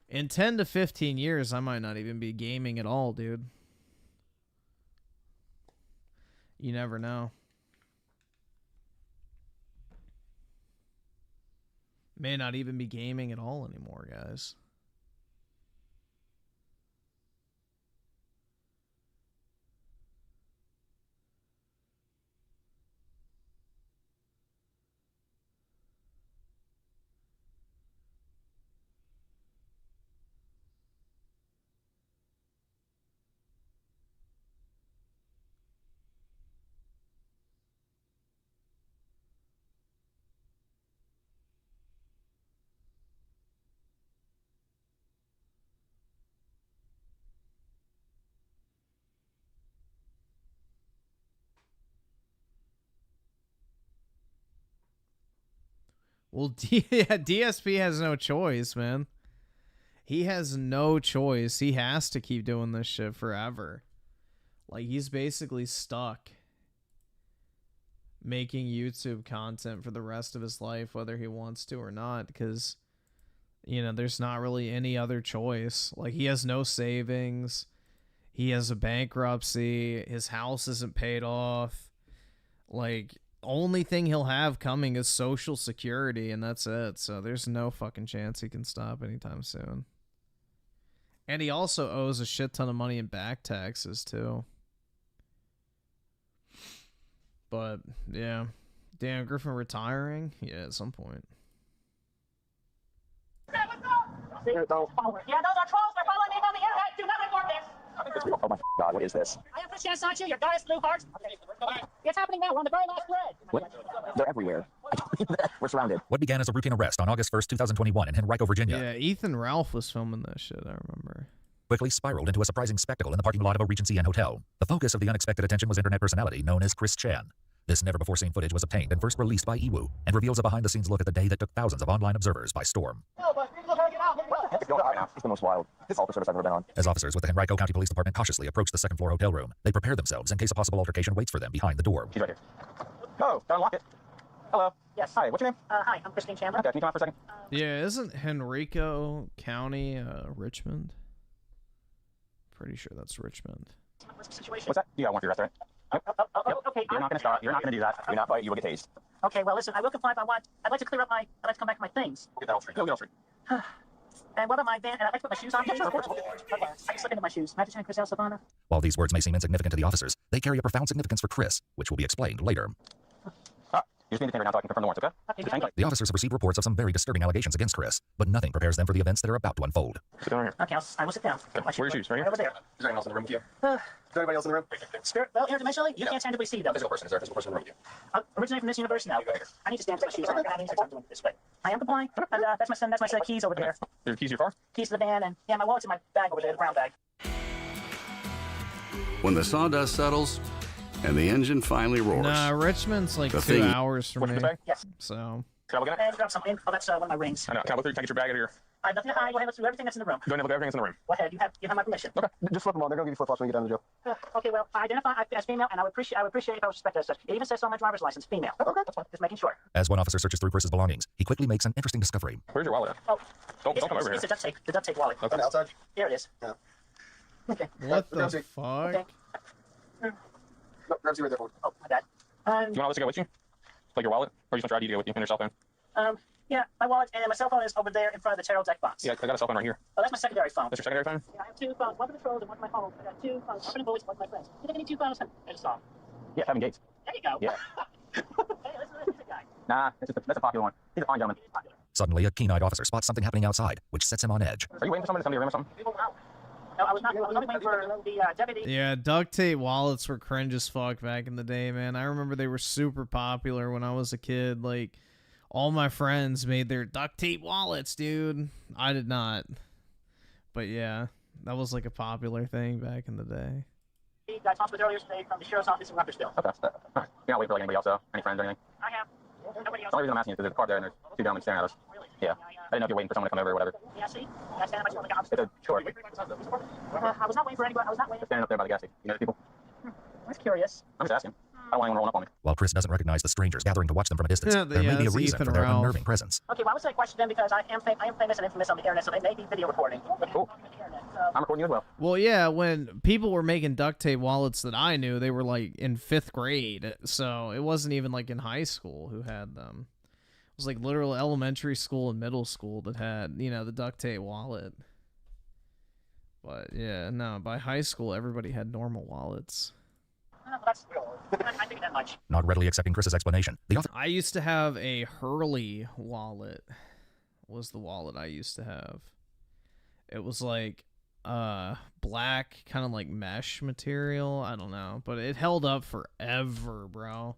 In 10 to 15 years, I might not even be gaming at all, dude. You never know. May not even be gaming at all anymore, guys. Well, yeah, DSP has no choice, man. He has no choice. He has to keep doing this shit forever. Like, he's basically stuck making YouTube content for the rest of his life, whether he wants to or not, because, you know, there's not really any other choice. Like, he has no savings. He has a bankruptcy. His house isn't paid off. Like, only thing he'll have coming is Social Security, and that's it. So there's no fucking chance he can stop anytime soon. And he also owes a shit ton of money in back taxes, too. But, yeah. Dan Griffin retiring? Yeah, at some point. Yeah, those are trolls. They're following me on the internet. Do not report this. Oh my God, what is this? I have Christian Sancho, your goddess blue heart. It's happening now. We're on the very last thread. What? They're everywhere. We're surrounded. What began as a routine arrest on August 1st, 2021 in Henrico, Virginia. Yeah, Ethan Ralph was filming that shit, I remember. Quickly spiraled into a surprising spectacle in the parking lot of a Regency Inn hotel. The focus of the unexpected attention was internet personality known as Chris Chan. This never-before-seen footage was obtained and first released by Iwu, and reveals a behind-the-scenes look at the day that took thousands of online observers by storm. It's going on right now. It's the most wild altar service I've ever been on. As officers with the Henrico County Police Department cautiously approach the second-floor hotel room, they prepare themselves in case a possible altercation waits for them behind the door. He's right here. Oh, gotta unlock it. Hello. Yes. Hi, what's your name? Hi, I'm Christine Chandler. Okay, can you come out for a second? Yeah, isn't Henrico County Richmond? Pretty sure that's Richmond. What's the situation? What's that? You got one for your arrest, right? Okay. You're not gonna stop. You're not gonna do that. Do not fight. You will get tased. Okay, well, listen, I will comply if I want. I'd like to clear up my. I'd like to come back to my things. We'll get that all straight. We'll get all straight. And what about my band? And I'd like to put my shoes on. Sure, of course. I can slip into my shoes. Magic Chris El Savannah. While these words may seem insignificant to the officers, they carry a profound significance for Chris, which will be explained later. You just need to stand right now so I can confirm the warrants, okay? The officers have received reports of some very disturbing allegations against Chris, but nothing prepares them for the events that are about to unfold. Sit down right here. Okay, I will sit down. Where are your shoes? Right here? Right over there. Is there anyone else in the room with you? Is there anybody else in the room? Spirit, well, interdimensionally, you can't tangibly see them. Physical person. Is there a physical person in the room with you? Originating from this universe, no. I need to stand to my shoes. I mean, I'm doing it this way. I am complying, and that's my set of keys over there. Your keys to your car? Keys to the van, and yeah, my wallet's in my bag over there, the brown bag. When the sawdust settles and the engine finally roars. Nah, Richmond's like The 2 thing- hours from What's in me. the bag? Yes. So. Can I look at it? And grab something. Oh, that's one of my rings. I know. Can I look through? Can I get your bag out of here? I have nothing to hide. Go ahead, let's do everything that's in the room. Go ahead and look at everything that's in the room. Go ahead, you have my permission. Okay. Just flip them on. They're gonna give you flip-flops when you get down to jail. Okay, well, I identify as female, and I would appreciate if I was respected as such. It even says so on my driver's license, female. Okay, that's fine. Just making sure. As one officer searches through Chris's belongings, he quickly makes an interesting discovery. Where's your wallet at? Oh, Don't come over here. It's the duct tape wallet. Okay. Outside? Here it is. Yeah. Okay. What the fuck? Okay. No, grab you right there. Oh, my bad. You want all this to go with you? Like your wallet? Or you just want your ID to go with you and your cell phone? Yeah, my wallet and my cell phone is over there in front of the tarot deck box. Yeah, I got a cell phone right here. Oh, that's my secondary phone. That's your secondary phone? Yeah, I have 2 phones. One for the trolls and one for my home. I got 2 phones. One for the bullies, one for my friends. You think I need 2 phones? I just saw. Yeah, Kevin Gates. There you go. Yeah. Hey, listen to this guy. Nah, that's a popular one. He's a fine gentleman. Suddenly, a keen-eyed officer spots something happening outside, which sets him on edge. Are you waiting for somebody to come to your room or something? Oh, wow. No, I was not. I was only waiting for the deputy. Yeah, duct tape wallets were cringe as fuck back in the day, man. I remember they were super popular when I was a kid. Like, all my friends made their duct tape wallets, dude. I did not. But yeah, that was like a popular thing back in the day. I talked with earlier today from the sheriff's office in Rutgersville. Okay. All right. You're not waiting for like anybody else, though? Any friends or anything? I have. Nobody else. The only reason I'm asking is because there's a car there and there's 2 gentlemen staring at us. Really? Yeah. I didn't know if you're waiting for someone to come over or whatever. Yeah, see? I stand at my phone. It's a chore. I was not waiting for anybody. I was not waiting. They're standing up there by the gas station. You know the people? I was curious. I'm just asking. I don't want anyone rolling up on me. While Chris doesn't recognize the strangers gathering to watch them from a distance, Yeah, there may be a that's reason Ethan for their Ralph. unnerving presence. Okay, well, I would say question them because I am famous and infamous on the internet, so they may be video recording. Cool. I'm recording you as well. Well, yeah, when people were making duct tape wallets that I knew, they were like in 5th grade. So it wasn't even like in high school who had them. It was like literal elementary school and middle school that had, you know, the duct tape wallet. But yeah, no, by high school, everybody had normal wallets. I think that much. Not readily accepting Chris's explanation, the author... I used to have a Hurley wallet. Was the wallet I used to have. It was like black, kind of like mesh material. I don't know, but it held up forever, bro.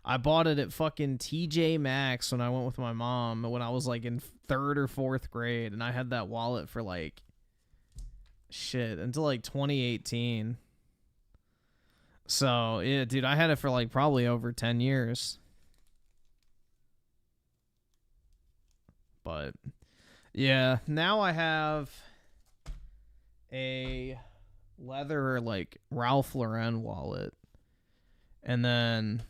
I bought it at fucking TJ Maxx when I went with my mom when I was like in 3rd or 4th grade, and I had that wallet for like shit until like 2018. So, yeah, dude, I had it for like probably over 10 years. But yeah, now I have a leather like Ralph Lauren wallet, and then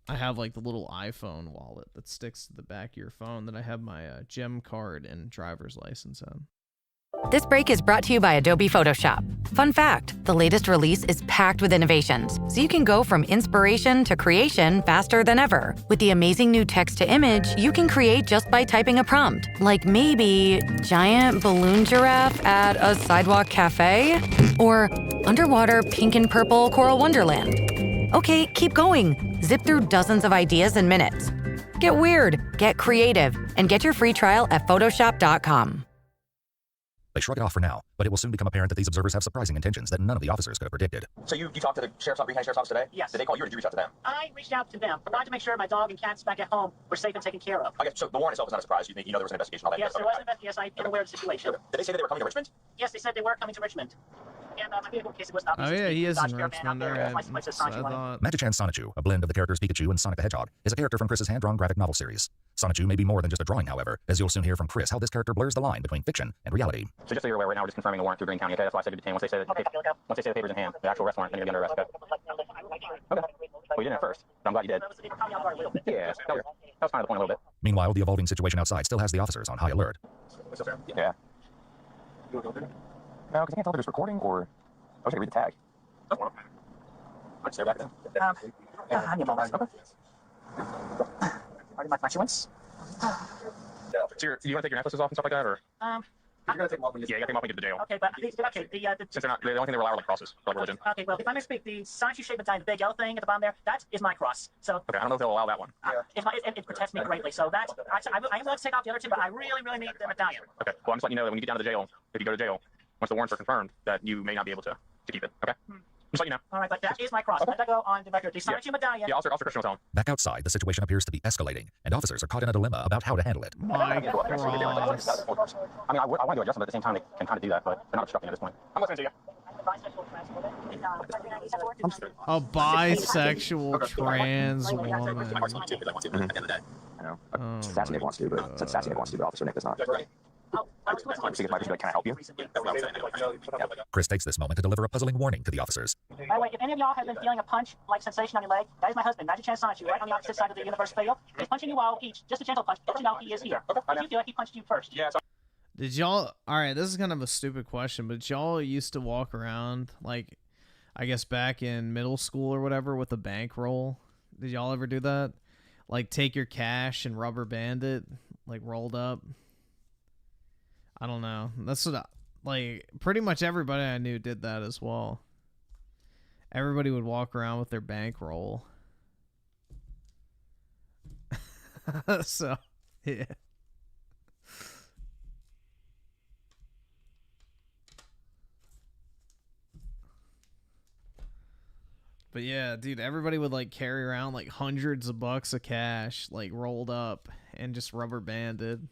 I have like the little iPhone wallet that sticks to the back of your phone that I have my gem card and driver's license in. This break is brought to you by Adobe Photoshop. Fun fact, the latest release is packed with innovations, so you can go from inspiration to creation faster than ever. With the amazing new text-to-image, you can create just by typing a prompt, like maybe giant balloon giraffe at a sidewalk cafe, or underwater pink and purple coral wonderland. Okay, keep going. Zip through dozens of ideas in minutes. Get weird, get creative, and get your free trial at Photoshop.com. They shrug it off for now, but it will soon become apparent that these observers have surprising intentions that none of the officers could have predicted. So you talked to the Greene County Sheriff's Office today? Yes. Did they call you or did you reach out to them? I reached out to them. I wanted to make sure my dog and cats back at home were safe and taken care of. I guess so. The warrant itself is not a surprise. You know there was an investigation. All that. Yes, there was an investigation. Yes, I'm aware of the situation. Did they say that they were coming to Richmond? Yes, they said they were coming to Richmond. And my vehicle case was obviously. Oh yeah, he is in Richmond. Magic-Chan Sonichu, a blend of the characters Pikachu and Sonic the Hedgehog, is a character from Chris's hand-drawn graphic novel series. Sonichu may be more than just a drawing, however, as you'll soon hear from Chris how this character blurs the line between fiction and reality. So just so you're aware, right now we're just confirming the warrant through Greene County. Okay, that's why I said to detain. Once they say that, once they say the paper's in hand, the actual arrest warrant, then you're gonna be under arrest. Okay. Well, you didn't at first, but I'm glad you did. Yeah, that was kind of the point a little bit. Meanwhile, the evolving situation outside still has the officers on high alert. Yeah. No, because I can't tell if it's recording or I wish I could read the tag. I'll stare back then. I need a moment. Okay. Are my chewings? So do you want to take your necklaces off and stuff like that, or? You're gonna take them off when you get them off when you get to jail. Okay, but Since they're not, the only thing they allow are like crosses for religion. Okay, well, if I may speak, the Sonichu shaped medallion, the big yellow thing at the bottom there, that is my cross. So. Okay, I don't know if they'll allow that one. It protects me greatly. So that I am willing to take off the other two, but I really need the medallion. Okay, well, I'm just letting you know that when you get down to the jail, if you go to jail, once the warrants are confirmed, that you may not be able to keep it. Okay. Just let you know. All right, but that is my cross. Okay. Let that go on the record. The Sonichu medallion. Yeah, Officer Christian will tell him. Back outside, the situation appears to be escalating, and officers are caught in a dilemma about how to handle it. My cross. I mean, I want to adjust them, but at the same time, they can kind of do that, but they're not obstructing at this point. I'm listening to you. A bisexual trans woman. I know. Sassy Nick wants to, but Sassy Nick wants to, but Officer Nick does not. Can I help you? Chris takes this moment to deliver a puzzling warning to the officers. By the way, if any of y'all have been feeling a punch-like sensation on your leg, that is my husband, Magic-Chan Sonichu, right on the opposite side of the universe field. He's punching you all each, just a gentle punch, but you know he is here. If you feel like he punched you first. Yeah. Did y'all? All right, this is kind of a stupid question, but y'all used to walk around like, I guess back in middle school or whatever with a bankroll. Did y'all ever do that? Like take your cash and rubber band it, like rolled up. I don't know. That's what like pretty much everybody I knew did that as well. Everybody would walk around with their bankroll. So, yeah. But yeah, dude, everybody would like carry around like hundreds of bucks of cash like rolled up and just rubber banded.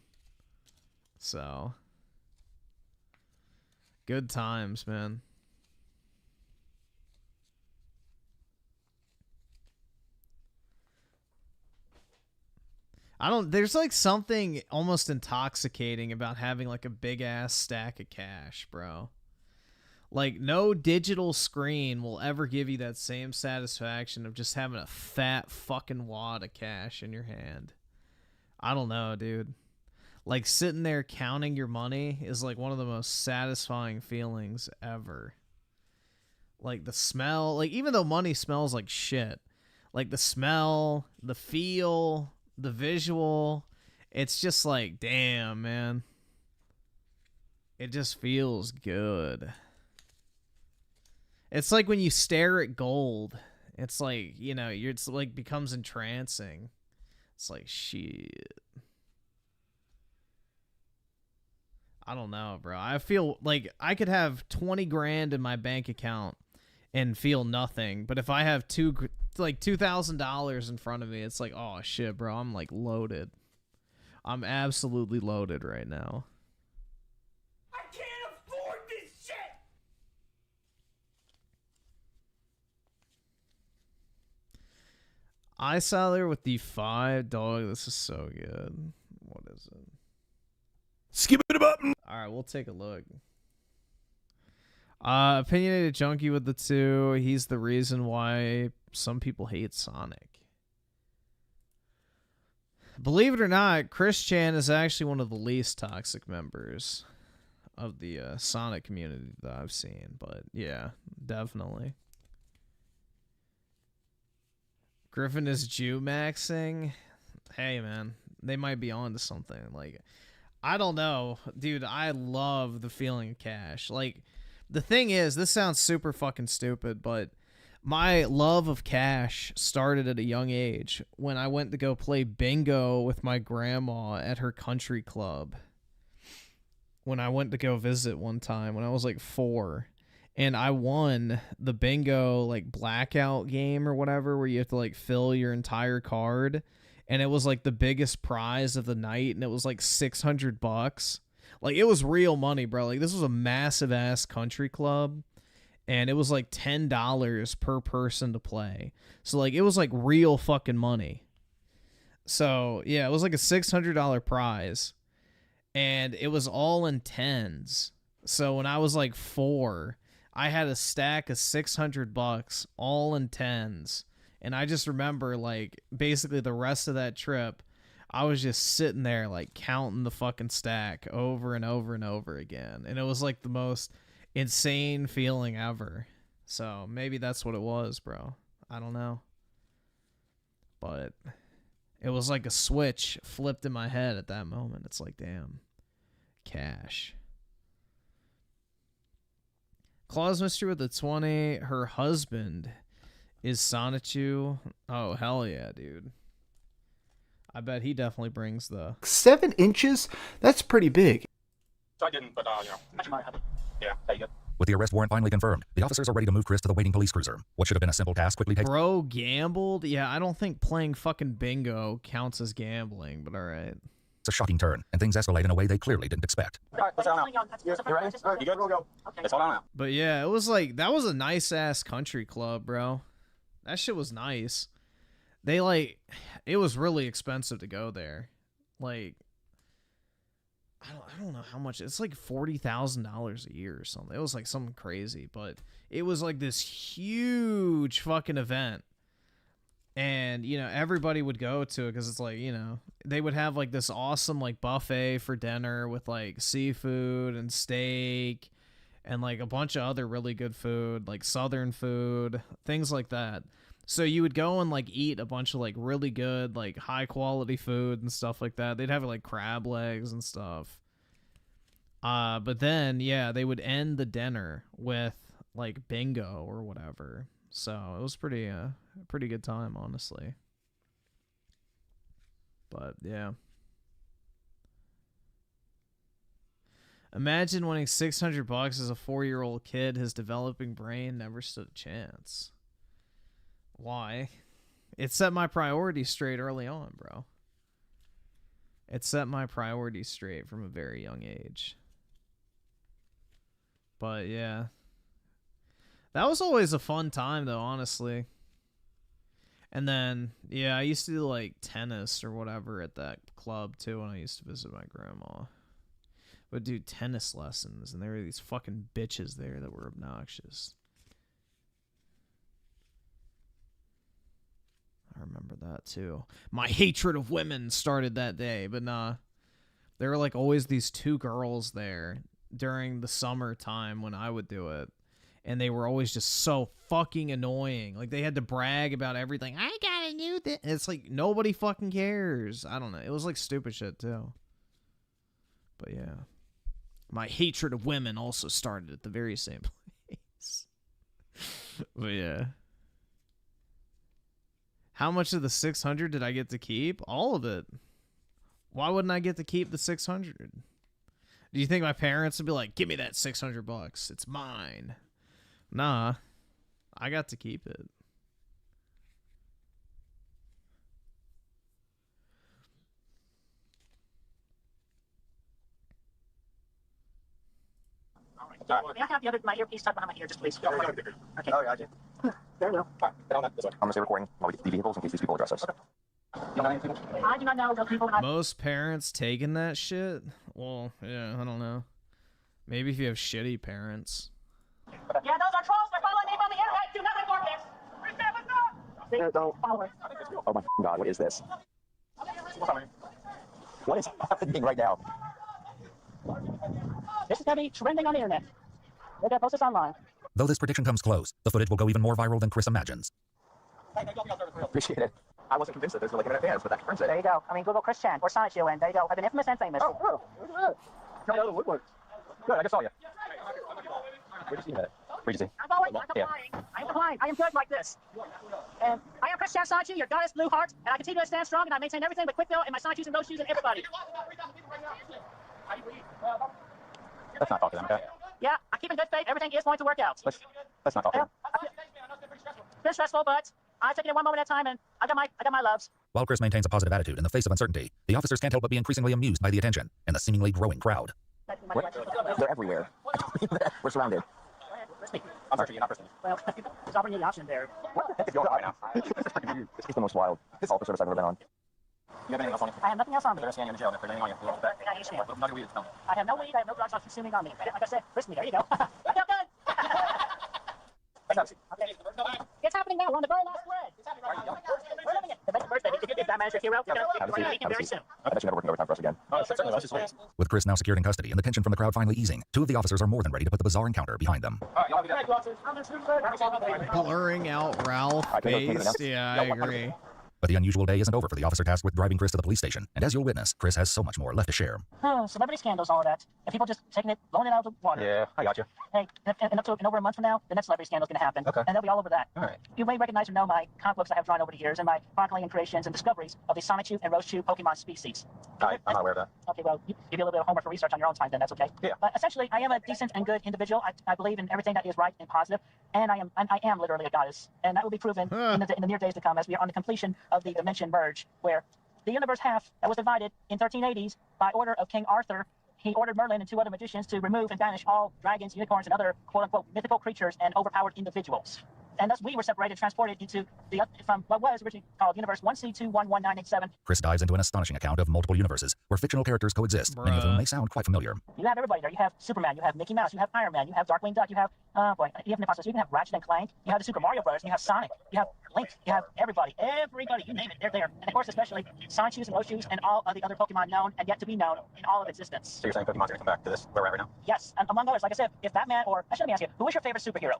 So, good times, man. There's like something almost intoxicating about having like a big ass stack of cash, bro. Like no digital screen will ever give you that same satisfaction of just having a fat fucking wad of cash in your hand. I don't know, dude. Like sitting there counting your money is like one of the most satisfying feelings ever. Like the smell, like even though money smells like shit, like the smell, the feel, the visual, it's just like, damn, man. It just feels good. It's like when you stare at gold. It's like, you know, it's like becomes entrancing. It's like, shit. I don't know, bro. I feel like I could have 20 grand in my bank account and feel nothing. But if I have $2,000 in front of me, it's like, oh shit, bro. I'm like loaded. I'm absolutely loaded right now. I can't afford this shit! I saw there with the 5 dog. This is so good. What is it? Alright, we'll take a look. Opinionated junkie with the 2. He's the reason why some people hate Sonic. Believe it or not, Chris Chan is actually one of the least toxic members of the Sonic community that I've seen. But yeah, definitely. Griffin is Jew maxing. Hey man, they might be onto something. Like, I don't know, dude. I love the feeling of cash. Like, the thing is, this sounds super fucking stupid, but my love of cash started at a young age when I went to go play bingo with my grandma at her country club. When I went to go visit one time when I was like 4, and I won the bingo like blackout game or whatever, where you have to like fill your entire card, and it was like the biggest prize of the night, and it was like $600. Like, it was real money, bro. Like, this was a massive ass country club, and it was like $10 per person to play. So like, it was like real fucking money. So yeah, it was like a $600 prize, and it was all in tens. So when I was like 4, I had a stack of $600 all in tens. And I just remember, like, basically the rest of that trip, I was just sitting there, like, counting the fucking stack over and over and over again. And it was, like, the most insane feeling ever. So maybe that's what it was, bro. I don't know. But it was like a switch flipped in my head at that moment. It's like, damn. Cash. Claus Mystery with the 20. Her husband is Sonichu. Oh, hell yeah, dude. I bet he definitely brings the... 7 inches? That's pretty big. So I didn't, but, you know. Yeah, there you go. With the arrest warrant finally confirmed, the officers are ready to move Chris to the waiting police cruiser. What should have been a simple task quickly takes... Bro gambled? Yeah, I don't think playing fucking bingo counts as gambling, but alright. It's a shocking turn, and things escalate in a way they clearly didn't expect. Alright, let's all now. You ready? You good? We'll go. Let's all now. But yeah, it was like, that was a nice-ass country club, bro. That shit was nice. They, like, it was really expensive to go there. Like, I don't know how much. It's like $40,000 a year or something. It was like something crazy, but it was like this huge fucking event. And, you know, everybody would go to it because it's like, you know, they would have like this awesome like buffet for dinner with like seafood and steak and like a bunch of other really good food, like Southern food, things like that. So you would go and like eat a bunch of like really good, like high quality food and stuff like that. They'd have like crab legs and stuff. But then, yeah, they would end the dinner with like bingo or whatever. So it was pretty good time, honestly. But yeah. Imagine winning $600 as a 4-year-old kid. His developing brain never stood a chance. Why? It set my priorities straight early on, bro. It set my priorities straight from a very young age. But yeah. That was always a fun time, though, honestly. And then, yeah, I used to do, like, tennis or whatever at that club, too, when I used to visit my grandma. Would do tennis lessons, and there were these fucking bitches there that were obnoxious. I remember that, too. My hatred of women started that day, but nah. There were, like, always these 2 girls there during the summertime when I would do it. And they were always just so fucking annoying. Like, they had to brag about everything. I got a new thing. It's like, nobody fucking cares. I don't know. It was like stupid shit, too. But yeah. My hatred of women also started at the very same place. But yeah. How much of the 600 did I get to keep? All of it. Why wouldn't I get to keep the 600? Do you think my parents would be like, give me that $600? It's mine. Nah, I got to keep it. May I have my earpiece tucked behind my ear, just please? Okay. Oh, yeah, I do. There we go. All right, this way. I'm going to stay recording while we get the vehicles in case these people address us. I do not know the people. Most parents taking that shit? Well, yeah, I don't know. Maybe if you have shitty parents. Yeah, those are trolls. They're following me from the internet. Do not report this. Don't follow it. Oh my God, what is this? What is happening right now? This is going to be trending on the internet. They're going to post this online. Though this prediction comes close, the footage will go even more viral than Chris imagines. Appreciate it. I wasn't convinced that this was like an advance, but that confirms it. There you go. I mean, Google Chris Chan or Sonic You, and there you go. I've been infamous and famous. Oh, look at that. Coming out of the woodwork. Good, I just saw you. Where'd you see that? Where'd you see? I'm following. I'm complying. I'm complying. I am good like this. And I am Chris Chan Sonic You, your goddess blue heart, and I continue to stand strong, and I maintain everything but quick fill and my Sonic Shoes and Rose Shoes and everybody. Let's not talk to them, okay? Yeah, I keep in good faith. Everything is going to work out. Let's not talk to them. It's been stressful, but I take it one moment at a time, and I got my loves. While Chris maintains a positive attitude in the face of uncertainty, the officers can't help but be increasingly amused by the attention and the seemingly growing crowd. What? They're everywhere. We're surrounded. I'm searching you, not personally. Well, it's offering you the option there. What the heck is going on right now? This is the most wild officer service I've ever been on. You have anything else on you? I have nothing else on me. They're scanning in the jail, and if there's anything on you, we'll hold it back. I understand. Well, not weed, it's telling me. I have no weed. I have no drugs consuming on me. Like I said, risk me. There you go. I feel good. Okay. It's happening now. We're on the very last thread. It's happening right now. We're living it. The best birthday. Is that manager hero? You're going to meet him very soon. I bet you never working overtime for us again. Certainly, let's just wait. With Chris now secured in custody and the tension from the crowd finally easing, two of the officers are more than ready to put the bizarre encounter behind them. Blurring out Ralph face. Yeah, I agree. But the unusual day isn't over for the officer tasked with driving Chris to the police station. And as you'll witness, Chris has so much more left to share. Celebrity scandals, all of that. And people just taking it, blowing it out of the water. Yeah, I got you. Hey, and over a month from now, the next celebrity scandal is going to happen. Okay. And they'll be all over that. All right. You may recognize or know my comic books I have drawn over the years and my chronicling and creations and discoveries of the Sonic Shoe and Rose Shoe Pokemon species. I'm not aware of that. Okay, well, you give you a little bit of homework for research on your own time, then that's okay. Yeah. But essentially, I am a decent and good individual. I believe in everything that is right and positive, and I am literally a goddess. And that will be proven in the near days to come as we are on the completion of the Dimension Merge, where the universe half that was divided in 1380s by order of King Arthur. He ordered Merlin and two other magicians to remove and banish all dragons, unicorns, and other quote-unquote mythical creatures and overpowered individuals. And thus we were separated, transported into from what was originally called Universe 1C211987. Chris dives into an astonishing account of multiple universes where fictional characters coexist, many of whom may sound quite familiar. You have everybody there. You have Superman, you have Mickey Mouse, you have Iron Man, you have Darkwing Duck, you have, you have Impossible. You can have Ratchet and Clank, you have the Super Mario Brothers, you have Sonic, you have Link, you have everybody, you name it, they're there. And of course, especially Sonic Shoes and Rose Shoes and all of the other Pokemon known and yet to be known in all of existence. So you're saying Pokemon's gonna come back to this, where we're at right now? Yes, and among others, like I said, if Batman or, actually let me ask you, who is your favorite superhero?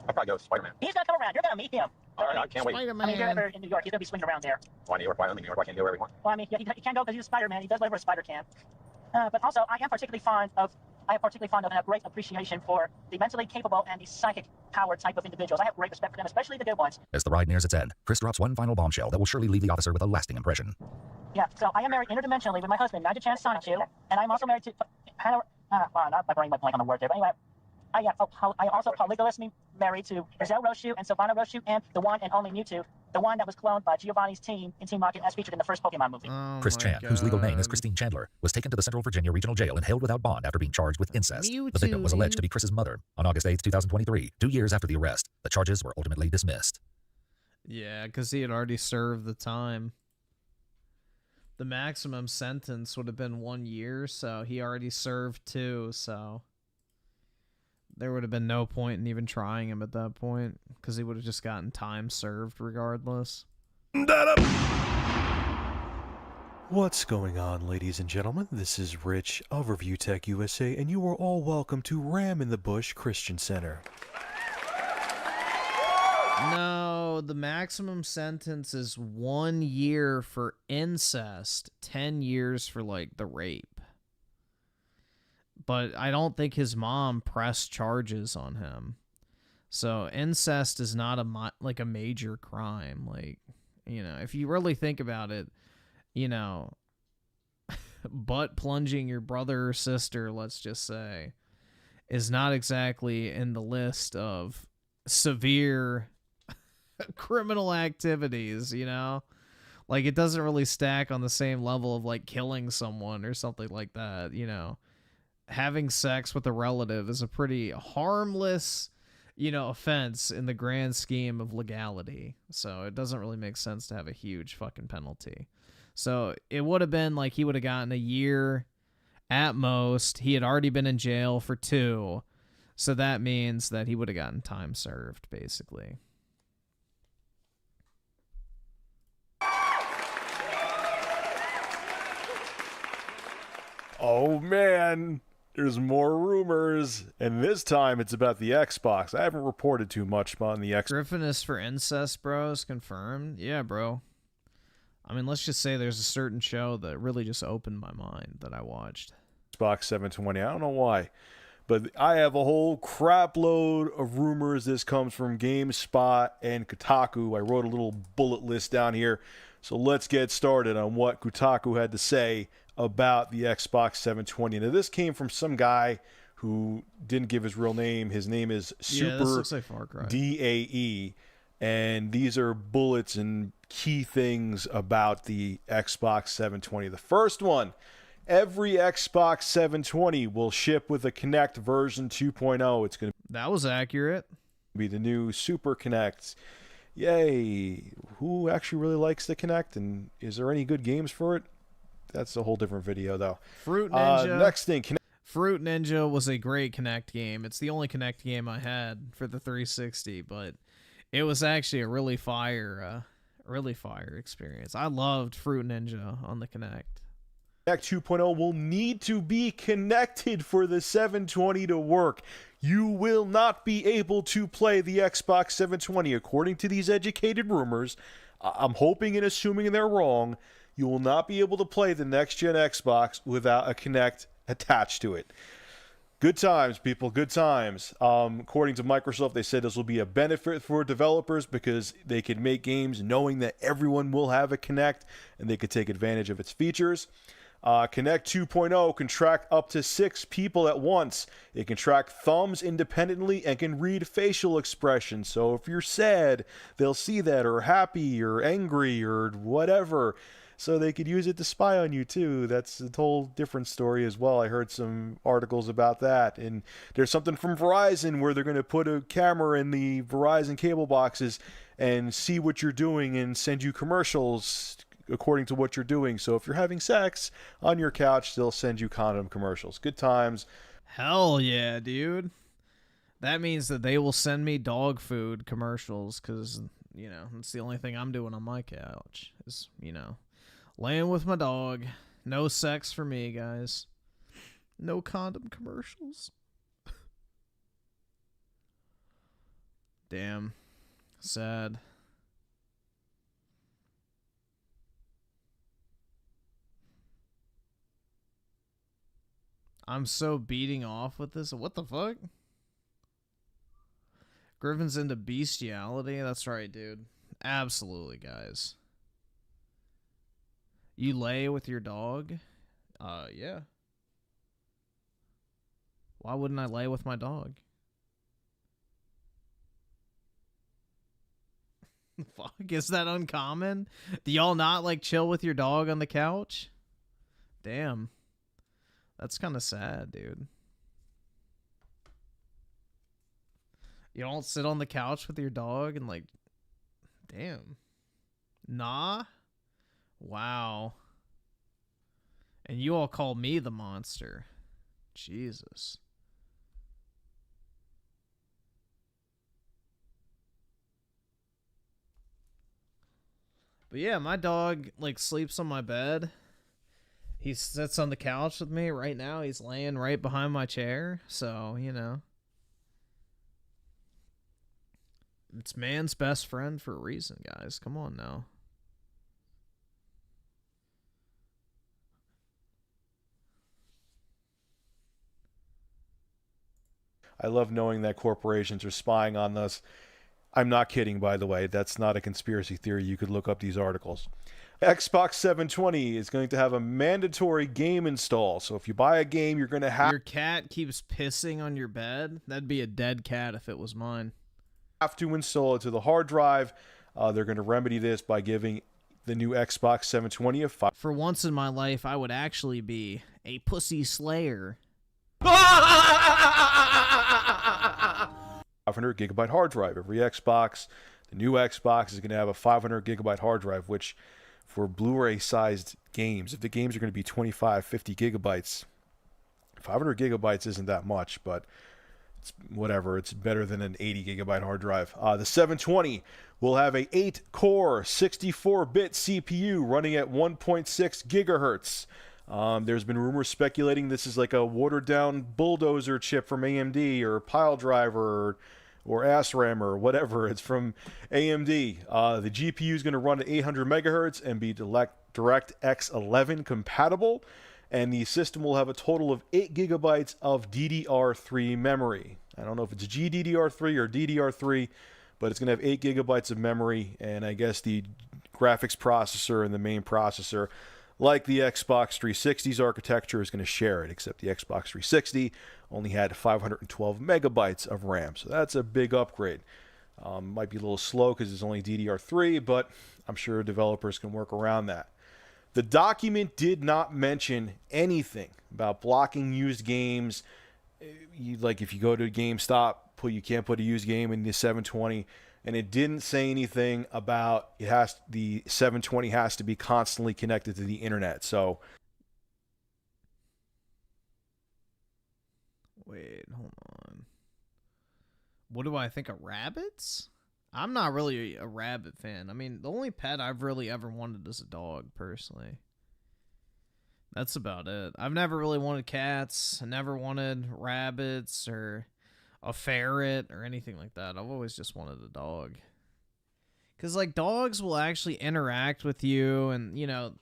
I'd probably go Spider-Man. He's gonna come around. You're gonna meet him. All right, I can't wait. I mean, if you're ever in New York, he's gonna be swinging around there. Why New York? Why only New York? Why can't he go wherever he wants? Well, I mean, yeah, he can't go because he's a Spider-Man. He does whatever a spider can. But also, I am particularly fond of and have great appreciation for the mentally capable and the psychic power type of individuals. I have great respect for them, especially the good ones. As the ride nears its end, Chris drops one final bombshell that will surely leave the officer with a lasting impression. Yeah, so I am married interdimensionally with my husband, Magic Chan Sonic Shoe, and I'm also married to not my brain went blank on the word there, but anyway. I am also polygamously married to Brazil Roshu and Sylvana Roshu and the one and only Mewtwo, the one that was cloned by Giovanni's team in Team Rocket as featured in the first Pokemon movie. Chris Chan, whose legal name is Christine Chandler, was taken to the Central Virginia Regional Jail and held without bond after being charged with incest. The victim was alleged to be Chris's mother. On August 8, 2023, 2 years after the arrest, the charges were ultimately dismissed. Yeah, because he had already served the time. The maximum sentence would have been 1 year, so he already served 2, so there would have been no point in even trying him at that point, because he would have just gotten time served regardless. What's going on, ladies and gentlemen? This is Rich of Review Tech USA, and you are all welcome to Ram in the Bush Christian Center. No, the maximum sentence is 1 year for incest, 10 years for, like, the rape. But I don't think his mom pressed charges on him. So incest is not a major crime. Like, you know, if you really think about it, you know, butt plunging your brother or sister, let's just say, is not exactly in the list of severe criminal activities, you know? Like, it doesn't really stack on the same level of, like, killing someone or something like that, you know? Having sex with a relative is a pretty harmless, you know, offense in the grand scheme of legality. So it doesn't really make sense to have a huge fucking penalty. So it would have been like he would have gotten a year At most, he had already been in jail for 2. So that means that he would have gotten time served, basically. Oh man, there's more rumors, and this time it's about the Xbox. I haven't reported too much on the Xbox. Griffin is for incest, bros, confirmed. Yeah, bro. I mean, let's just say there's a certain show that really just opened my mind that I watched. Xbox 720. I don't know why, but I have a whole crap load of rumors. This comes from GameSpot and Kotaku. I wrote a little bullet list down here. So let's get started on what Kotaku had to say about the Xbox 720. Now, this came from some guy who didn't give his real name. His name is Yeah, this looks like Far Cry. DAE, and these are bullets and key things about the Xbox 720. The first one, every Xbox 720 will ship with a Kinect version 2.0. It's going to That was accurate. be the new Super Kinect. Yay. Who actually really likes the Kinect, and is there any good games for it? That's a whole different video, though. Fruit Ninja. Next thing, Fruit Ninja was a great Kinect game. It's the only Kinect game I had for the 360, but it was actually a really fire experience. I loved Fruit Ninja on the Kinect. Kinect 2.0 will need to be connected for the 720 to work. You will not be able to play the Xbox 720. According to these educated rumors, I'm hoping and assuming they're wrong, you will not be able to play the next-gen Xbox without a Kinect attached to it. Good times, people, good times. According to Microsoft, they said this will be a benefit for developers because they can make games knowing that everyone will have a Kinect and they could take advantage of its features. Kinect 2.0 can track up to 6 people at once. It can track thumbs independently and can read facial expressions. So if you're sad, they'll see that, or happy, or angry, or whatever. So they could use it to spy on you too. That's a whole different story as well. I heard some articles about that. And there's something from Verizon where they're going to put a camera in the Verizon cable boxes and see what you're doing and send you commercials according to what you're doing. So if you're having sex on your couch, they'll send you condom commercials. Good times. Hell yeah, dude. That means that they will send me dog food commercials because, you know, that's the only thing I'm doing on my couch is, you know, laying with my dog. No sex for me, guys. No condom commercials. Damn. Sad. I'm so beating off with this. What the fuck? Griffin's into bestiality? That's right, dude. Absolutely, guys. You lay with your dog? Yeah. Why wouldn't I lay with my dog? Fuck, is that uncommon? Do y'all not, like, chill with your dog on the couch? Damn. That's kind of sad, dude. You don't sit on the couch with your dog and, like, damn. Nah? Wow. And you all call me the monster. Jesus. But yeah, my dog, like, sleeps on my bed. He sits on the couch with me right now. He's laying right behind my chair. So, you know. It's man's best friend for a reason, guys. Come on now. I love knowing that corporations are spying on us. I'm not kidding, by the way. That's not a conspiracy theory. You could look up these articles. Xbox 720 is going to have a mandatory game install. So if you buy a game, you're going to have... Your cat keeps pissing on your bed? That'd be a dead cat if it was mine. Have to install it to the hard drive. They're going to remedy this by giving the new Xbox 720 a 500 For once in my life, I would actually be a pussy slayer. 500 gigabyte hard drive. Every Xbox, the new Xbox is going to have a 500 gigabyte hard drive, which for Blu-ray sized games, if the games are going to be 25, 50 gigabytes, 500 gigabytes isn't that much, but it's whatever. It's better than an 80 gigabyte hard drive. The 720 will have a 8-core, 64-bit CPU running at 1.6 gigahertz. There's been rumors speculating this is like a watered-down bulldozer chip from AMD or Pile Driver or ASRAM or whatever. It's from AMD. The GPU is going to run at 800 megahertz and be DirectX 11 compatible, and the system will have a total of 8 gigabytes of DDR3 memory. I don't know if it's GDDR3 or DDR3, but it's going to have 8 gigabytes of memory, and I guess the graphics processor and the main processor, like the Xbox 360's architecture, is going to share it, except the Xbox 360 only had 512 megabytes of RAM, so that's a big upgrade. Might be a little slow because it's only DDR3, but I'm sure developers can work around that. The document did not mention anything about blocking used games. Like if you go to GameStop, you can't put a used game in the 720, and it didn't say anything about the 720 has to be constantly connected to the internet. So wait, hold on. What do I think of rabbits? I'm not really a rabbit fan. I mean, the only pet I've really ever wanted is a dog, personally. That's about it. I've never really wanted cats. I never wanted rabbits or a ferret or anything like that. I've always just wanted a dog. Because, like, dogs will actually interact with you and, you know,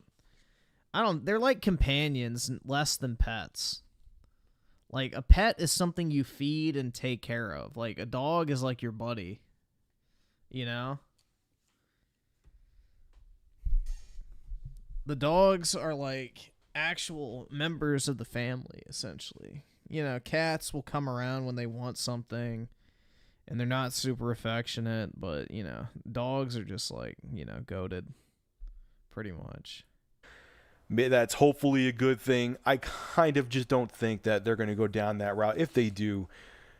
they're like companions less than pets. Like, a pet is something you feed and take care of. Like, a dog is like your buddy. You know? The dogs are like actual members of the family, essentially. You know, cats will come around when they want something, and they're not super affectionate, but, you know, dogs are just like, you know, goated, pretty much. That's hopefully a good thing. I kind of just don't think that they're going to go down that route. If they do,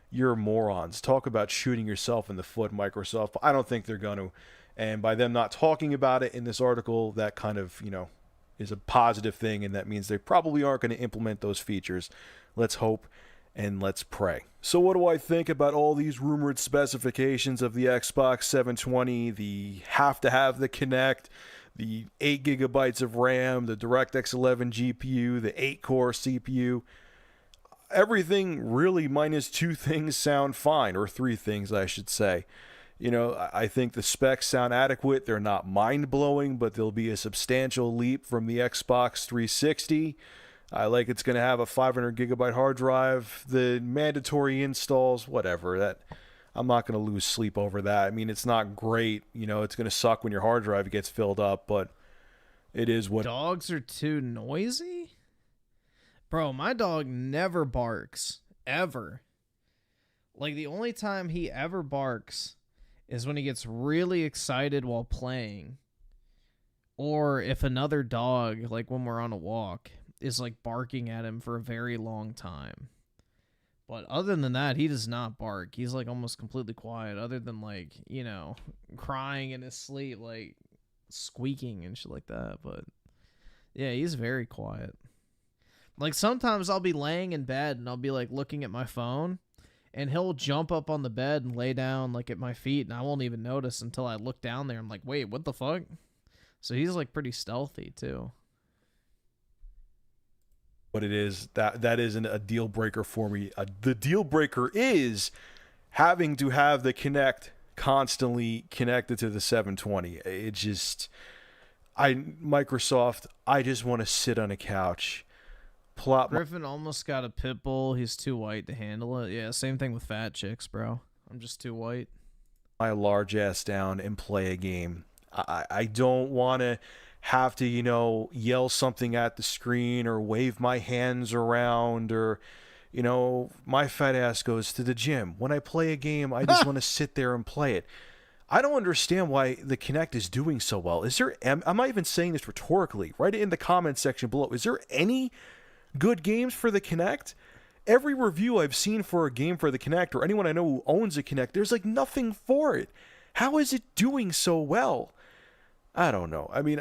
you're morons. Talk about shooting yourself in the foot, Microsoft. But I don't think they're going to. And by them not talking about it in this article, that kind of, you know, is a positive thing, and that means they probably aren't going to implement those features. Let's hope and let's pray. So what do I think about all these rumored specifications of the Xbox 720, the have to have the Kinect, the 8 gigabytes of RAM, the DirectX 11 GPU, the 8-core CPU? Everything really minus 2 things sound fine, or 3 things, I should say. You know, I think the specs sound adequate. They're not mind-blowing, but they'll be a substantial leap from the Xbox 360. I like it's going to have a 500 gigabyte hard drive, the mandatory installs, whatever. That I'm not going to lose sleep over that. I mean, it's not great. You know, it's going to suck when your hard drive gets filled up, but it is what... Dogs are too noisy? Bro, my dog never barks. Ever. Like, the only time he ever barks is when he gets really excited while playing. Or if another dog, like when we're on a walk, is like barking at him for a very long time. But other than that, he does not bark. He's like almost completely quiet, other than like, you know, crying in his sleep, like squeaking and shit like that. But yeah, he's very quiet. Like sometimes I'll be laying in bed and I'll be like looking at my phone, and he'll jump up on the bed and lay down like at my feet, and I won't even notice until I look down there. I'm like, wait, what the fuck? So he's like pretty stealthy too. What it is, that isn't a deal breaker for me. The deal breaker is having to have the Kinect constantly connected to the 720. It just, Microsoft, I just want to sit on a couch. Griffin almost got a pit bull. He's too white to handle it. Yeah, same thing with fat chicks, bro. I'm just too white. My large ass down and play a game. I don't want to have to, you know, yell something at the screen or wave my hands around, or, you know, my fat ass goes to the gym. When I play a game, I just want to sit there and play it. I don't understand why the Kinect is doing so well. I'm not even saying this rhetorically. Write it in the comments section below. Is there any good games for the Kinect? Every review I've seen for a game for the Kinect, or anyone I know who owns a Kinect, there's like nothing for it. How is it doing so well? I don't know. I mean,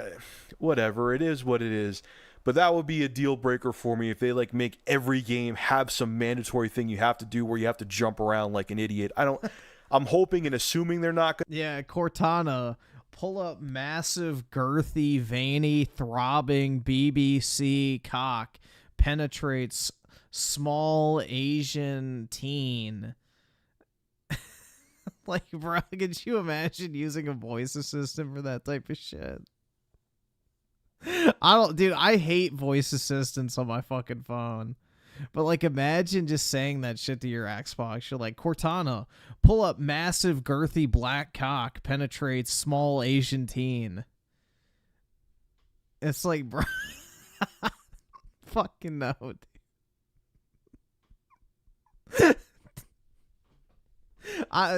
whatever. It is what it is. But that would be a deal breaker for me if they like make every game have some mandatory thing you have to do where you have to jump around like an idiot. I'm hoping and assuming they're not going to. Yeah, Cortana, pull up massive, girthy, veiny, throbbing BBC cock, penetrates small Asian teen. Like, bro, could you imagine using a voice assistant for that type of shit? I hate voice assistants on my fucking phone. But, like, imagine just saying that shit to your Xbox. You're like, Cortana, pull up massive, girthy black cock, penetrates small Asian teen. It's like, bro. Fucking no, dude.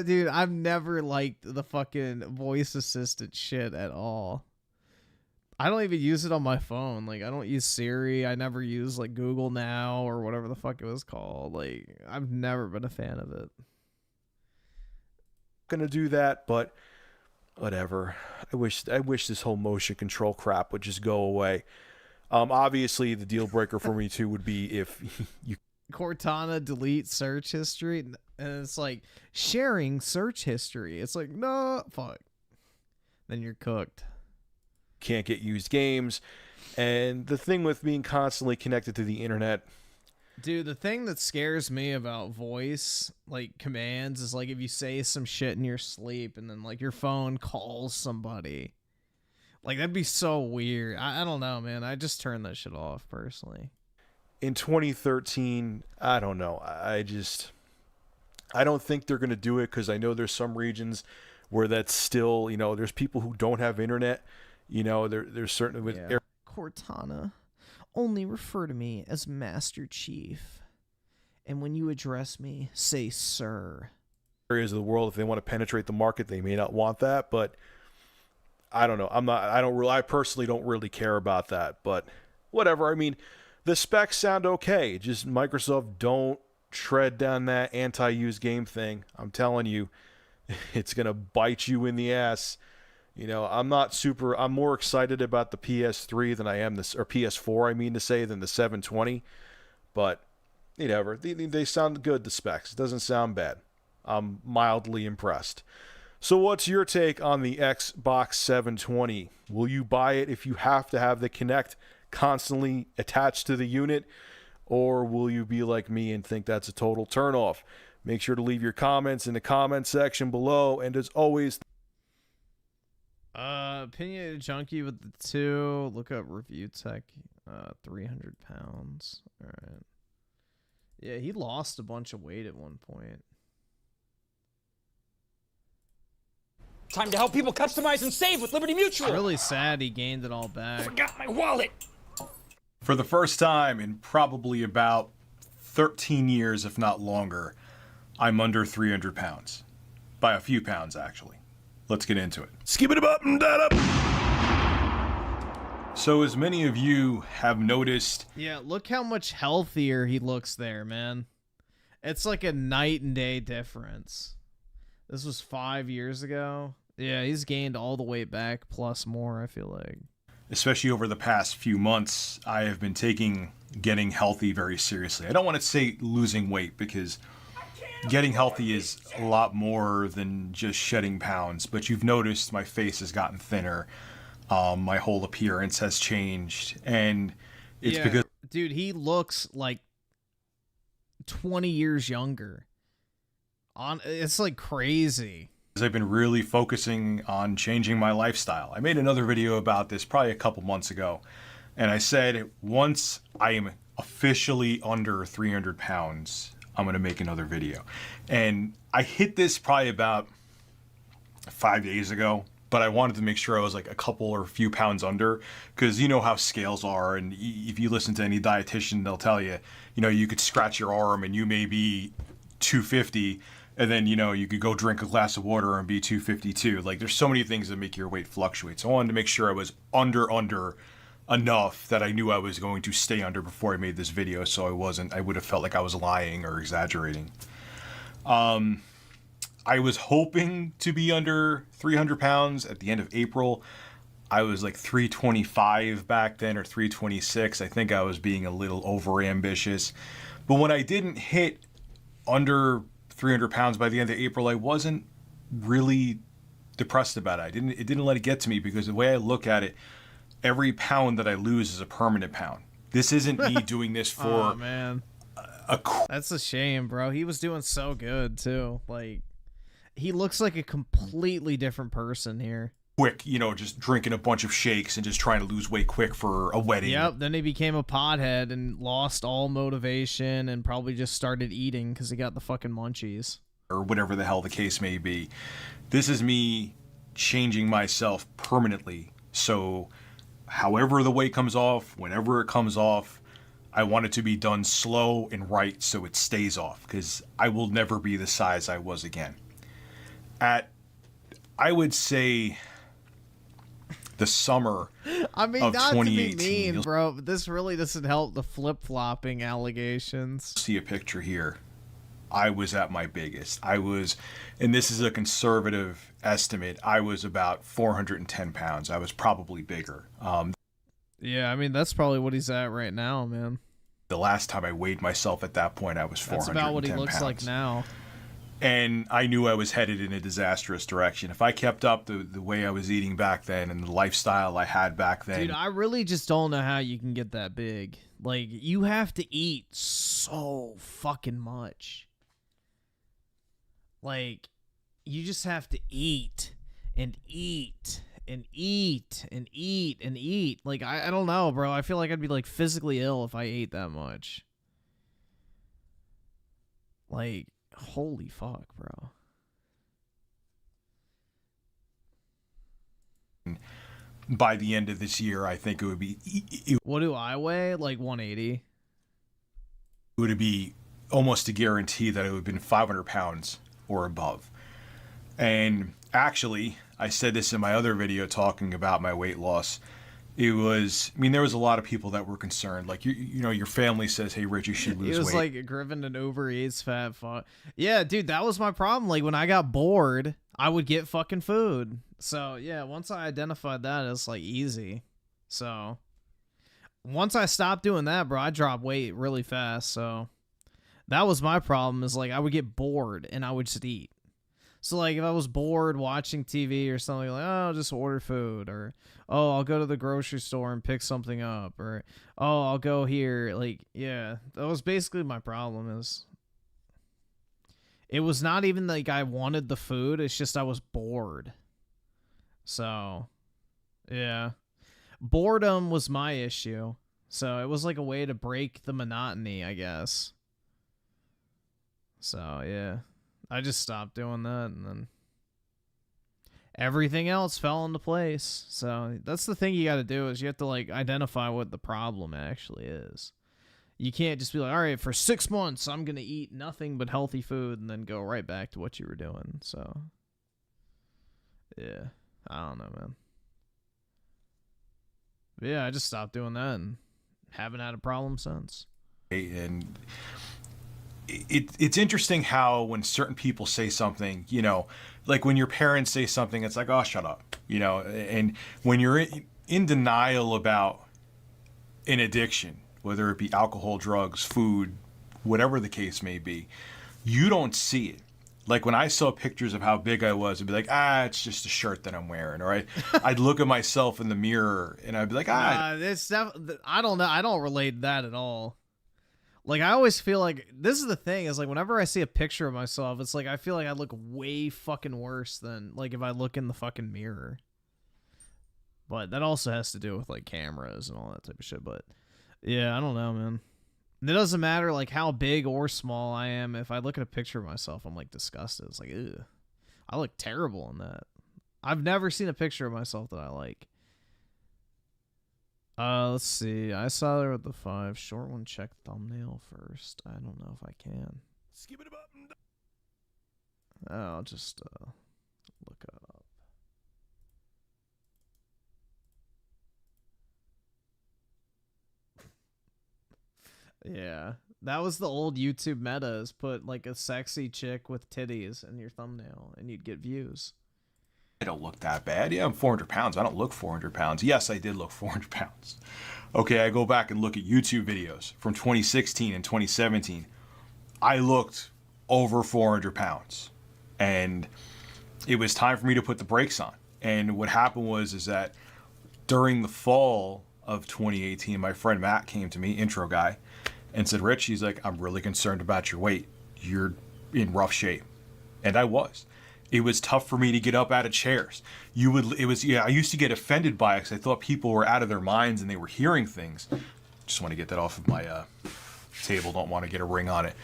Dude, I've never liked the fucking voice assistant shit at all. I don't even use it on my phone. Like, I don't use Siri. I never use, like, Google Now or whatever the fuck it was called. Like, I've never been a fan of it. Gonna do that, but whatever. I wish this whole motion control crap would just go away. Obviously, the deal breaker for me, too, would be if you... Cortana delete search history, and it's like, sharing search history. It's like, no, fuck. Then you're cooked. Can't get used games. And the thing with being constantly connected to the internet, dude, the thing that scares me about voice like commands is like if you say some shit in your sleep and then like your phone calls somebody, like that'd be so weird. I don't know, man. I just turned that shit off personally. In 2013, I don't know. I don't think they're gonna do it because I know there's some regions where that's still, you know, there's people who don't have internet. You know, there's certainly with Cortana, only refer to me as Master Chief, and when you address me, say sir. Areas of the world, if they want to penetrate the market, they may not want that, but I don't know. I personally don't really care about that, but whatever. I mean, the specs sound okay. Just Microsoft, don't tread down that anti-use game thing. I'm telling you, it's gonna bite you in the ass. You know, I'm more excited about the PS3 than I am or PS4, I mean to say, than the 720. But, whatever. They sound good, the specs. It doesn't sound bad. I'm mildly impressed. So what's your take on the Xbox 720? Will you buy it if you have to have the Kinect constantly attached to the unit? Or will you be like me and think that's a total turnoff? Make sure to leave your comments in the comment section below. And as always... Opinionated Junkie with the 2. Look up Review Tech. 300 pounds. All right. Yeah, he lost a bunch of weight at one point. Time to help people customize and save with Liberty Mutual. Really sad he gained it all back. Forgot my wallet. For the first time in probably about 13 years, if not longer, I'm under 300 pounds. By a few pounds, actually. Let's get into it. Skip it up and that up. So as many of you have noticed... Yeah, look how much healthier he looks there, man. It's like a night and day difference. This was 5 years ago. Yeah, he's gained all the weight back plus more, I feel like. Especially over the past few months, I have been taking getting healthy very seriously. I don't want to say losing weight because... getting healthy is a lot more than just shedding pounds, but you've noticed my face has gotten thinner. My whole appearance has changed, and it's because... Dude, he looks like 20 years younger. It's like crazy. I've been really focusing on changing my lifestyle. I made another video about this probably a couple months ago, and I said once I am officially under 300 pounds... I'm going to make another video. And I hit this probably about 5 days ago, but I wanted to make sure I was like a couple or a few pounds under, because you know how scales are, and if you listen to any dietitian, they'll tell you, you know, you could scratch your arm and you may be 250, and then, you know, you could go drink a glass of water and be 252. Like, there's so many things that make your weight fluctuate. So I wanted to make sure I was under enough that I knew I was going to stay under before I made this video, so I would have felt like I was lying or exaggerating. I was hoping to be under 300 pounds at the end of April. I was like 325 back then, or 326. I think I was being a little over ambitious. But when I didn't hit under 300 pounds by the end of April, I wasn't really depressed about it. It didn't let it get to me, because the way I look at it, every pound that I lose is a permanent pound. This isn't me doing this for oh man, that's a shame, bro. He was doing so good too. Like, he looks like a completely different person here. Quick, you know, just drinking a bunch of shakes and just trying to lose weight quick for a wedding. Yep, then he became a pothead and lost all motivation and probably just started eating because he got the fucking munchies. Or whatever the hell the case may be. This is me changing myself permanently. So however the weight comes off, whenever it comes off, I want it to be done slow and right so it stays off, because I will never be the size I was again. At, I would say, the summer I mean, of not to be 2018. mean, bro, but this really doesn't help the flip-flopping allegations. See a picture here. I was at my biggest. I was, and this is a conservative estimate, I was about 410 pounds. I was probably bigger. Yeah, I mean, that's probably what he's at right now, man. The last time I weighed myself at that point, I was 410 That's about what he looks pounds. like now. And I knew I was headed in a disastrous direction. If I kept up the way I was eating back then and the lifestyle I had back then. Dude, I really just don't know how you can get that big. Like, you have to eat so fucking much. Like, you just have to eat and eat and eat and eat and eat. Like, I don't know, bro. I feel like I'd be, like, physically ill if I ate that much. Like, holy fuck, bro. By the end of this year, I think it would be... What do I weigh? Like 180? It would be almost a guarantee that it would have been 500 pounds or above. And actually, I said this in my other video talking about my weight loss. It was, I mean, there was a lot of people that were concerned. Like, you know, your family says, hey, Rich, you should lose weight. It was like Griffin and overeats, fat fuck. Yeah, dude, that was my problem. Like, when I got bored, I would get fucking food. So, yeah, once I identified that, it's, like, easy. So, once I stopped doing that, bro, I dropped weight really fast. So, that was my problem, is, like, I would get bored, and I would just eat. So, like, if I was bored watching TV or something, like, oh, I'll just order food, or, oh, I'll go to the grocery store and pick something up, or, oh, I'll go here. Like, yeah, that was basically my problem. Is it was not even like I wanted the food, it's just I was bored. So, yeah. Boredom was my issue. So, it was like a way to break the monotony, I guess. So, yeah. I just stopped doing that, and then everything else fell into place. So that's the thing you got to do, is you have to, like, identify what the problem actually is. You can't just be like, all right, for 6 months, I'm going to eat nothing but healthy food, and then go right back to what you were doing. So, yeah, I don't know, man. But yeah, I just stopped doing that and haven't had a problem since. And it's interesting how when certain people say something, you know, like when your parents say something, it's like, oh, shut up, you know, and when you're in denial about an addiction, whether it be alcohol, drugs, food, whatever the case may be, you don't see it. Like when I saw pictures of how big I was, I'd be like, it's just a shirt that I'm wearing. Or I'd look at myself in the mirror and I'd be like, I don't know. I don't relate that at all. Like, I always feel like, this is the thing, is like, whenever I see a picture of myself, it's like, I feel like I look way fucking worse than, like, if I look in the fucking mirror. But that also has to do with, like, cameras and all that type of shit. But, yeah, I don't know, man. It doesn't matter, like, how big or small I am. If I look at a picture of myself, I'm, like, disgusted. It's like, ew. I look terrible in that. I've never seen a picture of myself that I like. Let's see. I saw there with the 5. Short one, check thumbnail first. I don't know if I can. Skip it up. I'll just look it up. Yeah, that was the old YouTube meta, is put like a sexy chick with titties in your thumbnail and you'd get views. I don't look that bad. Yeah, I'm 400 pounds. I don't look 400 pounds. Yes, I did look 400 pounds. Okay, I go back and look at YouTube videos from 2016 and 2017. I looked over 400 pounds. And it was time for me to put the brakes on. And what happened is that during the fall of 2018, my friend Matt came to me, intro guy, and said, Rich, he's like, I'm really concerned about your weight. You're in rough shape. And I was. It was tough for me to get up out of chairs. I used to get offended by it because I thought people were out of their minds and they were hearing things. Just want to get that off of my table. Don't want to get a ring on it.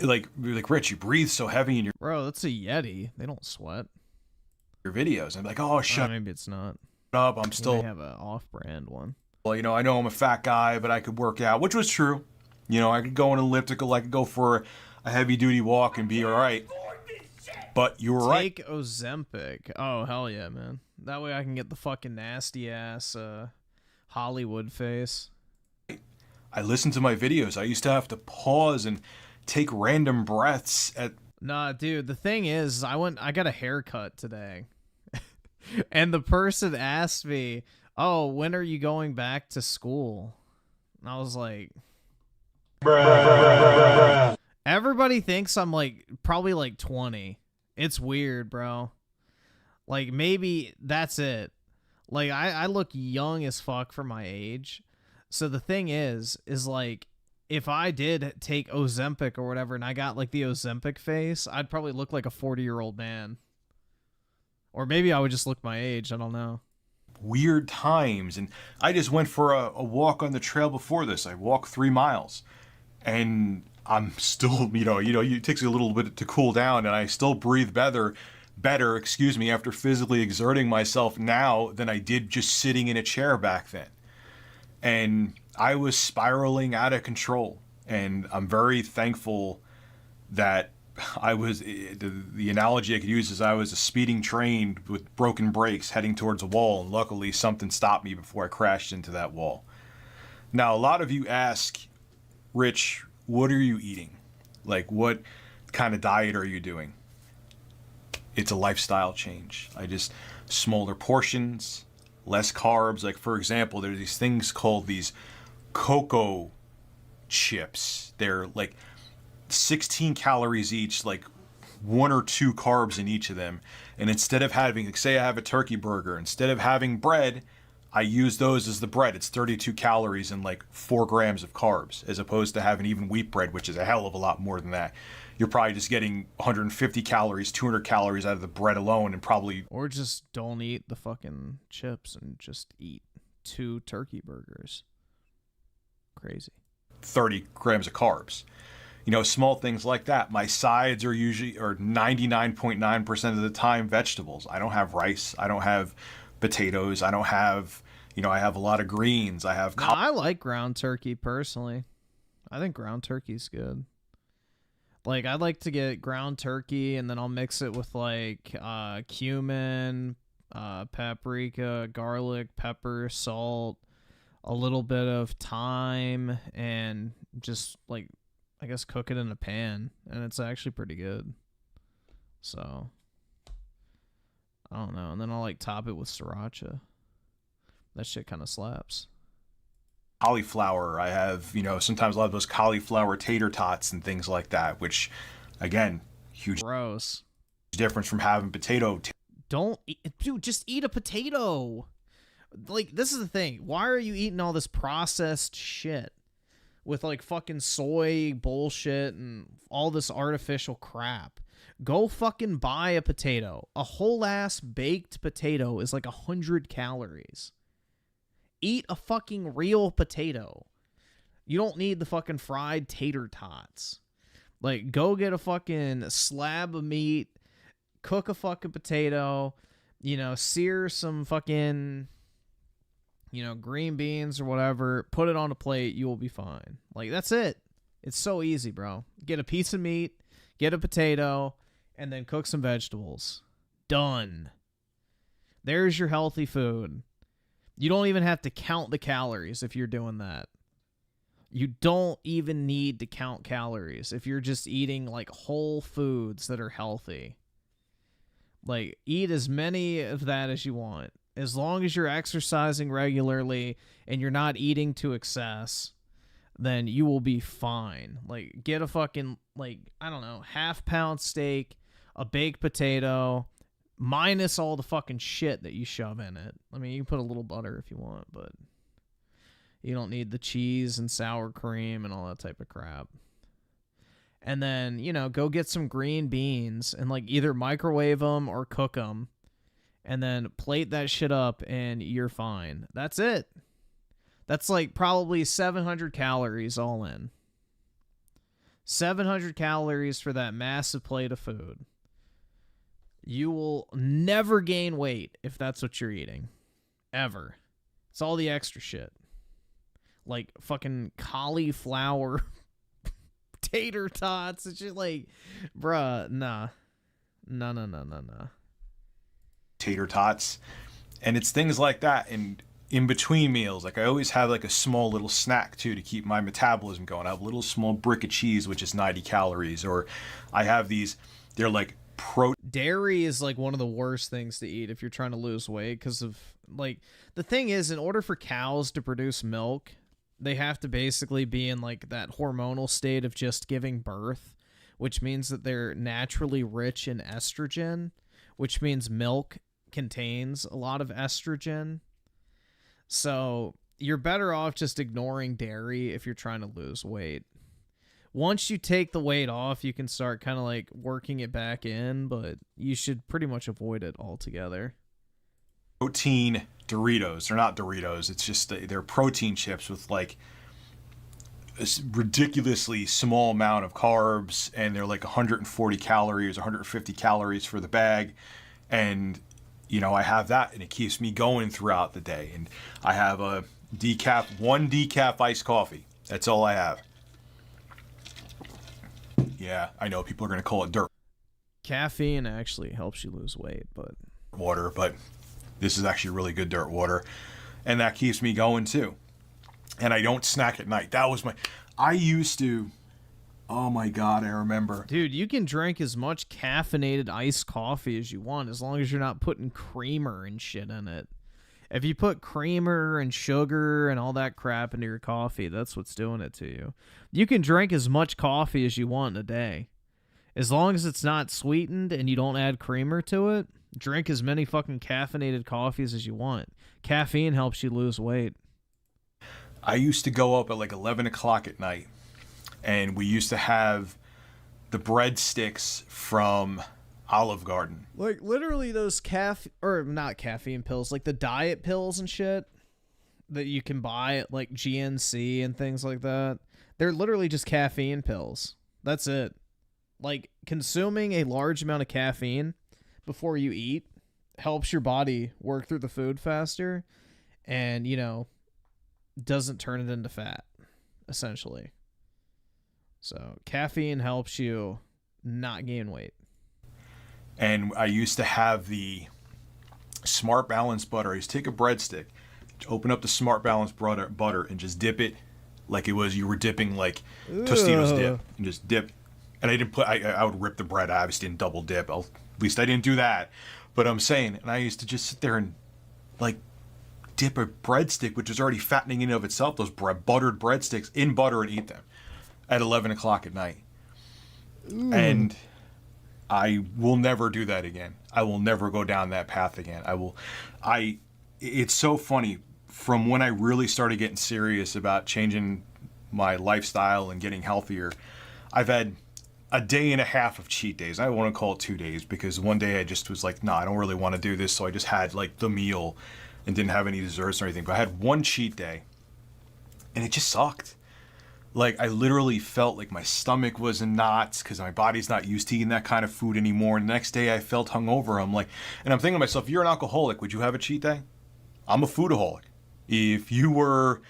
Like Rich, you breathe so heavy in your... Bro, that's a Yeti. They don't sweat. Your videos. I'm like, oh, shut maybe it's not. up. I'm still... They have an off-brand one. Well, I know I'm a fat guy, but I could work out, which was true. I could go on elliptical. I could go for a heavy-duty walk and be all right. But you were right. Take Ozempic. Oh, hell yeah, man. That way I can get the fucking nasty-ass Hollywood face. I listened to my videos. I used to have to pause and take random breaths at... Nah, dude, the thing is, I got a haircut today. And the person asked me, oh, when are you going back to school? And I was like... Bruh. Everybody thinks I'm probably 20. It's weird, bro. Maybe that's it. I look young as fuck for my age. So the thing is if I did take Ozempic or whatever and I got the Ozempic face, I'd probably look like a 40-year-old man. Or maybe I would just look my age. I don't know. Weird times. And I just went for a walk on the trail before this. I walked 3 miles. And I'm still, it takes a little bit to cool down, and I still breathe better, after physically exerting myself now than I did just sitting in a chair back then. And I was spiraling out of control, and I'm very thankful that I was, the analogy I could use is I was a speeding train with broken brakes heading towards a wall, and luckily something stopped me before I crashed into that wall. Now, a lot of you ask, Rich, what are you eating? What kind of diet are you doing? It's a lifestyle change. Smaller portions, less carbs. For example, there's these things called these cocoa chips. They're 16 calories each, 1 or 2 carbs in each of them. And instead of having, say I have a turkey burger, instead of having bread, I use those as the bread. It's 32 calories and 4 grams of carbs, as opposed to having even wheat bread, which is a hell of a lot more than that. You're probably just getting 150 calories, 200 calories out of the bread alone, and probably... Or just don't eat the fucking chips and just eat 2 turkey burgers. Crazy. 30 grams of carbs. Small things like that. My sides are 99.9% of the time vegetables. I don't have rice. I don't have potatoes. I don't have... I have a lot of greens. I have... I like ground turkey, personally. I think ground turkey's good. I'd like to get ground turkey, and then I'll mix it with, cumin, paprika, garlic, pepper, salt, a little bit of thyme, and just, I guess cook it in a pan, and it's actually pretty good. So, I don't know. And then I'll, top it with sriracha. That shit kind of slaps. Cauliflower. I have, sometimes a lot of those cauliflower tater tots and things like that, which, again, huge gross difference from having potato. Don't eat, dude, just eat a potato. This is the thing. Why are you eating all this processed shit with fucking soy bullshit and all this artificial crap? Go fucking buy a potato. A whole ass baked potato is 100 calories. Eat a fucking real potato. You don't need the fucking fried tater tots. Go get a fucking slab of meat, cook a fucking potato, sear some fucking, green beans or whatever, put it on a plate, you will be fine. That's it. It's so easy, bro. Get a piece of meat, get a potato, and then cook some vegetables. Done. There's your healthy food. You don't even have to count the calories if you're doing that. You don't even need to count calories if you're just eating whole foods that are healthy. Like, eat as many of that as you want. As long as you're exercising regularly and you're not eating to excess, then you will be fine. Like, get a fucking, like, I don't know, half-pound steak, a baked potato, minus all the fucking shit that you shove in it. I mean, you can put a little butter if you want, but you don't need the cheese and sour cream and all that type of crap. And then, you know, go get some green beans and, like, either microwave them or cook them. And then plate that shit up and you're fine. That's it. That's, like, probably 700 calories all in. 700 calories for that massive plate of food. You will never gain weight if that's what you're eating. Ever. It's all the extra shit. Like, fucking cauliflower tater tots and shit, like, bruh, nah. No. Tater tots. And it's things like that. And in between meals, like, I always have like a small little snack too to keep my metabolism going. I have a little small brick of cheese, which is 90 calories. Or I have these, they're like dairy is like one of the worst things to eat if you're trying to lose weight, because of, like, the thing is, in order for cows to produce milk, they have to basically be in, like, that hormonal state of just giving birth, which means that they're naturally rich in estrogen, which means milk contains a lot of estrogen. So you're better off just ignoring dairy if you're trying to lose weight. Once you take the weight off, you can start kind of, like, working it back in, but you should pretty much avoid it altogether. Protein Doritos. They're not Doritos. It's just they're protein chips with, like, a ridiculously small amount of carbs, and they're like 140 calories, 150 calories for the bag. And, you know, I have that, and it keeps me going throughout the day. And I have a one decaf iced coffee. That's all I have. Yeah, I know people are going to call it dirt Caffeine actually helps you lose weight, but water, but this is actually really good dirt water, and that keeps me going too. And I don't snack at night. That was I used to, oh my God, I remember. Dude, you can drink as much caffeinated iced coffee as you want, as long as you're not putting creamer and shit in it. If you put creamer and sugar and all that crap into your coffee, that's what's doing it to you. You can drink as much coffee as you want in a day. As long as it's not sweetened and you don't add creamer to it, drink as many fucking caffeinated coffees as you want. Caffeine helps you lose weight. I used to go up at like 11 o'clock at night, and we used to have the breadsticks from Olive Garden. Like, literally those not caffeine pills, like the diet pills and shit that you can buy at, like, GNC and things like that. They're literally just caffeine pills. That's it. Like, consuming a large amount of caffeine before you eat helps your body work through the food faster and, you know, doesn't turn it into fat, essentially. So, caffeine helps you not gain weight. And I used to have the Smart Balance butter. I used to take a breadstick, open up the Smart Balance butter, and just dip it like it was you were dipping, like, Tostitos dip, and just dip. And I didn't put, I would rip the bread. I obviously didn't double dip. At least I didn't do that. But I'm saying, and I used to just sit there and, like, dip a breadstick, which is already fattening in and of itself, those buttered breadsticks, in butter, and eat them at 11 o'clock at night. And I will never do that again. I will never go down that path again. It's so funny. From when I really started getting serious about changing my lifestyle and getting healthier, I've had a day and a half of cheat days. I want to call it 2 days, because one day I just was like, I don't really want to do this. So I just had, like, the meal and didn't have any desserts or anything. But I had one cheat day, and it just sucked. Like, I literally felt like my stomach was in knots because my body's not used to eating that kind of food anymore. And the next day I felt hungover. I'm thinking to myself, if you're an alcoholic, would you have a cheat day? I'm a foodaholic. If you were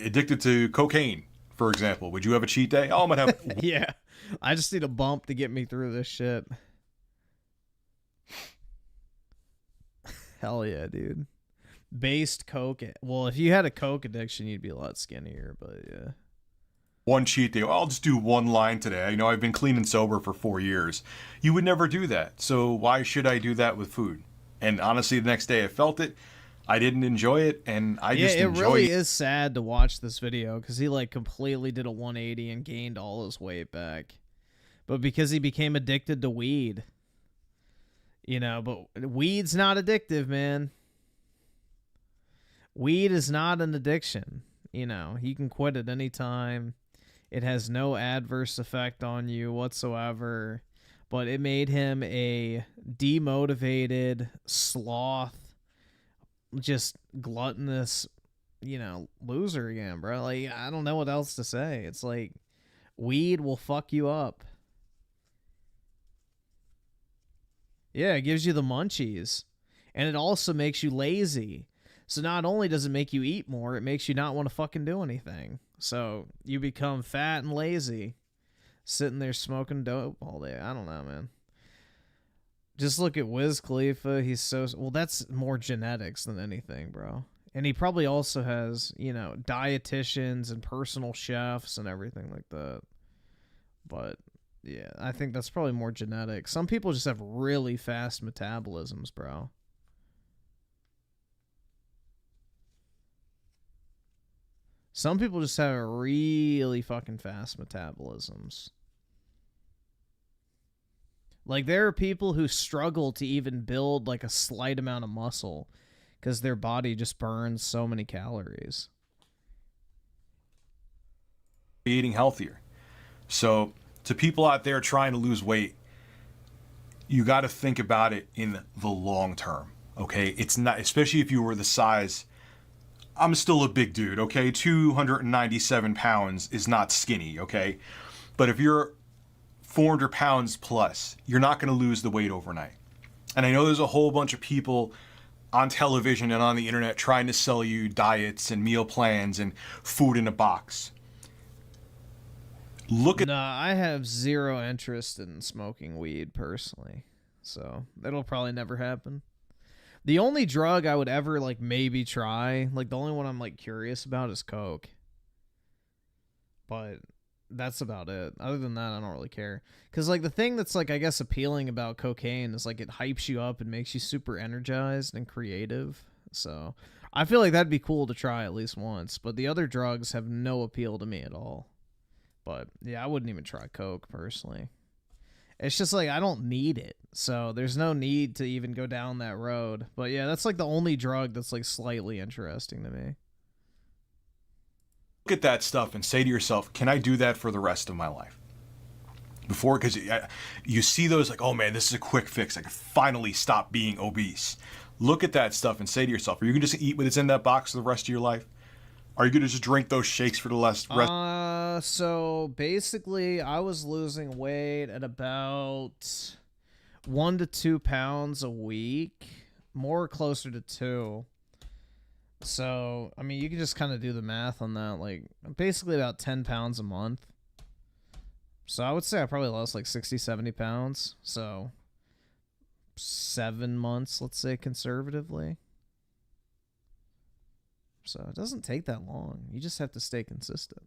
addicted to cocaine, for example, would you have a cheat day? Oh, I'm going to have... Yeah. I just need a bump to get me through this shit. Hell yeah, dude. Based coke. Well, if you had a coke addiction, you'd be a lot skinnier, but yeah. one cheat day. I'll just do one line today. You know, I've been clean and sober for 4 years. You would never do that. So why should I do that with food? And honestly, the next day I felt it. I didn't enjoy it, and I just enjoyed it. Yeah, it really is sad to watch this video because he like completely did a 180 and gained all his weight back. But because he became addicted to weed. You know, but weed's not addictive, man. Weed is not an addiction. You know, you can quit at any time. It has no adverse effect on you whatsoever. But it made him a demotivated, sloth, just gluttonous, you know, loser again, bro. Like, I don't know what else to say. It's like, weed will fuck you up. Yeah, it gives you the munchies. And it also makes you lazy. So not only does it make you eat more, it makes you not want to fucking do anything. So you become fat and lazy. Sitting there smoking dope all day. I don't know, man. Just look at Wiz Khalifa. He's so... Well, that's more genetics than anything, bro. And he probably also has, you know, dietitians and personal chefs and everything like that. But... yeah, I think that's probably more genetic. Some people just have really fast metabolisms, bro. Some people just have really fucking fast metabolisms. Like, there are people who struggle to even build, like, a slight amount of muscle because their body just burns so many calories. Eating healthier. So... to people out there trying to lose weight, you got to think about it in the long term, okay? It's not, especially if you were the size, I'm still a big dude, okay? 297 pounds is not skinny, okay? But if you're 400 pounds plus, you're not going to lose the weight overnight. And I know there's a whole bunch of people on television and on the internet trying to sell you diets and meal plans and food in a box. Look at... Nah, I have zero interest in smoking weed personally, so that'll probably never happen. The only drug I would ever like maybe try, like the only one I'm like curious about is coke. But that's about it. Other than that, I don't really care. Cause like the thing that's like I guess appealing about cocaine is like it hypes you up and makes you super energized and creative. So I feel like that'd be cool to try at least once. But the other drugs have no appeal to me at all. But, yeah, I wouldn't even try coke, personally. It's just, like, I don't need it. So, there's no need to even go down that road. But, yeah, that's, like, the only drug that's, like, slightly interesting to me. Look at that stuff and say to yourself, can I do that for the rest of my life? Before, because you see those, like, oh, man, this is a quick fix. I can finally stop being obese. Look at that stuff and say to yourself, are you going to just eat what's in that box for the rest of your life? Are you going to just drink those shakes for the rest? So basically, I was losing weight at about 1 to 2 pounds a week, more closer to 2. So, I mean, you can just kind of do the math on that, like basically about 10 pounds a month. So I would say I probably lost like 60, 70 pounds. So 7 months, let's say conservatively. So it doesn't take that long. You just have to stay consistent.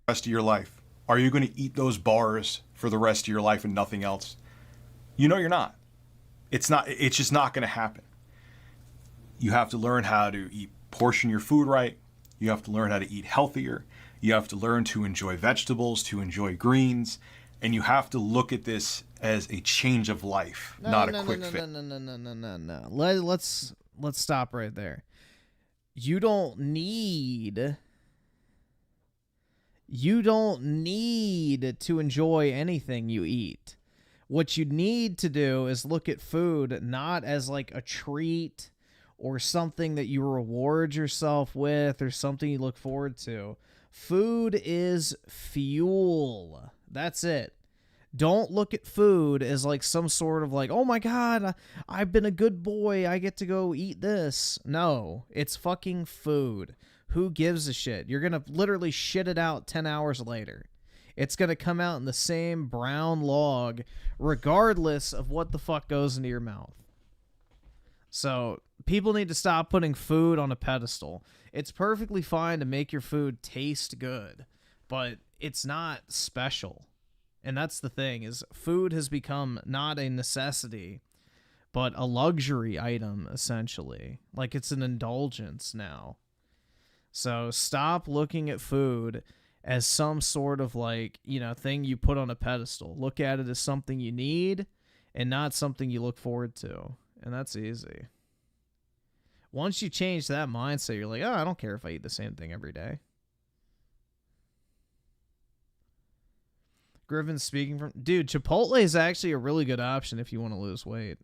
Rest of your life. Are you going to eat those bars for the rest of your life and nothing else? You know you're not. It's just not going to happen. You have to learn how to portion your food right. You have to learn how to eat healthier. You have to learn to enjoy vegetables, to enjoy greens, and you have to look at this as a change of life, not a quick fix. No. Let's stop right there. You don't need to enjoy anything you eat. What you need to do is look at food not as like a treat or something that you reward yourself with or something you look forward to. Food is fuel. That's it. Don't look at food as like some sort of like, oh my God, I've been a good boy, I get to go eat this. No, it's fucking food. Who gives a shit? You're going to literally shit it out 10 hours later. It's going to come out in the same brown log regardless of what the fuck goes into your mouth. So people need to stop putting food on a pedestal. It's perfectly fine to make your food taste good. but it's not special. And that's the thing, is food has become not a necessity, but a luxury item, essentially. Like, it's an indulgence now. So stop looking at food as some sort of, like, you know, thing you put on a pedestal. Look at it as something you need and not something you look forward to. And that's easy. Once you change that mindset, you're like, oh, I don't care if I eat the same thing every day. Griffin speaking from... Dude, Chipotle is actually a really good option if you want to lose weight.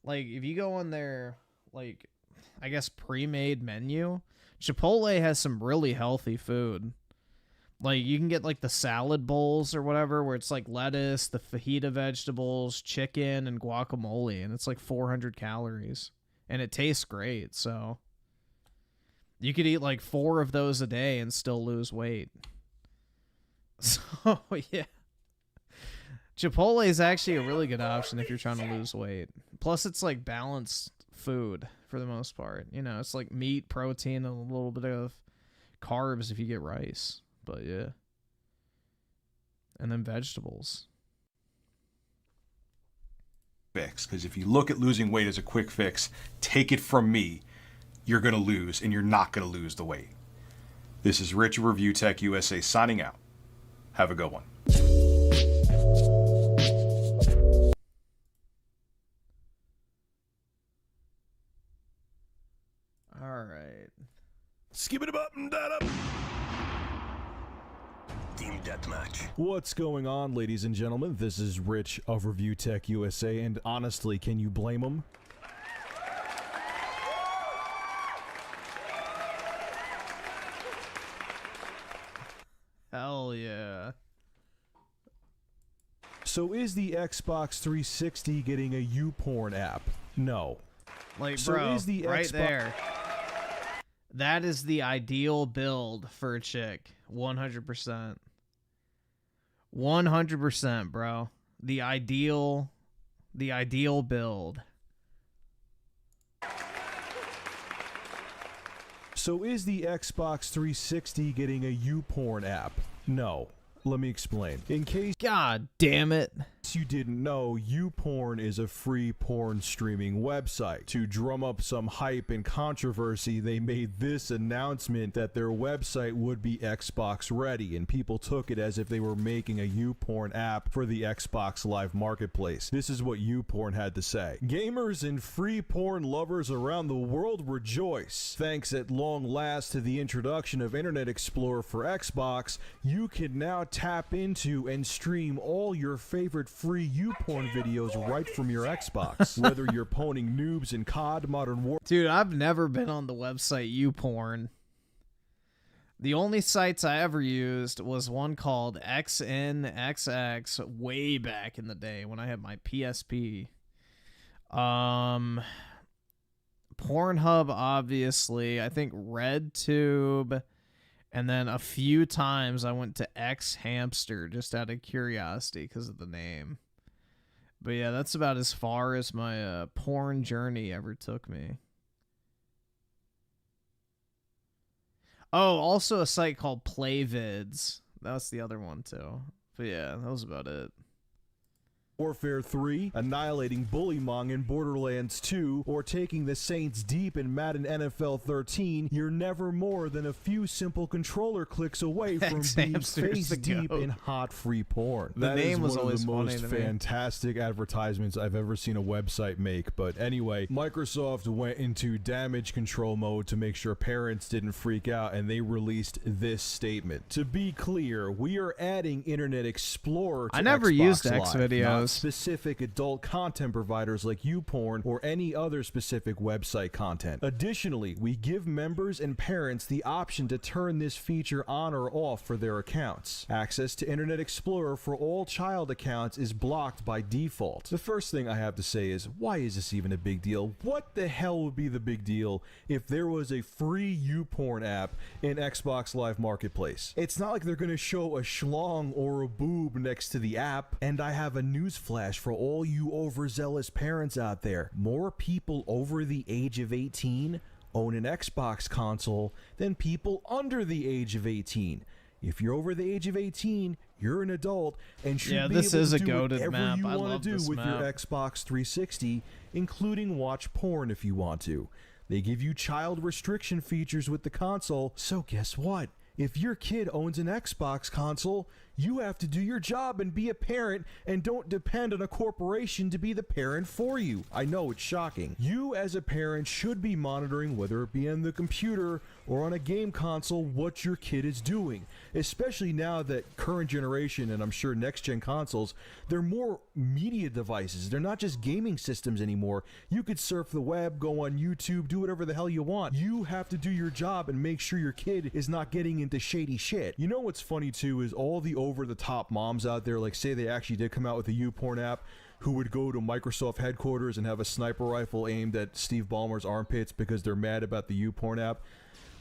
Like, if you go on their, like, I guess pre-made menu, Chipotle has some really healthy food. Like, you can get, like, the salad bowls or whatever, where it's, like, lettuce, the fajita vegetables, chicken, and guacamole, and it's, like, 400 calories. And it tastes great, so... You could eat, like, 4 of those a day and still lose weight. So, yeah. Chipotle is actually a really good option if you're trying to lose weight. Plus, it's like balanced food for the most part. You know, it's like meat, protein, and a little bit of carbs if you get rice. But yeah. And then vegetables. Fix, because if you look at losing weight as a quick fix, take it from me, you're going to lose, and you're not going to lose the weight. This is Rich of Review Tech USA signing out. Have a good one. All right. Skip it up and that up. Team Deathmatch. What's going on, ladies and gentlemen? This is Rich of Review Tech USA, and honestly, can you blame him? Hell yeah. So is the Xbox 360 getting a YouPorn app? No. Like, so bro, is the right Xbox there. That is the ideal build for a chick. 100%. 100%, bro. The ideal build. So is the Xbox 360 getting a YouPorn app? No. Let me explain. In case God damn it, you didn't know, YouPorn is a free porn streaming website. To drum up some hype and controversy, they made this announcement that their website would be Xbox ready, and people took it as if they were making a YouPorn app for the Xbox Live Marketplace. This is what YouPorn had to say. Gamers and free porn lovers around the world rejoice. Thanks at long last to the introduction of Internet Explorer for Xbox, you can now tap into and stream all your favorite free YouPorn videos right from your Xbox. Whether you're poning noobs in COD, Modern War... Dude, I've never been on the website YouPorn. The only sites I ever used was one called XNXX way back in the day when I had my PSP. Pornhub, obviously. I think RedTube... And then a few times I went to X Hamster just out of curiosity because of the name. But yeah, that's about as far as my porn journey ever took me. Oh, also a site called Playvids. That's the other one too. But yeah, that was about it. Warfare 3, annihilating Bullymong in Borderlands 2, or taking the Saints deep in Madden NFL 13, you're never more than a few simple controller clicks away from being face deep in hot free porn. The name was always one of the funny most to me. fantastic advertisements I've ever seen a website make. But anyway, Microsoft went into damage control mode to make sure parents didn't freak out, and they released this statement. To be clear, we are adding Internet Explorer to I never Xbox used Live, Xvideos. not specific adult content providers like YouPorn or any other specific website content. Additionally, we give members and parents the option to turn this feature on or off for their accounts. Access to Internet Explorer for all child accounts is blocked by default. The first thing I have to say is, why is this even a big deal? What the hell would be the big deal if there was a free YouPorn app in Xbox Live Marketplace? It's not like they're going to show a schlong or a boob next to the app. And I have a newsflash for all you overzealous parents out there. More people over the age of 18 own an Xbox console than people under the age of 18. If you're over the age of 18, you're an adult and should Yeah, be this able is to a do goated whatever map. you I want love to do this with your map. Xbox 360, including watch porn if you want to. They give you child restriction features with the console, so guess what? If your kid owns an Xbox console, you have to do your job and be a parent and don't depend on a corporation to be the parent for you. I know it's shocking. You as a parent should be monitoring, whether it be on the computer or on a game console, what your kid is doing. Especially now that current generation, and I'm sure next gen consoles, they're more media devices. They're not just gaming systems anymore. You could surf the web, go on YouTube, do whatever the hell you want. You have to do your job and make sure your kid is not getting into shady shit. You know what's funny too is all the over-the-top moms out there, like say they actually did come out with a YouPorn app, who would go to Microsoft headquarters and have a sniper rifle aimed at Steve Ballmer's armpits because they're mad about the YouPorn app.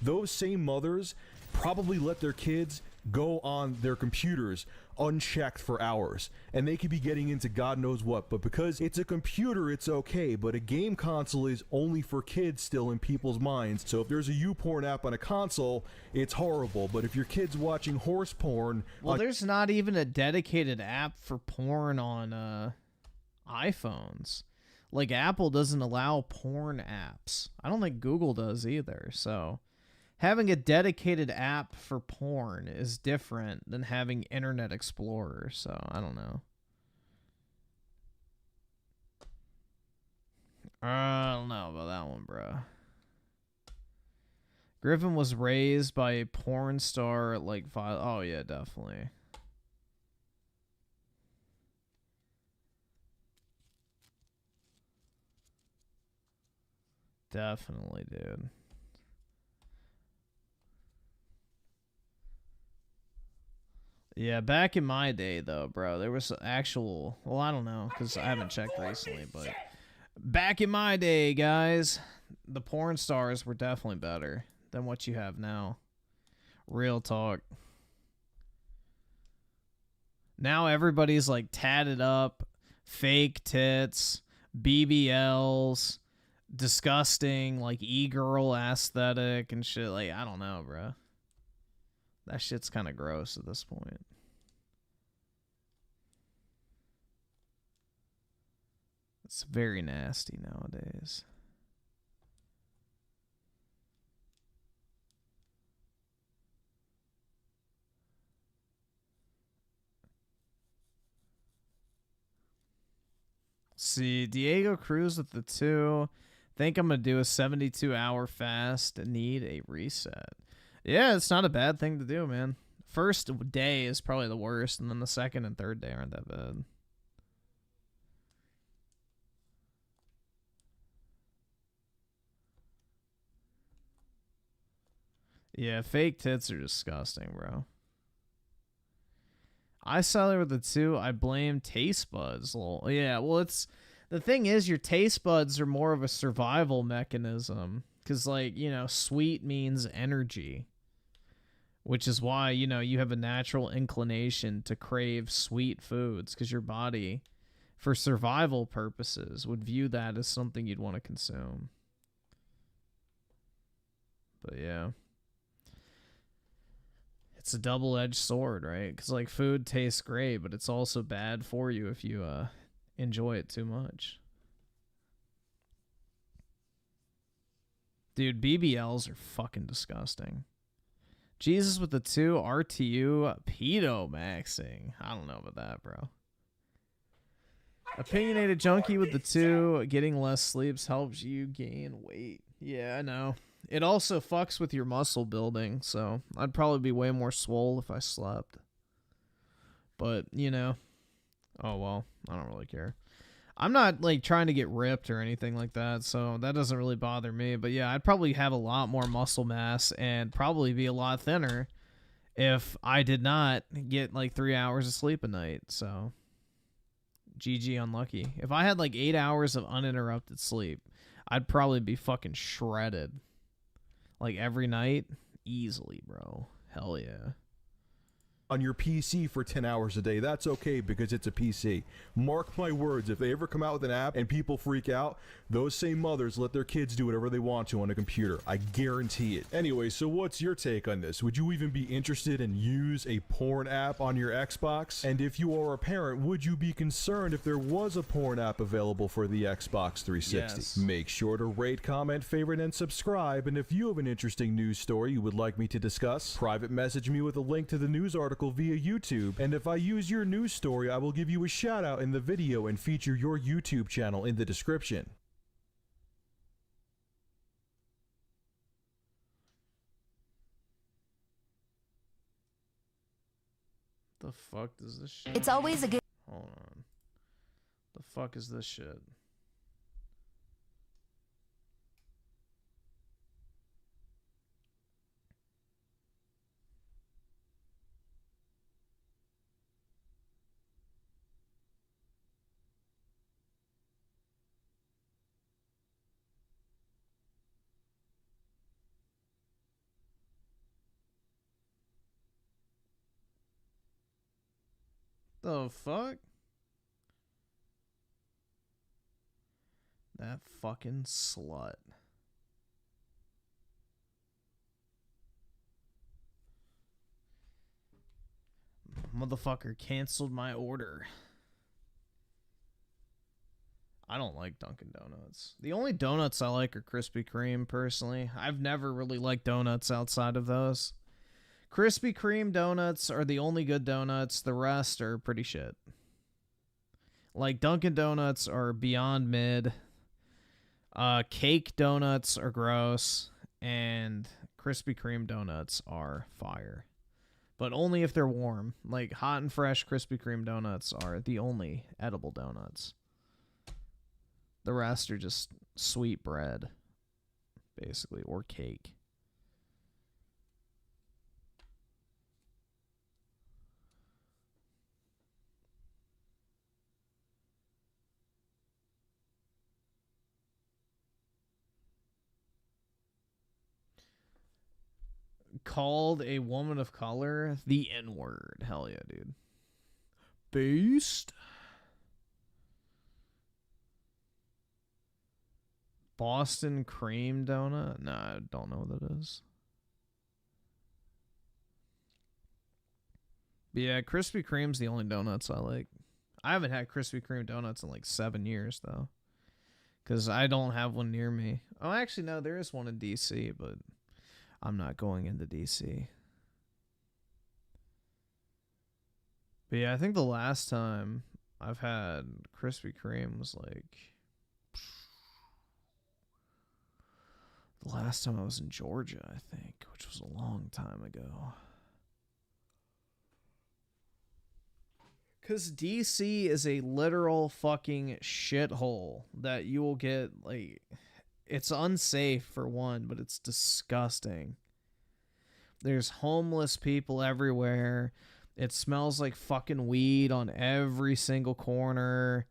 Those same mothers probably let their kids go on their computers unchecked for hours, and they could be getting into God knows what, but because it's a computer, it's okay. But a game console is only for kids still in people's minds. So if there's a YouPorn app on a console, it's horrible. But if your kid's watching horse porn, Well, there's not even a dedicated app for porn on iPhones. Like, Apple doesn't allow porn apps. I don't think Google does either, so having a dedicated app for porn is different than having Internet Explorer, so I don't know. I don't know about that one, bro. Griffin was raised by a porn star, like, oh yeah, definitely. Definitely, dude. Yeah, back in my day, though, bro, there was actual... Well, I don't know, because I haven't checked recently, but... Back in my day, guys, the porn stars were definitely better than what you have now. Real talk. Now everybody's, like, tatted up, fake tits, BBLs, disgusting, like, e-girl aesthetic and shit. Like, I don't know, bro. That shit's kind of gross at this point. It's very nasty nowadays. See, Diego Cruz with the 2. Think I'm going to do a 72-hour fast and need a reset. Yeah, it's not a bad thing to do, man. First day is probably the worst, and then the second and third day aren't that bad. Yeah, fake tits are disgusting, bro. I saw there with the 2. I blame taste buds. Yeah, well, it's... The thing is, your taste buds are more of a survival mechanism. Because, like, you know, sweet means energy. Which is why, you know, you have a natural inclination to crave sweet foods. Because your body, for survival purposes, would view that as something you'd want to consume. But, yeah. It's a double-edged sword, right? Because, like, food tastes great, but it's also bad for you if you enjoy it too much. Dude, BBLs are fucking disgusting. Jesus with the 2, RTU, pedo maxing. I don't know about that, bro. Opinionated junkie with the 2, getting less sleeps helps you gain weight. Yeah, I know. It also fucks with your muscle building, so I'd probably be way more swole if I slept. But, you know, oh well, I don't really care. I'm not, like, trying to get ripped or anything like that, so that doesn't really bother me. But yeah, I'd probably have a lot more muscle mass and probably be a lot thinner if I did not get, like, 3 hours of sleep a night, so GG unlucky. If I had, like, 8 hours of uninterrupted sleep, I'd probably be fucking shredded. Like, every night? Easily, bro. Hell yeah. on your PC for 10 hours a day. That's okay because it's a PC. Mark my words, if they ever come out with an app and people freak out, those same mothers let their kids do whatever they want to on a computer. I guarantee it. Anyway, so what's your take on this? Would you even be interested in use a porn app on your Xbox? And if you are a parent, would you be concerned if there was a porn app available for the Xbox 360? Yes. Make sure to rate, comment, favorite, and subscribe. And if you have an interesting news story you would like me to discuss, private message me with a link to the news article via YouTube, and if I use your news story, I will give you a shout out in the video and feature your YouTube channel in the description. The fuck does this shit? It's always a good. Hold on. The fuck is this shit? The fuck? That fucking slut. Motherfucker canceled my order. I don't like Dunkin' Donuts. The only donuts I like are Krispy Kreme, personally. I've never really liked donuts outside of those. Krispy Kreme donuts are the only good donuts. The rest are pretty shit. Like, Dunkin' Donuts are beyond mid. Cake donuts are gross. And Krispy Kreme donuts are fire. But only if they're warm. Like, hot and fresh Krispy Kreme donuts are the only edible donuts. The rest are just sweet bread, basically, or cake. Called a woman of color the N-word. Hell yeah, dude. Beast. Boston cream donut? Nah, I don't know what that is. But yeah, Krispy Kreme's the only donuts I like. I haven't had Krispy Kreme donuts in like 7 years, though. Because I don't have one near me. Oh, actually, no, there is one in DC, but I'm not going into DC. But yeah, I think the last time I've had Krispy Kreme was like... the last time I was in Georgia, I think, which was a long time ago. Because DC is a literal fucking shithole that you will get, like... It's unsafe, for one, but it's disgusting. There's homeless people everywhere. It smells like fucking weed on every single corner.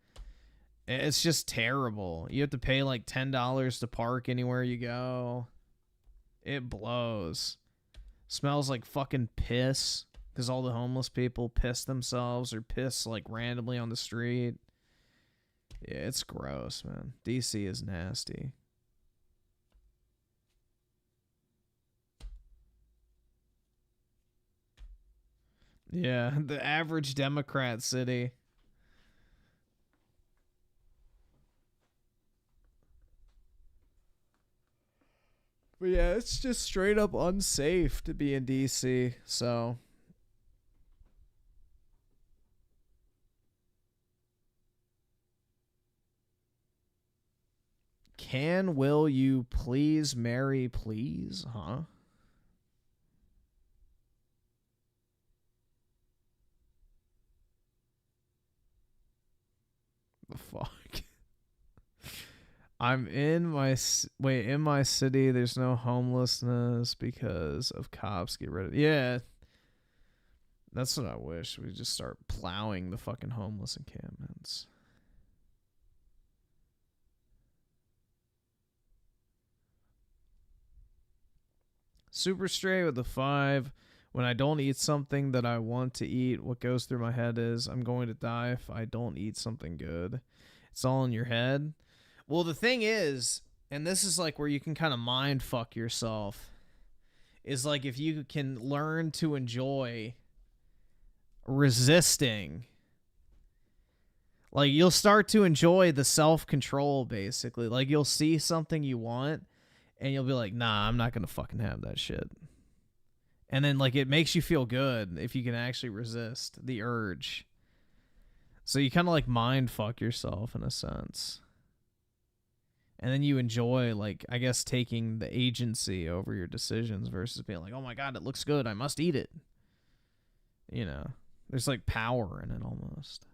It's just terrible. You have to pay like $10 to park anywhere you go. It blows. Smells like fucking piss. Because all the homeless people piss themselves or piss like randomly on the street. Yeah, it's gross, man. DC is nasty. Yeah, the average Democrat city. But yeah, it's just straight up unsafe to be in DC, so... Will you please marry, please? Huh? The fuck? I'm in my city. There's no homelessness because of cops. Get rid of yeah. That's what I wish. We just start plowing the fucking homeless encampments. Super Stray with the 5. When I don't eat something that I want to eat, what goes through my head is I'm going to die if I don't eat something good. It's all in your head. Well, the thing is, and this is like where you can kind of mind fuck yourself, is like if you can learn to enjoy resisting, like you'll start to enjoy the self-control, basically. Like you'll see something you want and you'll be like, nah, I'm not gonna fucking have that shit. And then like it makes you feel good if you can actually resist the urge. So you kind of like mind fuck yourself in a sense. And then you enjoy, like, I guess, taking the agency over your decisions versus being like, oh my God, it looks good, I must eat it. You know, there's like power in it almost.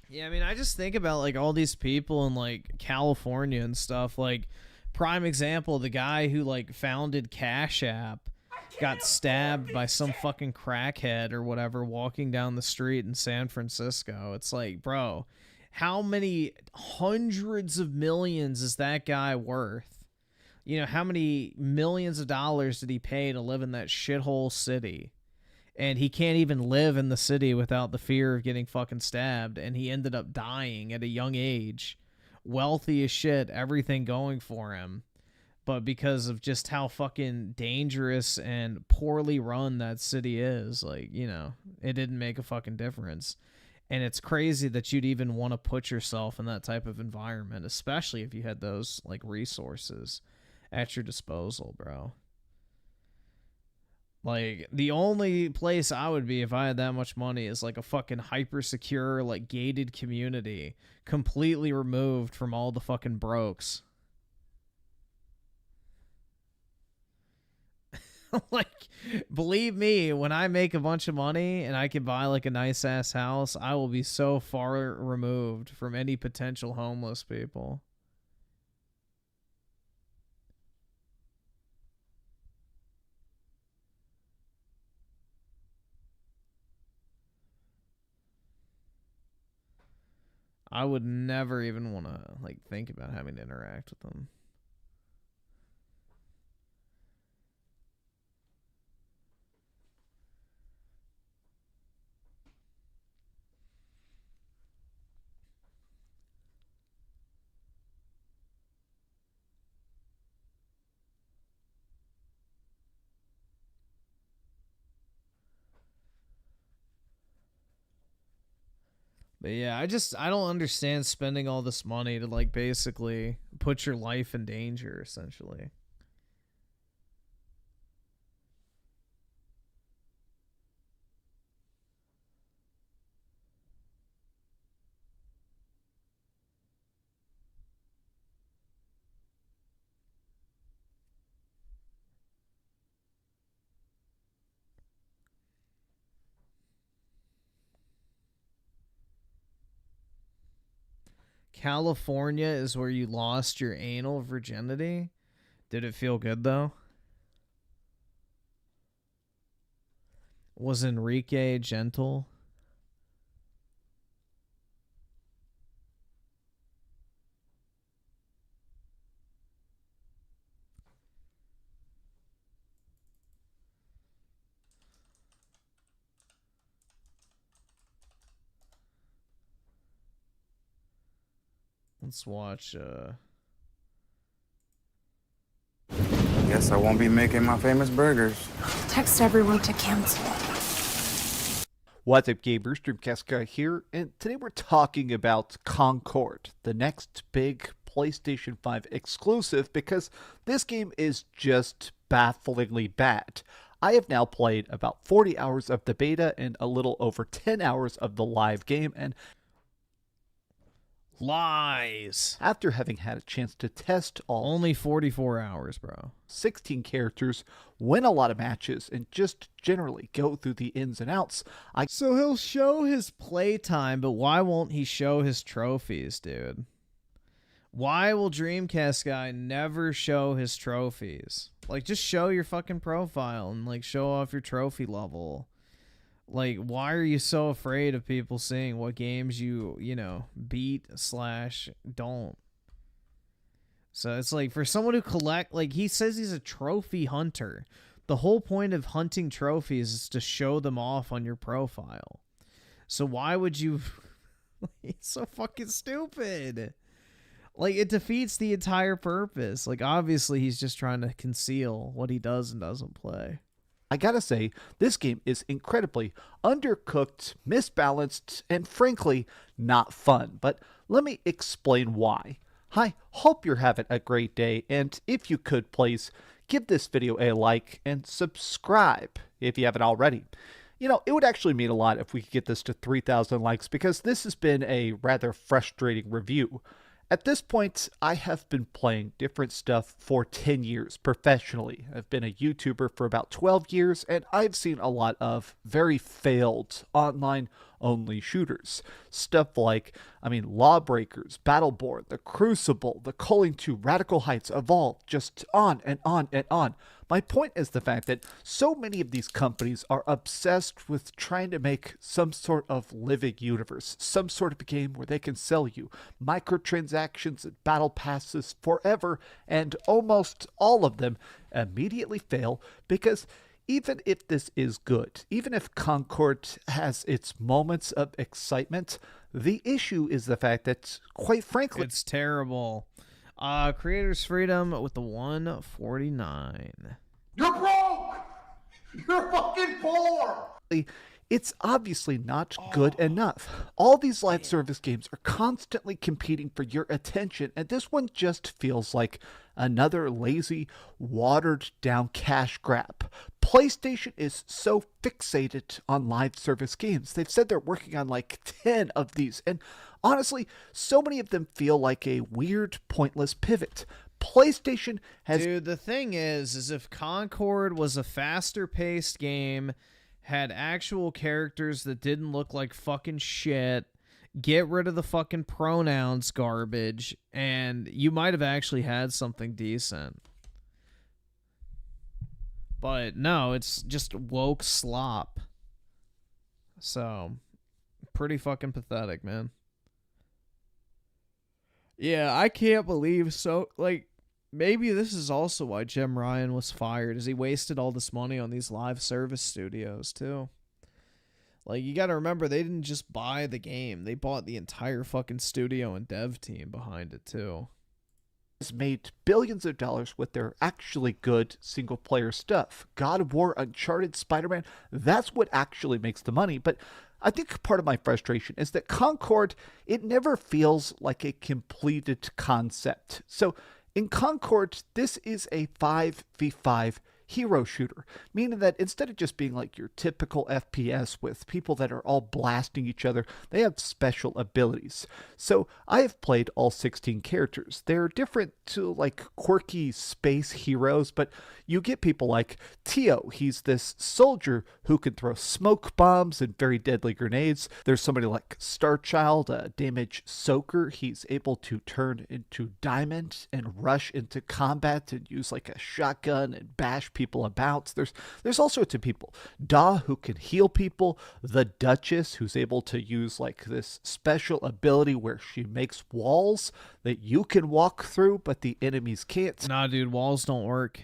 Yeah, I mean, I just think about, like, all these people in, like, California and stuff. Like, prime example, the guy who, like, founded Cash App got stabbed by some fucking crackhead or whatever walking down the street in San Francisco. It's like, bro, how many hundreds of millions is that guy worth? You know, how many millions of dollars did he pay to live in that shithole city? And he can't even live in the city without the fear of getting fucking stabbed. And he ended up dying at a young age. Wealthy as shit, everything going for him. But because of just how fucking dangerous and poorly run that city is, like, you know, it didn't make a fucking difference. And it's crazy that you'd even want to put yourself in that type of environment, especially if you had those, like, resources at your disposal, bro. Like, the only place I would be if I had that much money is, like, a fucking hyper-secure, like, gated community, completely removed from all the fucking brokes. Like, believe me, when I make a bunch of money and I can buy, like, a nice-ass house, I will be so far removed from any potential homeless people. I would never even want to, like, think about having to interact with them. But yeah, I don't understand spending all this money to, like, basically put your life in danger, essentially. California is where you lost your anal virginity? Did it feel good, though? Was Enrique gentle? Let's watch, Guess I won't be making my famous burgers. Text everyone to cancel. What's up, gamers? Dreamcast Guy here, and today we're talking about Concord, the next big PlayStation 5 exclusive, because this game is just bafflingly bad. I have now played about 40 hours of the beta and a little over 10 hours of the live game, and lies. After having had a chance to test all only 44 hours, bro. 16 characters, win a lot of matches, and just generally go through the ins and outs. So he'll show his playtime, but why won't he show his trophies, dude? Why will Dreamcast guy never show his trophies? Like, just show your fucking profile and, like, show off your trophy level. Like, why are you so afraid of people seeing what games you know, beat / don't? So it's like, for someone who like, he says he's a trophy hunter. The whole point of hunting trophies is to show them off on your profile. So why would you... He's so fucking stupid. Like, it defeats the entire purpose. Like, obviously, he's just trying to conceal what he does and doesn't play. I gotta say, this game is incredibly undercooked, misbalanced, and frankly, not fun. But let me explain why. I hope you're having a great day, and if you could, please give this video a like and subscribe if you haven't already. You know, it would actually mean a lot if we could get this to 3,000 likes, because this has been a rather frustrating review. At this point, I have been playing different stuff for 10 years professionally. I've been a YouTuber for about 12 years, and I've seen a lot of very failed online-only shooters. Stuff like, Lawbreakers, Battleborn, The Crucible, The Culling 2, Radical Heights, Evolve, just on and on and on. My point is the fact that so many of these companies are obsessed with trying to make some sort of living universe, some sort of game where they can sell you microtransactions and battle passes forever, and almost all of them immediately fail because even if this is good, even if Concord has its moments of excitement, the issue is the fact that, quite frankly, it's terrible. Creators Freedom with the 149. You're broke! You're fucking poor! It's obviously not good enough. All these live service games are constantly competing for your attention, and this one just feels like another lazy, watered-down cash grab. PlayStation is so fixated on live service games. They've said they're working on like 10 of these, and honestly, so many of them feel like a weird, pointless pivot. PlayStation has... Dude, the thing is if Concord was a faster-paced game, had actual characters that didn't look like fucking shit, get rid of the fucking pronouns garbage, and you might have actually had something decent. But no, it's just woke slop. So, pretty fucking pathetic, man. Yeah, I can't believe so, like, maybe this is also why Jim Ryan was fired, is he wasted all this money on these live service studios, too. Like, you gotta remember, they didn't just buy the game. They bought the entire fucking studio and dev team behind it, too. Has made billions of dollars with their actually good single-player stuff. God of War, Uncharted, Spider-Man, that's what actually makes the money. But I think part of my frustration is that Concord, it never feels like a completed concept. So in Concord, this is a 5v5 hero shooter, meaning that instead of just being like your typical FPS with people that are all blasting each other, they have special abilities. So I have played all 16 characters. They're different to like quirky space heroes, but you get people like Tio. He's this soldier who can throw smoke bombs and very deadly grenades. There's somebody like Starchild, a damage soaker. He's able to turn into Diamond and rush into combat and use like a shotgun and bash people about. There's all sorts of people. Da, who can heal people. The Duchess, who's able to use like this special ability where she makes walls that you can walk through, but the enemies can't. Nah, dude, walls don't work.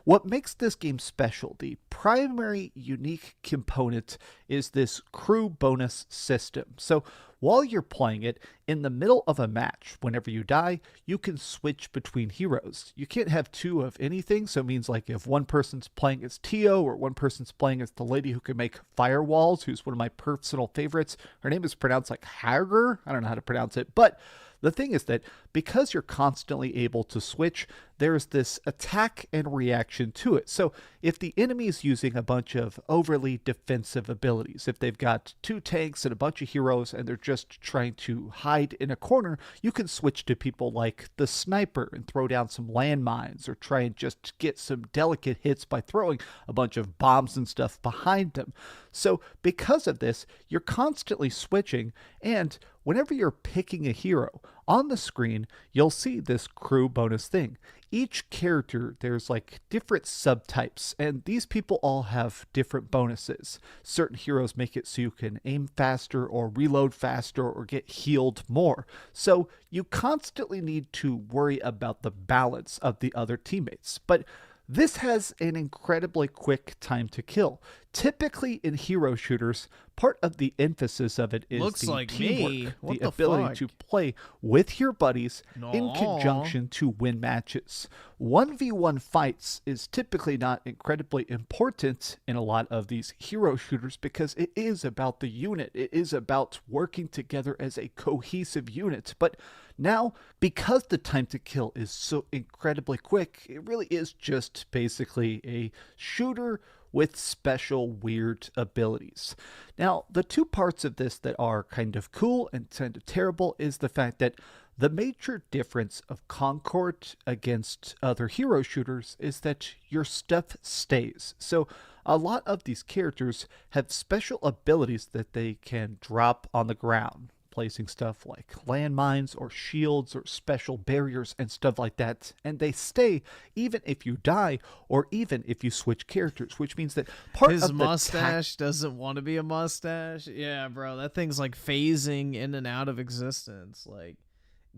What makes this game special, the primary unique component, is this crew bonus system. So while you're playing it, in the middle of a match, whenever you die, you can switch between heroes. You can't have two of anything, so it means like if one person's playing as Tio or one person's playing as the lady who can make firewalls, who's one of my personal favorites. Her name is pronounced like Hager. I don't know how to pronounce it, but the thing is that because you're constantly able to switch, there's this attack and reaction to it. So if the enemy is using a bunch of overly defensive abilities, if they've got 2 tanks and a bunch of heroes and they're just trying to hide in a corner, you can switch to people like the sniper and throw down some landmines or try and just get some delicate hits by throwing a bunch of bombs and stuff behind them. So because of this, you're constantly switching, and whenever you're picking a hero, on the screen, you'll see this crew bonus thing. Each character, there's like different subtypes, and these people all have different bonuses. Certain heroes make it so you can aim faster or reload faster or get healed more. So you constantly need to worry about the balance of the other teammates. But this has an incredibly quick time to kill. Typically in hero shooters, part of the emphasis of it is Looks the like teamwork, me. What the the ability fuck? to play with your buddies in Aw. conjunction to win matches. 1v1 fights is typically not incredibly important in a lot of these hero shooters because it is about the unit. It is about working together as a cohesive unit. But now, because the time to kill is so incredibly quick, it really is just basically a shooter with special weird abilities. Now, the two parts of this that are kind of cool and kind of terrible is the fact that the major difference of Concord against other hero shooters is that your stuff stays. So a lot of these characters have special abilities that they can drop on the ground, placing stuff like landmines or shields or special barriers and stuff like that, and they stay even if you die or even if you switch characters, which means that part His of the mustache doesn't want to be a mustache. Yeah, bro, that thing's like phasing in and out of existence, like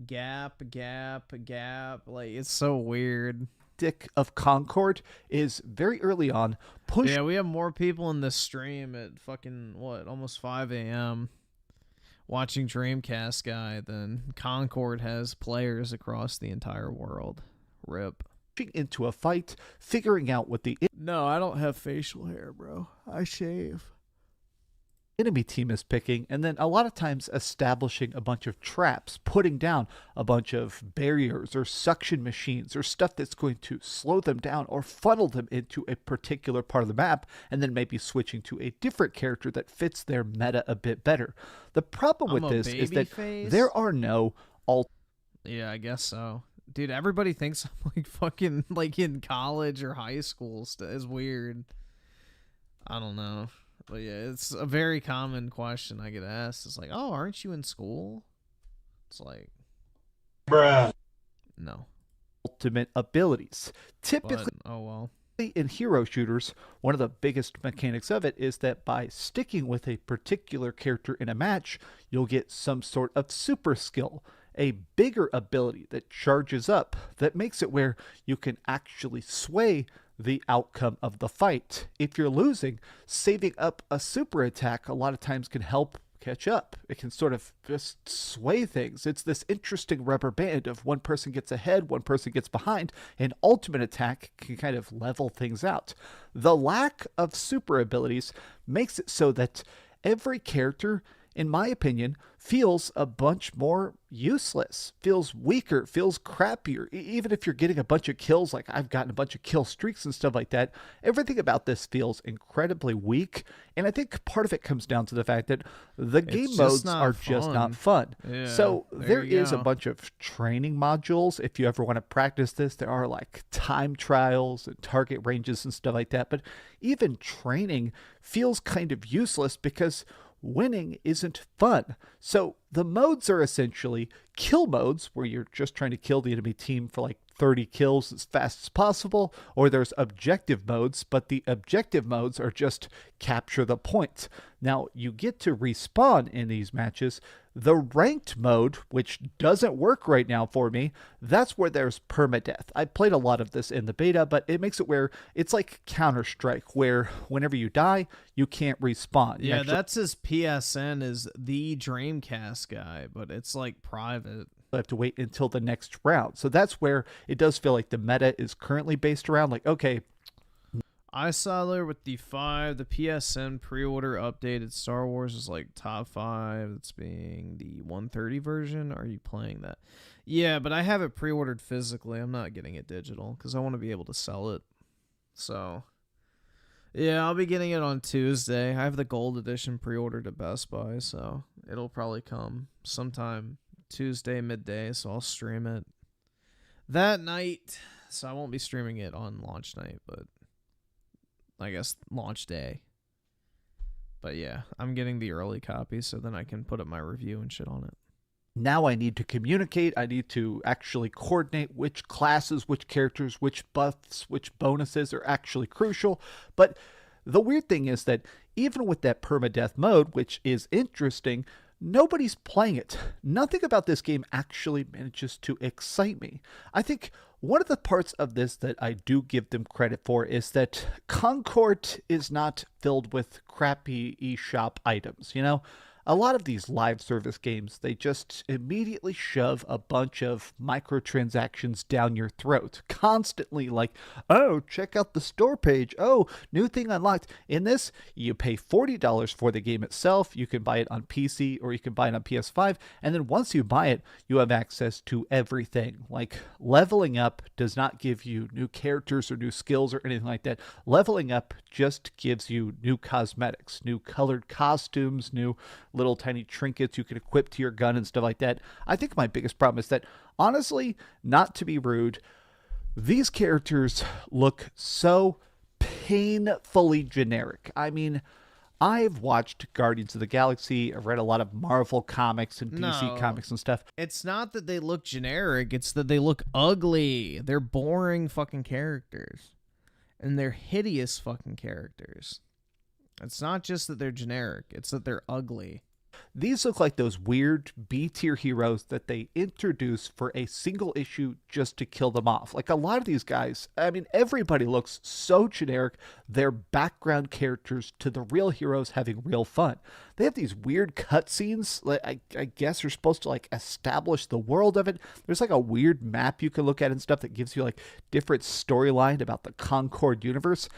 gap, like it's so weird. tactic of Concord is very early on push. Yeah, we have more people in this stream at fucking what, almost 5 a.m. watching Dreamcast Guy than Concord has players across the entire world. RIP. Into a fight, figuring out what the No, I don't have facial hair, bro. I shave. Enemy team is picking, and then a lot of times establishing a bunch of traps, putting down a bunch of barriers or suction machines or stuff that's going to slow them down or funnel them into a particular part of the map, and then maybe switching to a different character that fits their meta a bit better. The problem with this is that there are no Yeah, I guess so. Dude, everybody thinks I'm like fucking like in college or high school. It's weird. I don't know. But yeah, it's a very common question I get asked. It's like, oh, aren't you in school? It's like, bruh. No. Ultimate abilities. Typically, but, oh well. In hero shooters, one of the biggest mechanics of it is that by sticking with a particular character in a match, you'll get some sort of super skill, a bigger ability that charges up, that makes it where you can actually sway the outcome of the fight. If you're losing, saving up a super attack a lot of times can help catch up. It can sort of just sway things. It's this interesting rubber band of one person gets ahead, one person gets behind, and ultimate attack can kind of level things out. The lack of super abilities makes it so that every character, in my opinion, feels a bunch more useless, feels weaker, feels crappier. Even if you're getting a bunch of kills, like I've gotten a bunch of kill streaks and stuff like that, everything about this feels incredibly weak. And I think part of it comes down to the fact that the game modes are just not fun. Yeah, so there you is a go. bunch of training modules. If you ever want to practice this, there are like time trials and target ranges and stuff like that. But even training feels kind of useless because winning isn't fun. So the modes are essentially kill modes, where you're just trying to kill the enemy team for like 30 kills as fast as possible, or there's objective modes, but the objective modes are just capture the point. Now, you get to respawn in these matches. The ranked mode, which doesn't work right now for me, that's where there's permadeath. I played a lot of this in the beta, but it makes it where it's like Counter-Strike, where whenever you die, you can't respawn. You Yeah, actually that's his PSN is the Dreamcast Guy, but it's like private. have to wait until the next round. So that's where it does feel like the meta is currently based around, like, okay, I saw there with the PSN pre-order updated Star Wars is like top 5. It's being the 130 version. Are you playing that? Yeah, but I have it pre-ordered physically. I'm not getting it digital because I want to be able to sell it. So, yeah, I'll be getting it on Tuesday. I have the gold edition pre-ordered at Best Buy, so it'll probably come sometime Tuesday midday, so I'll stream it that night. So I won't be streaming it on launch night, but I guess launch day. But yeah, I'm getting the early copy so then I can put up my review and shit on it. Now I need to communicate. I need to actually coordinate which classes, which characters, which buffs, which bonuses are actually crucial. But the weird thing is that even with that permadeath mode, which is interesting, nobody's playing it. Nothing about this game actually manages to excite me. I think one of the parts of this that I do give them credit for is that Concord is not filled with crappy eShop items, you know? A lot of these live service games, they just immediately shove a bunch of microtransactions down your throat, constantly like, oh, check out the store page. Oh, new thing unlocked. In this, you pay $40 for the game itself. You can buy it on PC or you can buy it on PS5. And then once you buy it, you have access to everything. Like leveling up does not give you new characters or new skills or anything like that. Leveling up just gives you new cosmetics, new colored costumes, new little tiny trinkets you can equip to your gun and stuff like that. I think my biggest problem is that, honestly, not to be rude, these characters look so painfully generic. I mean, I've watched Guardians of the Galaxy, I've read a lot of Marvel comics and DC comics and stuff. It's not that they look generic, it's that they look ugly. They're boring fucking characters. And they're hideous fucking characters. It's not just that they're generic, it's that they're ugly. These look like those weird B-tier heroes that they introduce for a single issue just to kill them off. Like a lot of these guys, I mean, everybody looks so generic. They're background characters to the real heroes having real fun. They have these weird cutscenes. I guess you're supposed to like establish the world of it. There's like a weird map you can look at and stuff that gives you like different storyline about the Concord universe.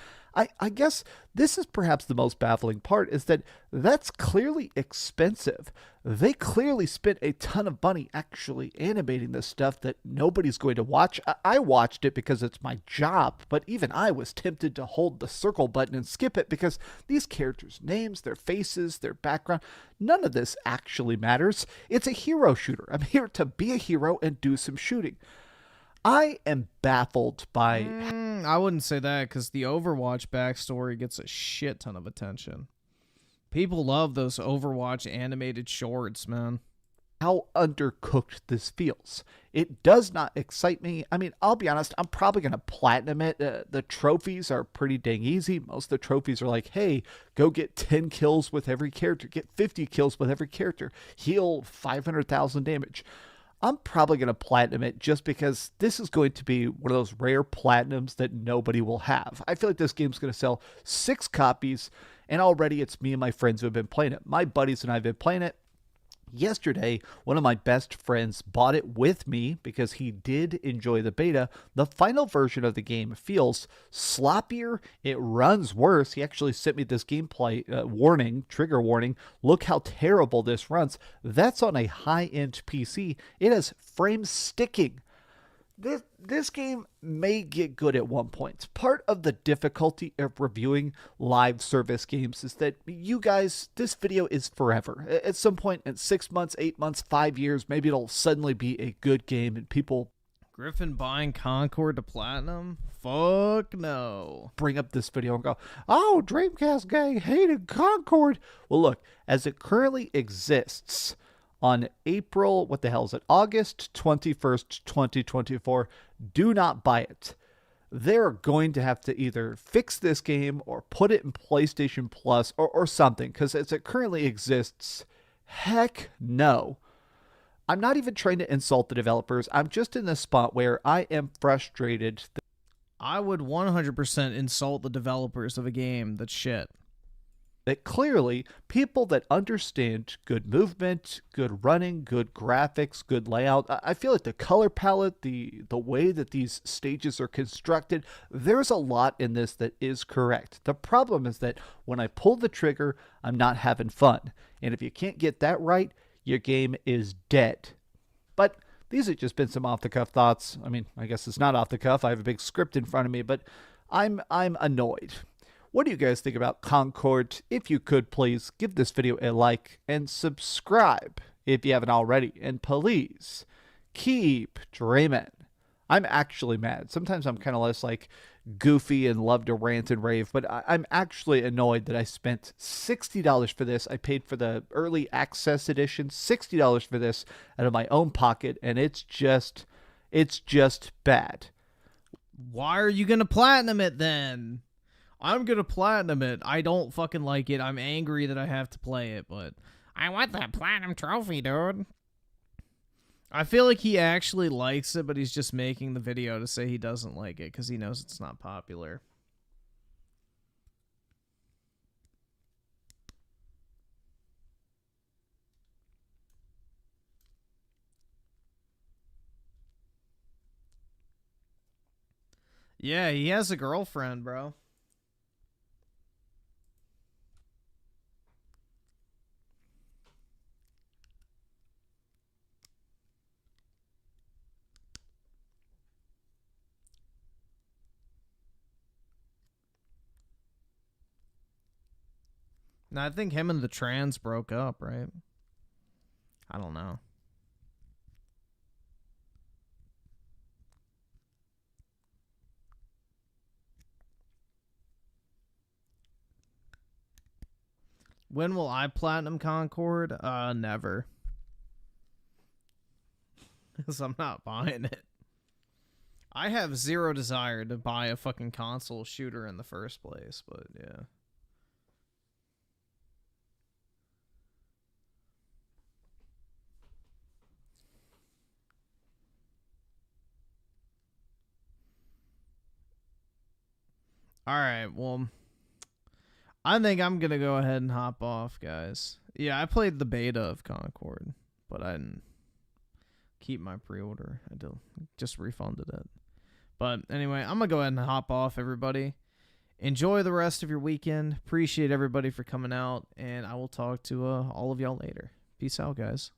I guess this is perhaps the most baffling part, is that that's clearly expensive. They clearly spent a ton of money actually animating this stuff that nobody's going to watch. I watched it because it's my job, but even I was tempted to hold the circle button and skip it because these characters' names, their faces, their background, none of this actually matters. It's a hero shooter. I'm here to be a hero and do some shooting. I am baffled by... I wouldn't say that, because the Overwatch backstory gets a shit ton of attention. People love those Overwatch animated shorts, man. How undercooked this feels. It does not excite me. I mean, I'll be honest, I'm probably going to platinum it. The trophies are pretty dang easy. Most of the trophies are like, hey, go get 10 kills with every character. Get 50 kills with every character. Heal 500,000 damage. I'm probably going to platinum it just because this is going to be one of those rare platinums that nobody will have. I feel like this game's going to sell 6 copies, and already it's me and my friends who have been playing it. My buddies and I have been playing it. Yesterday, one of my best friends bought it with me because he did enjoy the beta. The final version of the game feels sloppier. It runs worse. He actually sent me this gameplay warning, trigger warning. Look how terrible this runs. That's on a high-end PC. It has frame sticking. This game may get good at one point. Part of the difficulty of reviewing live service games is that you guys, this video is forever. At some point in 6 months, 8 months, 5 years, maybe it'll suddenly be a good game and people... Griffin buying Concord to platinum? Fuck no. Bring up this video and go, oh, Dreamcast gang hated Concord. Well, look, as it currently exists... on April, what the hell is it? August 21st, 2024. Do not buy it. They're going to have to either fix this game or put it in PlayStation Plus or something, because as it currently exists, heck no. I'm not even trying to insult the developers. I'm just in this spot where I am frustrated. I would 100% insult the developers of a game that's shit. That clearly people that understand good movement, good running, good graphics, good layout, I feel like the color palette, the way that these stages are constructed, there's a lot in this that is correct. The problem is that when I pull the trigger, I'm not having fun. And if you can't get that right, your game is dead. But these have just been some off-the-cuff thoughts. I mean, I guess it's not off the cuff. I have a big script in front of me, but I'm annoyed. What do you guys think about Concord? If you could, please give this video a like and subscribe if you haven't already. And please keep dreaming. I'm actually mad. Sometimes I'm kind of less like goofy and love to rant and rave, but I'm actually annoyed that I spent $60 for this. I paid for the early access edition, $60 for this out of my own pocket, and it's just bad. Why are you gonna platinum it then? I'm gonna platinum it. I don't fucking like it. I'm angry that I have to play it, but I want that platinum trophy, dude. I feel like he actually likes it, but he's just making the video to say he doesn't like it because he knows it's not popular. Yeah, he has a girlfriend, bro. No, I think him and the trans broke up, right? I don't know. When will I platinum Concord? Never. Because I'm not buying it. I have zero desire to buy a fucking console shooter in the first place, but yeah. Alright, well, I think I'm going to go ahead and hop off, guys. Yeah, I played the beta of Concord, but I didn't keep my pre-order. I just refunded it. But anyway, I'm going to go ahead and hop off, everybody. Enjoy the rest of your weekend. Appreciate everybody for coming out, and I will talk to all of y'all later. Peace out, guys.